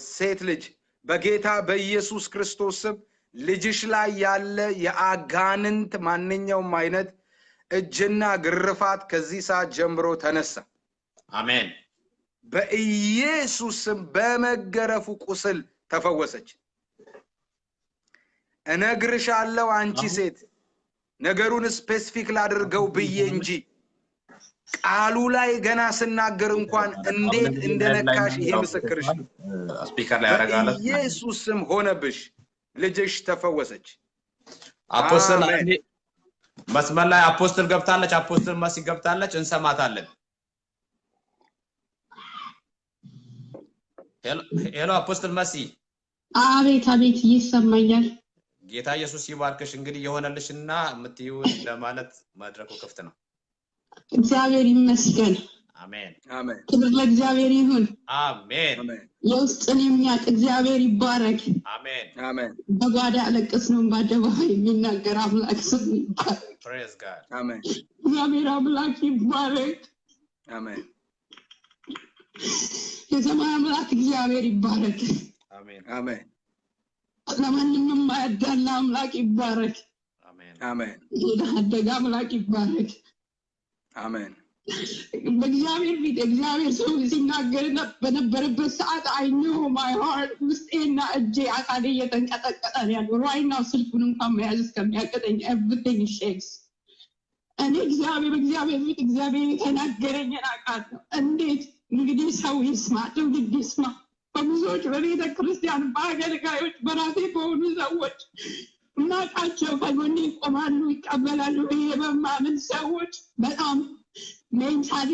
ሴት ልጅ በጌታ በኢየሱስ ክርስቶስ ስም ልጅሽ ላይ ያለ የአጋንንት ማንኛውም አይነት እጅና ግርፋት ከዚህ ሰዓት ጀምሮ ተነሳ። አሜን። በኢየሱስ ስም በመገረፉ ቁስል ተፈወሰች። እነግርሻለሁ አንቺ ሴት ነገሩን ስፔሲፊክ ላድርገው ብዬ እንጂ ቃሉ ላይ ገና ስናገር እንኳን እንዴት እንደነካሽ ይሄ ምስክርሽ ስፒከር ላይ ያረጋለ። ኢየሱስ ስም ሆነብሽ። ልጅሽ ተፈወሰች አፖስትል አሜን መስመር ላይ አፖስትል ገብታለች አፖስትል መሲ ገብታለች እንሰማታለን ሄሎ አፖስትል መሲ አቤት አቤት ይሰማኛል ጌታ ኢየሱስ ይባርክሽ እንግዲህ የሆነልሽና ምትይውን ለማለት መድረኩ ክፍት ነው እግዚአብሔር ይመስገን አሜን አሜን ክብር ለእግዚአብሔር ይሁን አሜን አሜን የውስጥን የሚያውቅ እግዚአብሔር ይባረክ አሜን አሜን በጓዳ ያለቅስ ነው በአደባባይ የሚናገር አምላክ ስም ይባረክ praise god አሜን እግዚአብሔር አምላክ ይባረክ አሜን የሰማይ አምላክ እግዚአብሔር ይባረክ አሜን አሜን ለማንም የማያዳላ አምላክ ይባረክ አሜን አሜን የዳደጋ አምላክ ይባረክ አሜን በእግዚአብሔር ፊት እግዚአብሔር ሰው ሲናገር በነበረበት ሰዓት I know my heart ውስጤና እጄ አካሌ እየተንቀጠቀጠ ነው right now ስልኩን እንኳን መያዝ እስከሚያቅተኝ everything shakes እኔ እግዚአብሔር ፊት እግዚአብሔር የተናገረኝን አውቃለሁ እንዴት እንግዲህ ሰው ይስማ ትውልድ ይስማ በብዙዎች በቤተ ክርስቲያን በአገልጋዮች በራሴ በሆኑ ሰዎች እናቃቸው ከጎኔ ይቆማሉ ይቀበላሉ የበማምን ሰዎች በጣም ሜንታሊ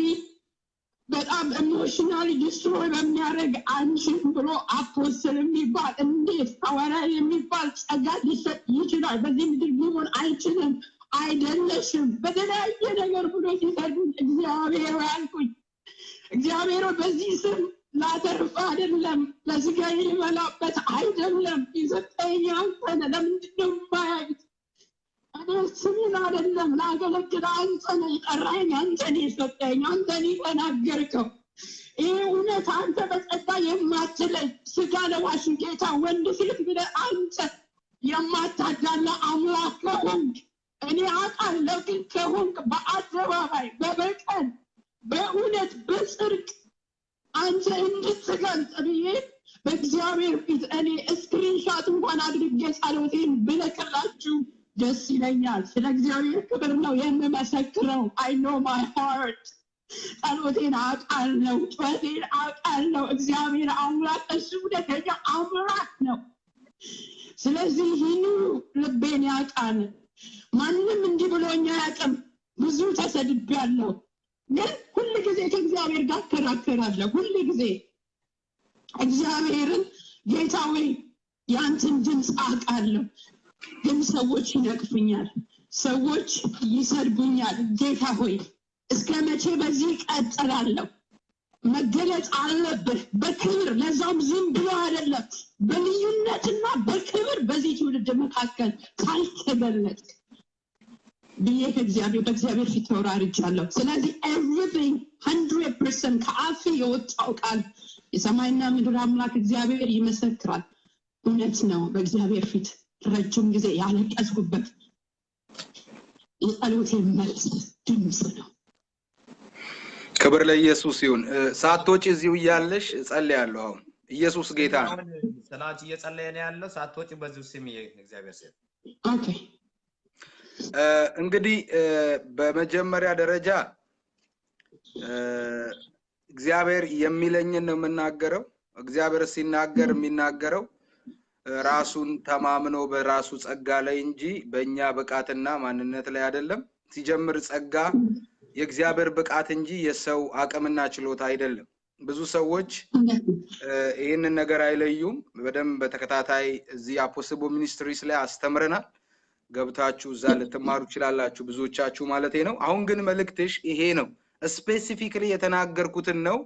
በጣም ኢሞሽናሊ ዲስትሮይ በሚያደርግ አንቺን ብሎ አፖስትል የሚባል እንዴት ሐዋርያ የሚባል ጸጋ ሊሰጥ ይችላል በዚህ ምድር ሊሆን አይችልም አይደለሽም በተለያየ ነገር ብሎ ሲሰዱኝ እግዚአብሔር ያልኩኝ እግዚአብሔር በዚህ ስም ላተርፍ አይደለም ለስጋዬ ልበላበት አይደለም ይሰጠኝ አንተን ለምንድነው ማያዩት እኔ ስሜን አይደለም ላገለግል አንተን ይጠራኝ አንተን ይሰጠኝ አንተን ይተናገርከው ይሄ እውነት አንተ በጸጋ የማትለይ ስጋ ለባሽ ጌታ ወንድ ሴት ብለህ አንተ የማታዳላ አምላክ ከሆንክ እኔ አውቃለሁ ግን ከሆንክ በአደባባይ በበቀል በእውነት በጽድቅ አንተ እንድትገልጥ ብዬ በእግዚአብሔር ፊት እኔ ስክሪንሻት እንኳን አድርጌ ጸሎቴን ብለክላችሁ ደስ ይለኛል ስለ እግዚአብሔር ክብር ነው የምመሰክረው I know my heart ጸሎቴን አውቃለሁ ጩኸቴን አውቃለሁ እግዚአብሔር አምላክ እሱ እውነተኛ አምላክ ነው ስለዚህ ይህን ልቤን ያውቃል ማንም እንዲህ ብሎኛ ያውቅም ብዙ ተሰድቤያለሁ ግን ሁሉ ጊዜ ከእግዚአብሔር ጋር ተራከራለሁ ሁሉ ጊዜ እግዚአብሔርን ጌታ ሆይ ያንተን ድምጽ አውቃለሁ ግን ሰዎች ይነቅፉኛል ሰዎች ይሰድቡኛል ጌታ ሆይ እስከ መቼ በዚህ ቀጥላለሁ መገለጥ አለብህ በክብር ለዛም ዝም ብሎ አይደለም በልዩነትና በክብር በዚህ ትውልድ መካከል ካልተገለጥ ብዬ በእግዚአብሔር ፊት ተወራርጃለሁ ስለዚህ everything 100% ከአፌ የወጣው ቃል የሰማይና ምድር አምላክ እግዚአብሔር ይመሰክራል እውነት ነው በእግዚአብሔር ፊት ረጅም ጊዜ ያለቀስኩበት የጸሎቴ መልስ ድምጽ ነው ክብር ለኢየሱስ ይሁን ሳትወጪ እዚሁ እያለሽ ጸልያለሁ አሁን ኢየሱስ ጌታ ነው ሰላም እየጸለየ ነው ያለው ሳትወጪ በዚሁ ስም እግዚአብሔር ሰው ኦኬ እንግዲህ በመጀመሪያ ደረጃ እግዚአብሔር የሚለኝን ነው የምናገረው እግዚአብሔር ሲናገር የሚናገረው ራሱን ተማምኖ በራሱ ጸጋ ላይ እንጂ በእኛ ብቃትና ማንነት ላይ አይደለም ሲጀምር ጸጋ የእግዚአብሔር ብቃት እንጂ የሰው አቅምና ችሎታ አይደለም ብዙ ሰዎች ይሄንን ነገር አይለዩም በደንብ በተከታታይ እዚህ አፖስቦ ሚኒስትሪስ ላይ አስተምረናል ገብታችሁ እዛ ልትማሩ ይችላልላችሁ ብዙዎቻችሁ ማለቴ ነው አሁን ግን መልእክትሽ ይሄ ነው ስፔሲፊካሊ የተናገርኩትን ነው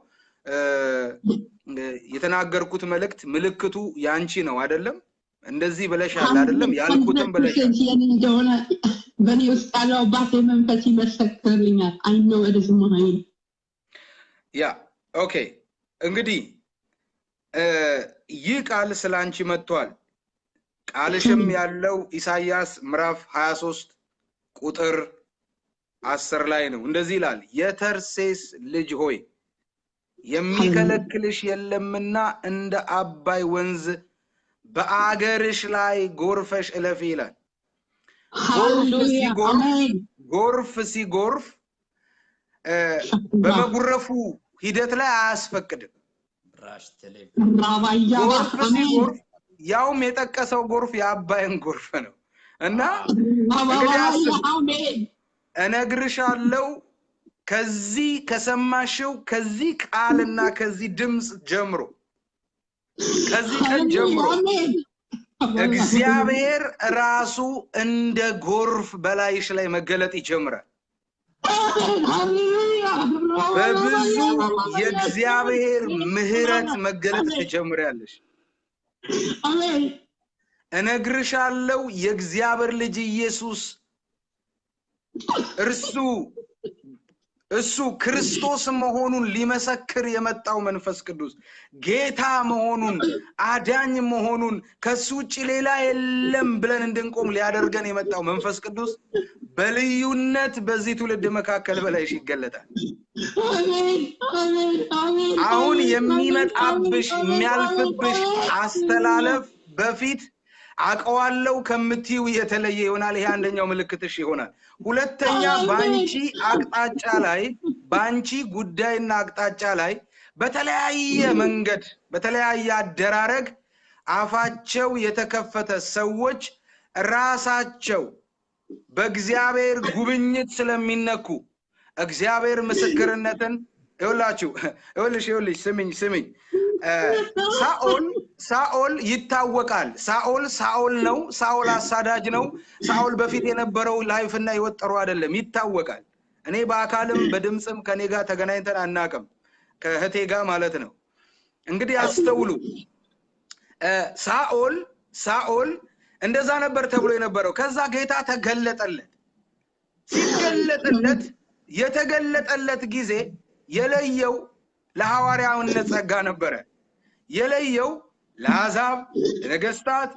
የተናገርኩት መልእክት ምልክቱ ያንቺ ነው አይደለም እንደዚህ ብለሻል አይደለም ያልኩትን ብለሻል እንደሆነ በኔ ውስጥ ያለው አባቴ መንፈስ ይመሰክርልኛል I know it is mine ያ ኦኬ እንግዲህ ይህ ቃል ስላንቺ መጥቷል ቃልሽም ያለው ኢሳይያስ ምዕራፍ 23 ቁጥር 10 ላይ ነው እንደዚህ ይላል የተርሴስ ልጅ ሆይ የሚከለክልሽ የለምና እንደ አባይ ወንዝ በአገርሽ ላይ ጎርፈሽ እለፊ ይላል ጎርፍ ሲጎርፍ በመጉረፉ ሂደት ላይ አያስፈቅድም ያውም የጠቀሰው ጎርፍ የአባይን ጎርፍ ነው እና እንግዲህ አሜን እነግርሻለሁ ከዚህ ከሰማሽው ከዚህ ቃልና ከዚህ ድምጽ ጀምሮ ከዚህ ቀን ጀምሮ እግዚአብሔር ራሱ እንደ ጎርፍ በላይሽ ላይ መገለጥ ይጀምራል በብዙ የእግዚአብሔር ምህረት መገለጥ ትጀምሪያለሽ አሜን እነግርሻለሁ የእግዚአብሔር ልጅ ኢየሱስ እሱ ክርስቶስ መሆኑን ሊመሰክር የመጣው መንፈስ ቅዱስ ጌታ መሆኑን አዳኝ መሆኑን ከሱ ውጪ ሌላ የለም ብለን እንድንቆም ሊያደርገን የመጣው መንፈስ ቅዱስ በልዩነት በዚህ ትውልድ መካከል በላይሽ ይገለጣል አሜን አሜን አሜን አሁን የሚመጣብሽ የሚያልፍብሽ አስተላለፍ በፊት አቀዋለው ከምትዩ የተለየ ይሆናል ይሄ አንደኛው ምልክትሽ ይሆናል ሁለተኛ ባንቺ አቅጣጫ ላይ ባንቺ ጉዳይና አቅጣጫ ላይ በተለያየ መንገድ በተለያየ አደራረግ አፋቸው የተከፈተ ሰዎች ራሳቸው በእግዚአብሔር ጉብኝት ስለሚነኩ እግዚአብሔር ምስክርነትን ይኸውልሽ ስሚኝ ሳኦል ይታወቃል ሳኦል ነው ሳኦል አሳዳጅ ነው ሳኦል በፊት የነበረው ላይፍና ይወጠሩ አይደለም ይታወቃል እኔ በአካልም በድምጽም ከኔ ጋር ተገናኝተን አናቀም ከህቴ ጋር ማለት ነው እንግዲህ አስተውሉ ሳኦል እንደዛ ነበር ተብሎ የነበረው ከዛ ጌታ ተገለጠለት ሲገለጠለት የተገለጠለት ጊዜ የለየው ለሐዋርያውነት ጸጋ ነበር የለየው ለአሕዛብ ለነገስታት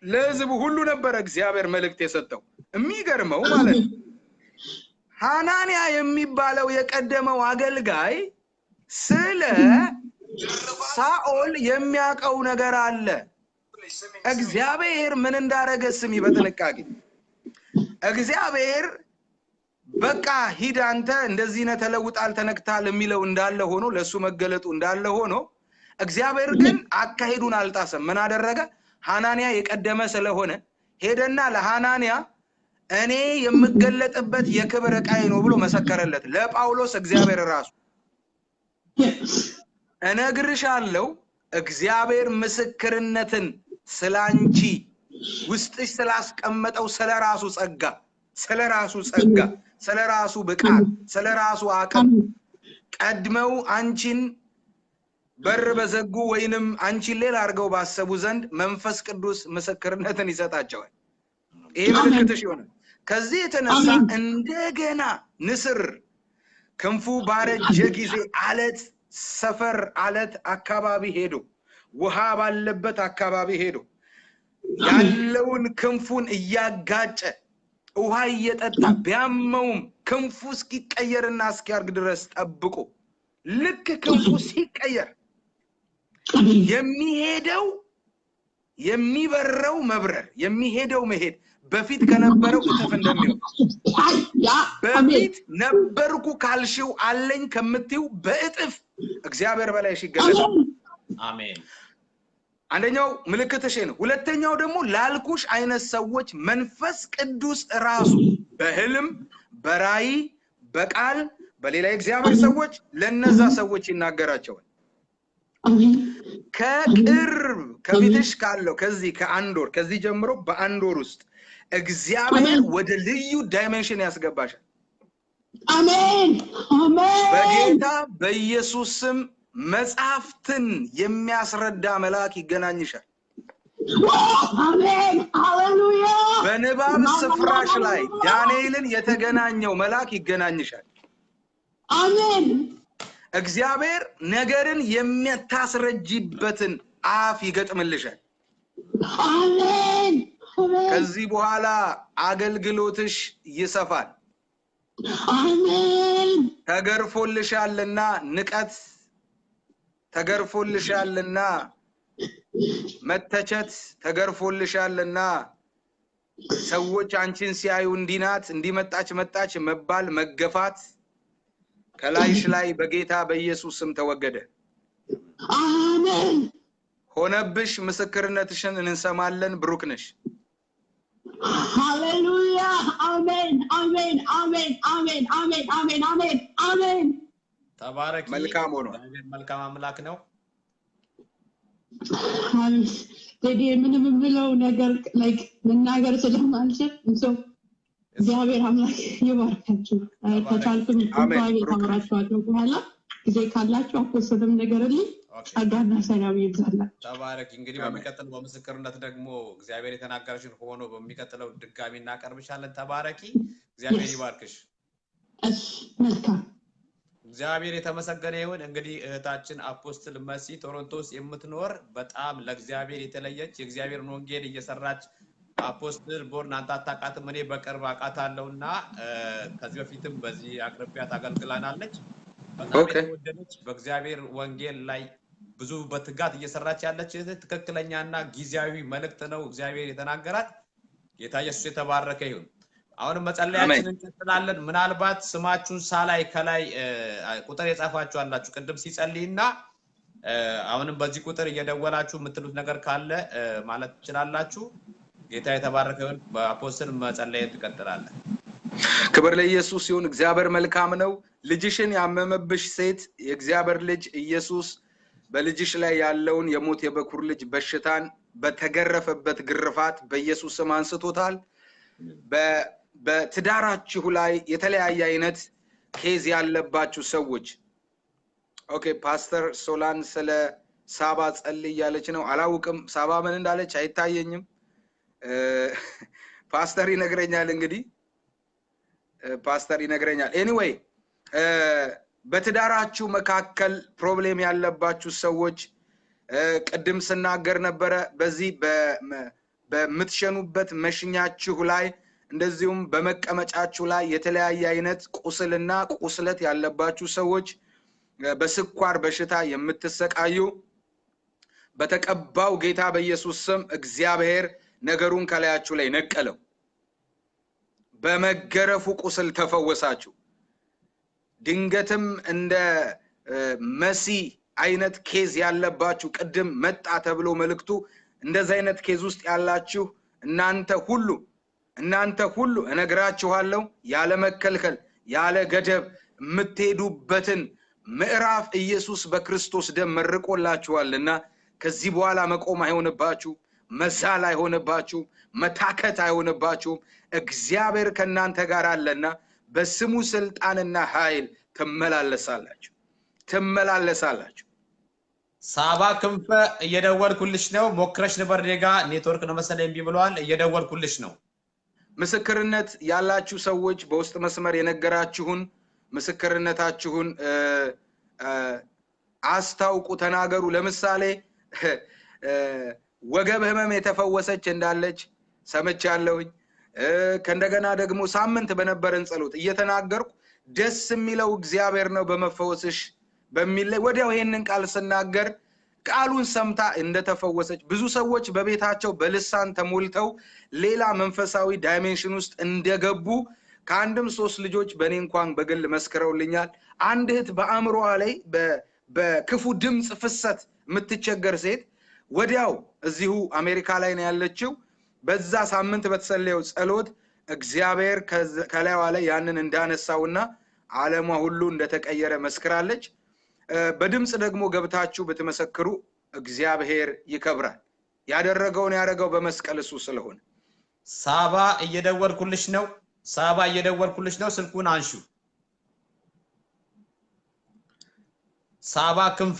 ለሕዝብ ሁሉ ነበር እግዚአብሔር መልእክት የሰጠው የሚገርመው ማለት ሐናንያ የሚባለው የቀደመው አገልጋይ ስለ ሳኦል የሚያቀው ነገር አለ እግዚአብሔር ምን እንዳረገ ስሚ በጥንቃቄ እግዚአብሔር በቃ ሂድ አንተ እንደዚህ ነው ተለውጣል ተነክታል የሚለው እንዳለ ሆኖ ለሱ መገለጡ እንዳለ ሆኖ እግዚአብሔር ግን አካሄዱን አልጣሰም ምን አደረገ ሐናንያ የቀደመ ስለሆነ ሄደና ለሐናንያ እኔ የምገለጥበት የክብር ዕቃዬ ነው ብሎ መሰከረለት ለጳውሎስ እግዚአብሔር ራሱ እነግርሻለሁ እግዚአብሔር ምስክርነትን ስላንቺ ውስጥሽ ስላስቀመጠው ስለራሱ ጸጋ ስለራሱ ብቃት ስለራሱ አቅም ቀድመው አንቺን በር በዘጉ ወይንም አንቺን ሌላ አርገው ባሰቡ ዘንድ መንፈስ ቅዱስ ምስክርነትን ይሰጣቸዋል ይሄ ምልክትሽ ይሆናል ከዚህ የተነሳ እንደገና ንስር ክንፉ ባረጀ ጊዜ አለት ሰፈር አለት አካባቢ ሄዶ ውሃ ባለበት አካባቢ ሄዶ ያለውን ክንፉን እያጋጨ ውሃ እየጠጣ ቢያመውም ክንፉ እስኪቀየርና እስኪያርግ ድረስ ጠብቆ ልክ ክንፉ ሲቀየር የሚሄደው የሚበረው መብረር የሚሄደው መሄድ በፊት ከነበረው እጥፍ እንደሚሆን በፊት ነበርኩ ካልሽው አለኝ ከምትዩ በእጥፍ እግዚአብሔር በላይሽ ይገለጣል አሜን አንደኛው ምልክትሽ ነው ሁለተኛው ደግሞ ላልኩሽ አይነት ሰዎች መንፈስ ቅዱስ ራሱ በህልም በራይ በቃል በሌላ እግዚአብሔር ሰዎች ለነዛ ሰዎች ይናገራቸዋል ከቅርብ ከፊትሽ ካለው ከዚህ ከአንዶር ከዚህ ጀምሮ በአንዶር ውስጥ እግዚአብሔር ወደ ልዩ ዳይሜንሽን ያስገባሻል አሜን አሜን በጌታ በኢየሱስ ስም መጽሐፍትን የሚያስረዳ መልአክ ይገናኝሻል አሜን ሃሌሉያ በንባብ ስፍራሽ ላይ ዳንኤልን የተገናኘው መልአክ ይገናኝሻል አሜን እግዚአብሔር ነገርን የሚያታስረጅበትን አፍ ይገጥምልሻል አሜን ከዚህ በኋላ አገልግሎትሽ ይሰፋል አሜን ተገርፎልሻልና ንቀት ተገርፎልሻልና መተቸት ተገርፎልሻልና ሰዎች አንቺን ሲያዩ እንዲናት እንዲመጣች መባል መገፋት ከላይሽ ላይ በጌታ በኢየሱስ ስም ተወገደ አሜን ሆነብሽ ምስክርነትሽን እንሰማለን ብሩክ ነሽ Hallelujah. Amen. Amen. Amen. Amen. Amen. Amen. Amen. Amen. ተባረኪ መልካም ሆኖ እግዚአብሔር መልካም አምላክ ነው ለዲ ምንም ብለው ነገር like መናገር ስለማልችል so እግዚአብሔር አምላክ ይባርካችሁ ተቻልኩም ባይ ተማራችኋለሁ በኋላ ጊዜ ካላችሁ አቆሰደም ነገርልኝ ጸጋና ሰላም ይብዛላችሁ ተባረኪ እንግዲህ በሚቀጥለው በምስክርነት ደግሞ እግዚአብሔር የተናገረሽን ሆኖ በሚቀጥለው ድጋሚ እናቀርብሻለን ተባረኪ እግዚአብሔር ይባርክሽ እሺ መልካም እግዚአብሔር የተመሰገነ ይሁን እንግዲህ እህታችን አፖስትል መሲ ቶሮንቶስ የምትኖር በጣም ለእግዚአብሔር የተለየች የእግዚአብሔርን ወንጌል እየሰራች አፖስትል ቦርን አንተ አታውቃትም እኔ በቅርብ አውቃታለሁና ከዚህ በፊትም በዚህ አቅርቢያት አገልግላናለች በጣም የተወደደች በእግዚአብሔር ወንጌል ላይ ብዙ በትጋት እየሰራች ያለች ትክክለኛና ጊዜያዊ መልእክት ነው እግዚአብሔር የተናገራት ጌታ ኢየሱስ የተባረከ ይሁን አሁን መጸለያችንን እንቀጥላለን ምናልባት ስማችሁን ሳላይ ከላይ ቁጥር የጻፋችሁ አላችሁ ቅድም ሲጸልይና አሁንም በዚህ ቁጥር እየደወላችሁ የምትሉት ነገር ካለ ማለት ትችላላችሁ ጌታ የተባረከ ይሁን በአፖስትል መጸለይ ትቀጥላለን ክብር ለኢየሱስ ይሁን እግዚአብሔር መልካም ነው ልጅሽን ያመመብሽ ሴት የእግዚአብሔር ልጅ ኢየሱስ በልጅሽ ላይ ያለውን የሞት የበኩር ልጅ በሽታን በተገረፈበት ግርፋት በኢየሱስ ስም አንስቶታል በትዳራችሁ ላይ የተለያየ አይነት ኬዝ ያለባችሁ ሰዎች ኦኬ ፓስተር ሶላን ስለ ሳባ ጸልይ ያለች ነው አላውቅም ሳባ ምን እንዳለች አይታየኝም ፓስተር ይነግረኛል እንግዲህ ፓስተር ይነግረኛል ኤኒዌይ በትዳራችሁ መካከል ፕሮብሌም ያለባችሁ ሰዎች ቅድም ስናገር ነበር በዚህ በምትሸኑበት መሽኛችሁ ላይ እንደዚሁም በመቀመጫችሁ ላይ የተለያየ አይነት ቁስልና ቁስለት ያለባችሁ ሰዎች በስኳር በሽታ የምትሰቃዩ በተቀባው ጌታ በኢየሱስ ስም እግዚአብሔር ነገሩን ከላያችሁ ላይ ነቀለው በመገረፉ ቁስል ተፈወሳችሁ ድንገትም እንደ መሲ አይነት ኬዝ ያለባችሁ ቅድም መጣ ተብሎ መልእክቱ እንደዛ አይነት ኬዝ ውስጥ ያላችሁ እናንተ ሁሉ እነግራችኋለሁ ያለ መከልከል ያለ ገደብ የምትሄዱበትን ምዕራፍ ኢየሱስ በክርስቶስ ደም መርቆላችኋልና ከዚህ በኋላ መቆም አይሆንባችሁ መዛል አይሆንባችሁ መታከት አይሆንባችሁ እግዚአብሔር ከናንተ ጋር አለና በስሙ ስልጣንና ኃይል ትመላለሳላችሁ ሳባ ክንፈ እየደወልኩልሽ ነው ሞክረሽ ነበር ኔጋ ኔትወርክ ነው መሰለኝ ቢብሏል እየደወልኩልሽ ነው ምስክርነት ያላችሁ ሰዎች በውስጥ መስመር የነገራችሁን ምስክርነታችሁን አስታውቁ ተናገሩ ለምሳሌ ወገብ ህመም የተፈወሰች እንዳለች ሰምቻለሁኝ ከእንደገና ደግሞ ሳምንት በነበረን ጸሎት እየተናገርኩ ደስ የሚለው እግዚአብሔር ነው በመፈወስሽ በሚል ወዲያው ይሄንን ቃል ስናገር ቃሉን ሰምታ እንደተፈወሰች ብዙ ሰዎች በቤታቸው በልሳን ተሞልተው ሌላ መንፈሳዊ ዳይሜንሽን ውስጥ እንደገቡ ከአንድም 3 ልጆች በኔ እንኳን በግል መስክረውልኛል አንድ እህት በአእምሮዋ ላይ በክፉ ድምጽ ፍሰት የምትቸገር ሴት ወዲያው እዚሁ አሜሪካ ላይ ነው ያለችው በዛ ሳምንት በተሰለየው ጸሎት እግዚአብሔር ከላይዋ ላይ ያንን እንዳነሳውና ዓለሟ ሁሉ እንደተቀየረ መስክራለች በድምጽ ደግሞ ገብታችሁ በተመሰክሩ እግዚአብሔር ይከብራል ያደረገው በመስቀል እሱ ስለሆነ ሳባ እየደወልኩልሽ ነው ስልኩን አንሹ ሳባ ክንፈ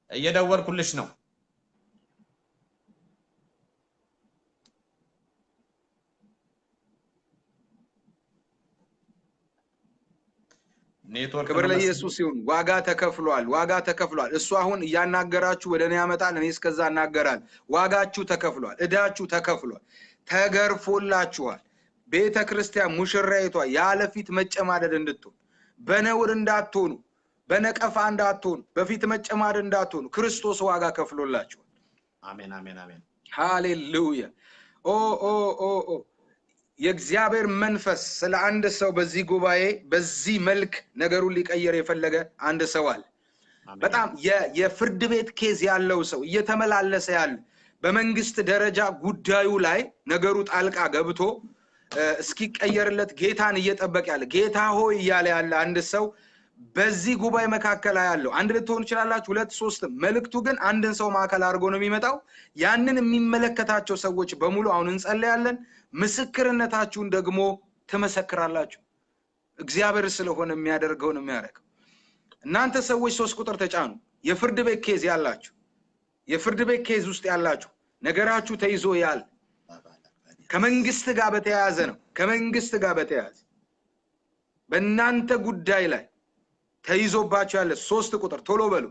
እየደወልኩልሽ ነው ኔትወርክ ክብር ለኢየሱስ ይሁን ዋጋ ተከፍሏል እሱ አሁን ያናገራችሁ ወደኔ ያመጣል እኔ እስከዛ እናገራል ዋጋችሁ ተከፍሏል እዳችሁ ተከፍሏል ተገርፎላችኋል ቤተክርስቲያን ሙሽራይቷ ያለፊት መጨማደድ እንድትሆን በነውር እንዳትሆኑ በነቀፋ እንዳትሆኑ በፊት መጨማደድ እንዳትሆኑ ክርስቶስ ዋጋ ከፍሎላችኋል አሜን ሃሌሉያ ኦ የእግዚአብሔር መንፈስ ስለ አንድ ሰው በዚህ ጉባኤ በዚህ መልክ ነገሩን ሊቀየር የፈለገ አንድ ሰው አለ በጣም የፍርድ ቤት ኬዝ ያለው ሰው እየተመላለሰ ያለ በመንግስት ደረጃ ጉዳዩ ላይ ነገሩ ጣልቃ ገብቶ እስኪቀየርለት ጌታን እየጠበቀ ያለ ጌታ ሆይ እያለ ያለ አንድ ሰው በዚህ ጉባኤ መካከል ያለው አንድ ልትሆን ይችላልላችሁ 2 3 መልእክቱ ግን አንድን ሰው ማዕከል አድርጎ ነው የሚመጣው ያንን የሚመለከታቸው ሰዎች በሙሉ አሁን እንጸልያለን ምስክርነታችሁን ደግሞ ተመሰክራላችሁ እግዚአብሔር ስለሆነ የሚያደርገው ነው የሚያደርገው እናንተ ሰዎች 3 ቁጥር ተጫኑ የፍርድ ቤት ኬዝ ያላችሁ የፍርድ ቤት ኬዝ ውስጥ ያላችሁ ነገራችሁ ተይዞ ያለ ከመንግስት ጋር በተያያዘ ነው ከመንግስት ጋር በተያያዘ በእናንተ ጉዳይ ላይ ተይዞባችሁ ያለ 3 ቁጥር ቶሎ በሉ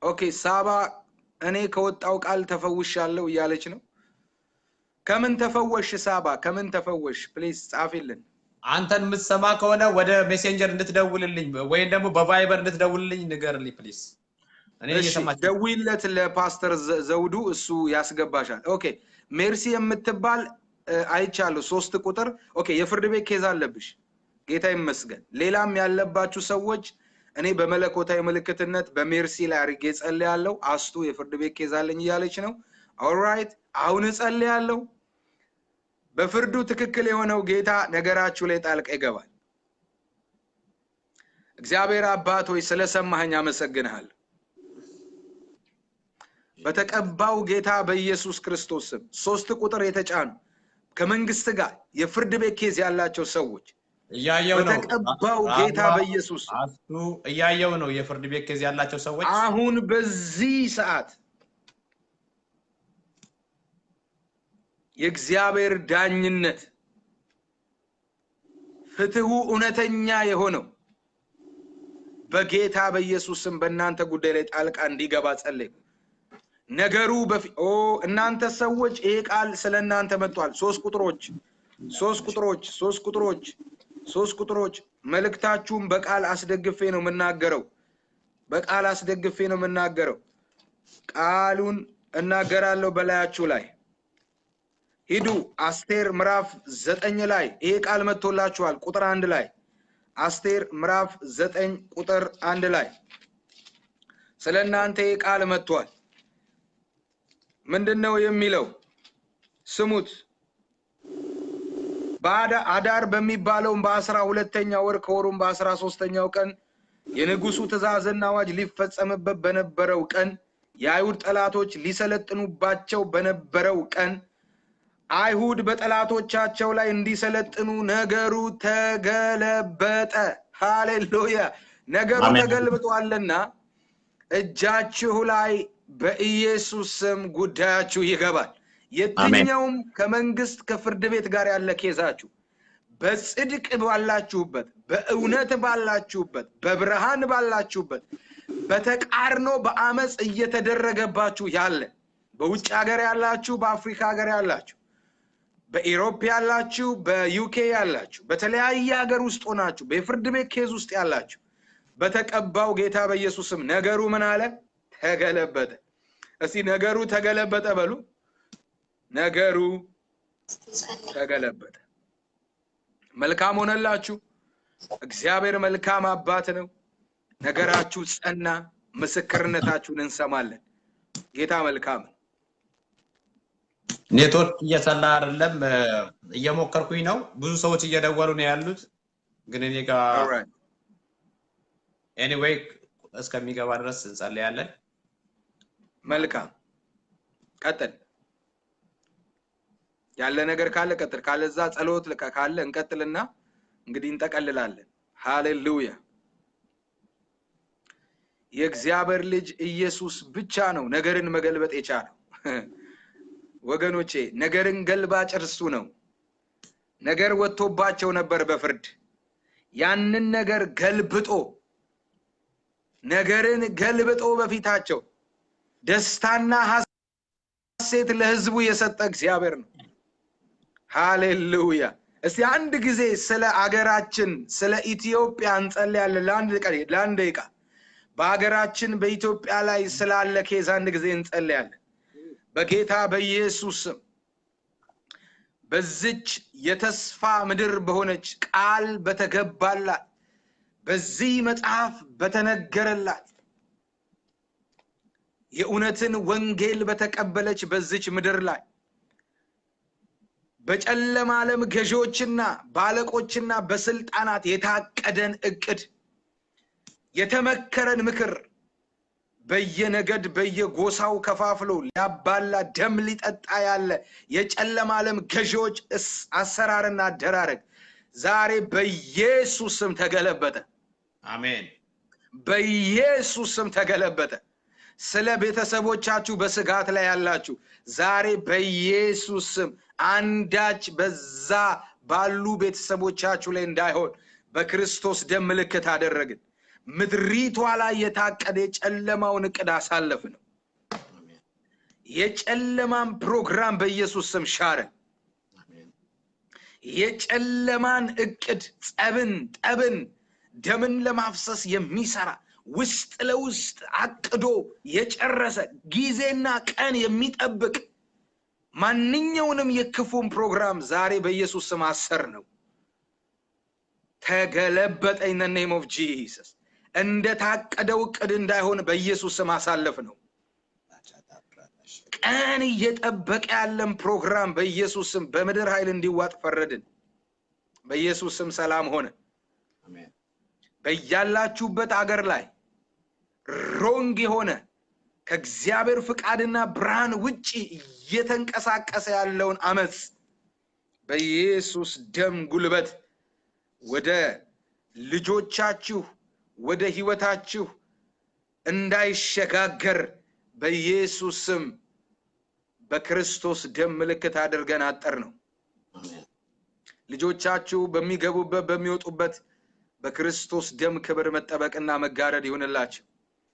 ኦኬ ሳባ እኔ ከወጣው ቃል ተፈውሻለሁ እያለች ነው ከምን ተፈወሽ ሳባ ከምን ተፈወሽ ፕሊዝ ጻፊልን አንተን ምትሰማ ከሆነ ወደ ሜሴንጀር እንድትደውልልኝ ወይ ደግሞ በቫይበር እንድትደውልልኝ ንገርልኝ ፕሊዝ እኔ እየሰማች ደውይለት ለፓስተር ዘውዱ እሱ ያስገባሻል ኦኬ ሜርሲ የምትባል አይቻለሁ 3 ቁጥር ኦኬ የፍርድ ቤት ኬዝ አለብሽ ጌታ ይመስገን ሌላም ያለባችሁ ሰዎች እኔ በመለኮታዊ ምልክትነት በሜርሲ ላይ አርጌ ጸልያለሁ አስቱ የፍርድ ቤት ኬዝ አለኝ እያለች ነው ኦልራይት አሁን ጸልያለሁ በፍርዱ ትክክል የሆነው ጌታ ነገራችሁ ላይ ጣልቃ ይገባል እግዚአብሔር አባት ሆይ ስለሰማኸኝ አመሰግንሃለሁ በተቀባው ጌታ በኢየሱስ ክርስቶስ ስም 3 ቁጥር የተጫኑ ከመንግስት ጋር የፍርድ ቤት ኬዝ ያላቸው ሰዎች ያያው ነው በተቀባው ጌታ በኢየሱስ አስቱ ያያው ነው የፍርድ ቤት ኬዝ ያላቸው ሰዎች አሁን በዚህ ሰዓት የእግዚአብሔር ዳኝነት ፍትሁ እውነተኛ የሆነው በጌታ በኢየሱስም በእናንተ ጉዳይ ላይ ጣልቃ እንዲገባ ጸልይ ነገሩ እናንተ ሰዎች ይሄ ቃል ስለናንተ መጥቷል 3 ቁጥሮች መልእክታችሁን በቃል አስደግፌ ነው መናገረው በቃል አስደግፌ ነው መናገረው ቃሉን እናገራለሁ በላያችሁ ላይ ሂዱ አስቴር ምዕራፍ 9 ላይ ይሄ ቃል መጥቶላችኋል ቁጥር 1 ላይ አስቴር ምዕራፍ 9 ቁጥር 1 ላይ ስለናንተ ይሄ ቃል መጥቷል ምንድነው የሚለው ስሙት አዳር በሚባለው በ12ኛው ወር ከወሩም በ13ኛው ቀን የንጉሱ ትእዛዝና አዋጅ ሊፈጸምበት በነበረው ቀን የአይሁድ ጠላቶች ሊሰለጥኑባቸው በነበረው ቀን አይሁድ በጠላቶቻቸው ላይ እንዲሰለጥኑ ነገሩ ተገለበጠ ሃሌሉያ ነገሩ ተገልብጧልና እጃችሁ ላይ በኢየሱስ ስም ጉዳያችሁ ይገባል የትኛውም ከመንግስት ከፍርድ ቤት ጋር ያለ ኬዛችሁ በጽድቅ ባላችሁበት በእውነት ባላችሁበት በብርሃን ባላችሁበት በተቃርኖ በአመጽ እየተደረገባችሁ ያለ በውጭ ሀገር ያላችሁ በአፍሪካ ሀገር ያላችሁ በኢሮፕ ያላችሁ በዩኬ ያላችሁ በተለያየ ሀገር ውስጥ ሆናችሁ በፍርድ ቤት ኬዝ ውስጥ ያላችሁ በተቀባው ጌታ በኢየሱስም ነገሩ ምን አለ ተገለበጠ እስቲ ነገሩ ተገለበጠ በሉ ነገሩ ተገለበጠ መልካም ሆነላችሁ እግዚአብሔር መልካም አባት ነው ነገራችሁ ጸና ምስክርነታችሁን እንሰማለን ጌታ መልካም ኔትወርክ እየሰላ አይደለም እየሞከርኩኝ ነው ብዙ ሰዎች እየደወሉ ነው ያሉት ግን እኔ ጋር anyway እስከሚገባ ድረስ እንጸልያለን መልካም ቀጥል ያለ ነገር ካለ ቀጥል ካለዛ ጸሎት ካለ እንቀጥልና እንግዲህ እንጠቀልላለን ሃሌሉያ የእግዚአብሔር ልጅ ኢየሱስ ብቻ ነው ነገርን መገልበጥ የቻለው ወገኖቼ ነገርን ገልባጭ እርሱ ነው ነገር ወጥቶባቸው ነበር በፍርድ ያንን ነገር ገልብጦ ነገርን ገልብጦ በፊታቸው ደስታና ሐሴት ለህዝቡ የሰጠ እግዚአብሔር ነው ሃሌሉያ እስቲ አንድ ጊዜ ስለ አገራችን ስለ ኢትዮጵያ እንጸልያለን ለአንድ ደቂቃ በአገራችን በኢትዮጵያ ላይ ስላለ ኬዝ አንድ ጊዜ እንጸልያለን በጌታ በኢየሱስ በዚች የተስፋ ምድር በሆነች ቃል በተገባላት በዚህ መጽሐፍ በተነገረላት የእውነትን ወንጌል በተቀበለች በዚች ምድር ላይ በጨለማ ዓለም ገዢዎችና ባለቆችና በስልጣናት የታቀደን እቅድ የተመከረን ምክር በየነገድ በየጎሳው ከፋፍሎ ሊያባላ ደም ሊጠጣ ያለ የጨለማ ዓለም ገዢዎች አሰራርና አደራረግ ዛሬ በኢየሱስ ስም ተገለበጠ። አሜን። በኢየሱስ ስም ተገለበጠ። ስለ ቤተሰቦቻችሁ በስጋት ላይ ያላችሁ ዛሬ በኢየሱስ ስም አንዳች በዛ ባሉ ቤተሰቦቻችሁ ላይ እንዳይሆን በክርስቶስ ደም ምልክት አደረግን። ምድሪቷ ላይ የታቀደ የጨለማውን እቅድ አሳለፍን። የጨለማን ፕሮግራም በኢየሱስ ስም ሻረን። የጨለማን እቅድ ጠብን ደምን ለማፍሰስ የሚሰራ ውስጥ ለውስጥ አቅዶ የጨረሰ ጊዜና ቀን የሚጠብቅ ማንኛውንም የክፉን ፕሮግራም ዛሬ በኢየሱስ ስም አሰር ነው። ተገለበጠ። in the name of Jesus እንደ ታቀደው እቅድ እንዳይሆን በኢየሱስ ስም አሳለፍ ነው። ቀን እየጠበቀ ያለን ፕሮግራም በኢየሱስ ስም በምድር ኃይል እንዲዋጥ ፈረድን። በኢየሱስ ስም ሰላም ሆነ። አሜን። በያላችሁበት አገር ላይ ሮንግ የሆነ ከእግዚአብሔር ፍቃድና ብርሃን ውጪ እየተንቀሳቀሰ ያለውን አመጽ በኢየሱስ ደም ጉልበት ወደ ልጆቻችሁ ወደ ህይወታችሁ እንዳይሸጋገር በኢየሱስ ስም በክርስቶስ ደም ምልክት አድርገን አጠር ነው። ልጆቻችሁ በሚገቡበት በሚወጡበት በክርስቶስ ደም ክብር መጠበቅና መጋረድ ይሁንላችሁ።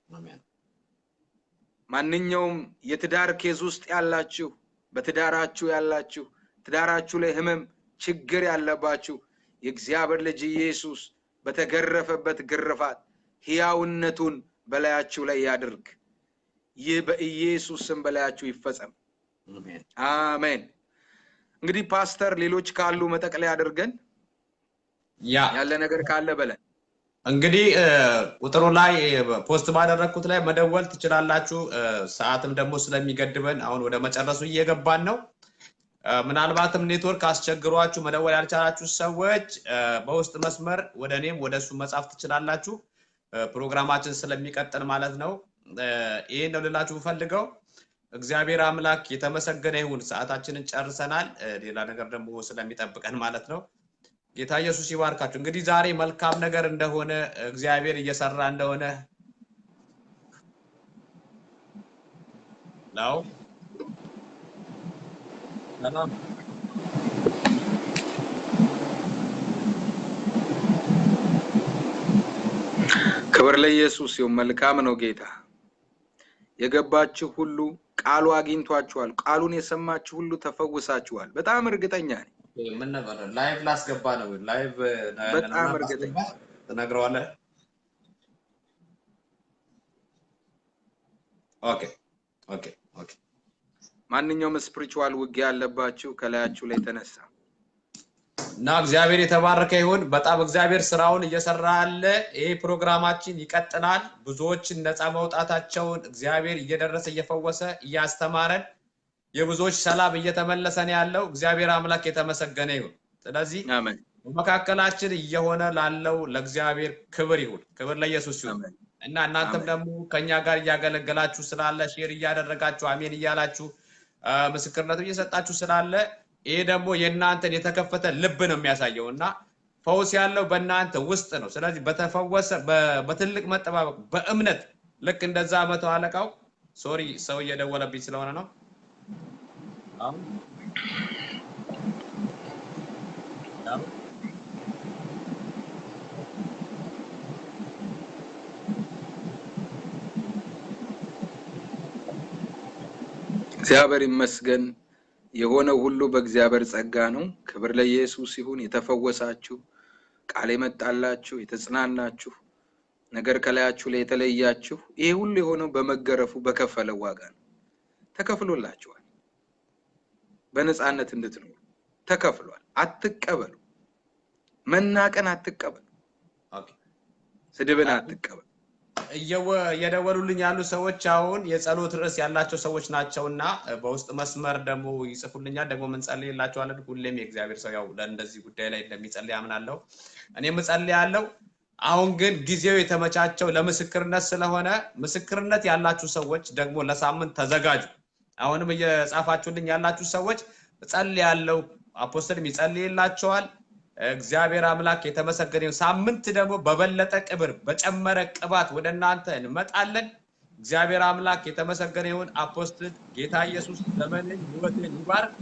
አሜን። ማንኛውም የትዳር ኬዝ ውስጥ ያላችሁ በትዳራችሁ ያላችሁ ትዳራችሁ ላይ ህመም ችግር ያለባችሁ የእግዚአብሔር ልጅ ኢየሱስ በተገረፈበት ግርፋት ሕያውነቱን በላያችሁ ላይ ያድርግ። ይህ በኢየሱስ ስም በላያችሁ ይፈጸም። አሜን። አሜን። እንግዲህ ፓስተር ሌሎች ካሉ መጠቅለያ አድርገን ያለ ነገር ካለ በለን። እንግዲህ ቁጥሩ ላይ ፖስት ባደረኩት ላይ መደወል ትችላላችሁ። ሰዓትም ደግሞ ስለሚገድበን አሁን ወደ መጨረሱ እየገባን ነው። ምናልባትም ኔትወርክ አስቸግሯችሁ መደወል ያልቻላችሁ ሰዎች በውስጥ መስመር ወደ እኔም ወደሱ መጻፍ ትችላላችሁ። ፕሮግራማችን ስለሚቀጥል ማለት ነው። ይሄን ነው ልላችሁ ፈልገው። እግዚአብሔር አምላክ የተመሰገነ ይሁን። ሰዓታችንን ጨርሰናል። ሌላ ነገር ደግሞ ስለሚጠብቀን ማለት ነው። ጌታ ኢየሱስ ይባርካችሁ። እንግዲህ ዛሬ መልካም ነገር እንደሆነ እግዚአብሔር እየሰራ እንደሆነ ነው። ሰላም ክብር ለኢየሱስ ይሁን። መልካም ነው ጌታ። የገባችሁ ሁሉ ቃሉ አግኝቷችኋል። ቃሉን የሰማችሁ ሁሉ ተፈውሳችኋል። በጣም እርግጠኛ ነኝ። ምን ነበር ላይቭ ላስገባ ነው። ላይቭ በጣም እርግጠኛ ተናግረዋለህ። ኦኬ ኦኬ ኦኬ። ማንኛውም ስፒሪቹዋል ውጊያ ያለባችሁ ከላያችሁ ላይ ተነሳ እና እግዚአብሔር የተባረከ ይሁን። በጣም እግዚአብሔር ስራውን እየሰራ ያለ ይሄ ፕሮግራማችን ይቀጥላል። ብዙዎችን ነፃ መውጣታቸውን እግዚአብሔር እየደረሰ እየፈወሰ እያስተማረን የብዙዎች ሰላም እየተመለሰ ነው ያለው። እግዚአብሔር አምላክ የተመሰገነ ይሁን። ስለዚህ አሜን። በመካከላችን እየሆነ ላለው ለእግዚአብሔር ክብር ይሁን። ክብር ለኢየሱስ ይሁን። እና እናንተም ደግሞ ከኛ ጋር እያገለገላችሁ ስላለ ሼር እያደረጋችሁ አሜን እያላችሁ ምስክርነቱ እየሰጣችሁ ስላለ ይሄ ደግሞ የእናንተን የተከፈተ ልብ ነው የሚያሳየውና ፈውስ ያለው በእናንተ ውስጥ ነው። ስለዚህ በተፈወሰ በትልቅ መጠባበቅ በእምነት ልክ እንደዛ መቶ አለቃው ሶሪ ሰው እየደወለብኝ ስለሆነ ነው። እግዚአብሔር ይመስገን። የሆነው ሁሉ በእግዚአብሔር ጸጋ ነው። ክብር ለኢየሱስ ይሁን። የተፈወሳችሁ ቃል የመጣላችሁ የተጽናናችሁ ነገር ከላያችሁ ላይ የተለያችሁ ይሄ ሁሉ የሆነው በመገረፉ በከፈለው ዋጋ ነው። ተከፍሎላችኋል። በነፃነት እንድትኖሩ ተከፍሏል። አትቀበሉ። መናቀን አትቀበሉ። ስድብን አትቀበል። እየደወሉልኝ ያሉ ሰዎች አሁን የጸሎት ርዕስ ያላቸው ሰዎች ናቸውና በውስጥ መስመር ደግሞ ይጽፉልኛል። ደግሞ ምን ጸልይላችኋለን። ሁሌም የእግዚአብሔር ሰው ያው ለእንደዚህ ጉዳይ ላይ እንደሚጸልይ አምናለሁ። እኔም እጸልያለሁ። አሁን ግን ጊዜው የተመቻቸው ለምስክርነት ስለሆነ ምስክርነት ያላችሁ ሰዎች ደግሞ ለሳምንት ተዘጋጁ። አሁንም እየጻፋችሁልኝ ያላችሁ ሰዎች እጸልያለሁ፣ አፖስትልም ይጸልይላችኋል። እግዚአብሔር አምላክ የተመሰገነ ይሁን። ሳምንት ደግሞ በበለጠ ክብር በጨመረ ቅባት ወደ እናንተ እንመጣለን። እግዚአብሔር አምላክ የተመሰገነ ይሁን። አፖስትል ጌታ ኢየሱስ ዘመንን ህይወትን ይባርክ።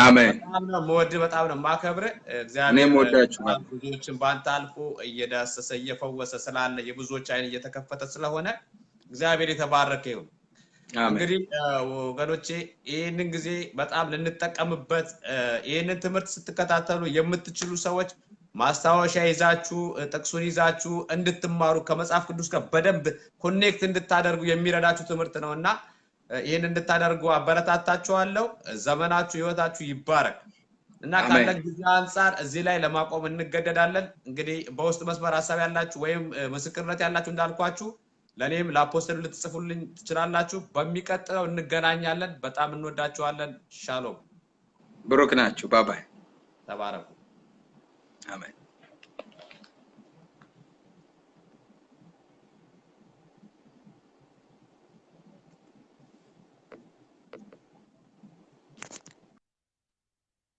አሜን። በጣም ነው የምወድህ፣ በጣም ነው የማከብርህ። እኔም እግዚአብሔር ወዳችኋለሁ። ብዙዎችን በአንተ አልፎ እየዳሰሰ እየፈወሰ ስላለ የብዙዎች አይን እየተከፈተ ስለሆነ እግዚአብሔር የተባረከ ይሁን። አሜን። እንግዲህ ወገኖቼ ይህንን ጊዜ በጣም ልንጠቀምበት፣ ይህንን ትምህርት ስትከታተሉ የምትችሉ ሰዎች ማስታወሻ ይዛችሁ ጥቅሱን ይዛችሁ እንድትማሩ ከመጽሐፍ ቅዱስ ጋር በደንብ ኮኔክት እንድታደርጉ የሚረዳችሁ ትምህርት ነውና ይህን እንድታደርጉ አበረታታችኋለሁ። ዘመናችሁ ህይወታችሁ ይባረክ እና ካለ ጊዜ አንፃር እዚህ ላይ ለማቆም እንገደዳለን። እንግዲህ በውስጥ መስመር ሐሳብ ያላችሁ ወይም ምስክርነት ያላችሁ እንዳልኳችሁ ለኔም ለአፖስትል ልትጽፉልኝ ትችላላችሁ። በሚቀጥለው እንገናኛለን። በጣም እንወዳችኋለን። ሻሎም። ብሩክ ናችሁ። ባባይ። ተባረኩ። አሜን።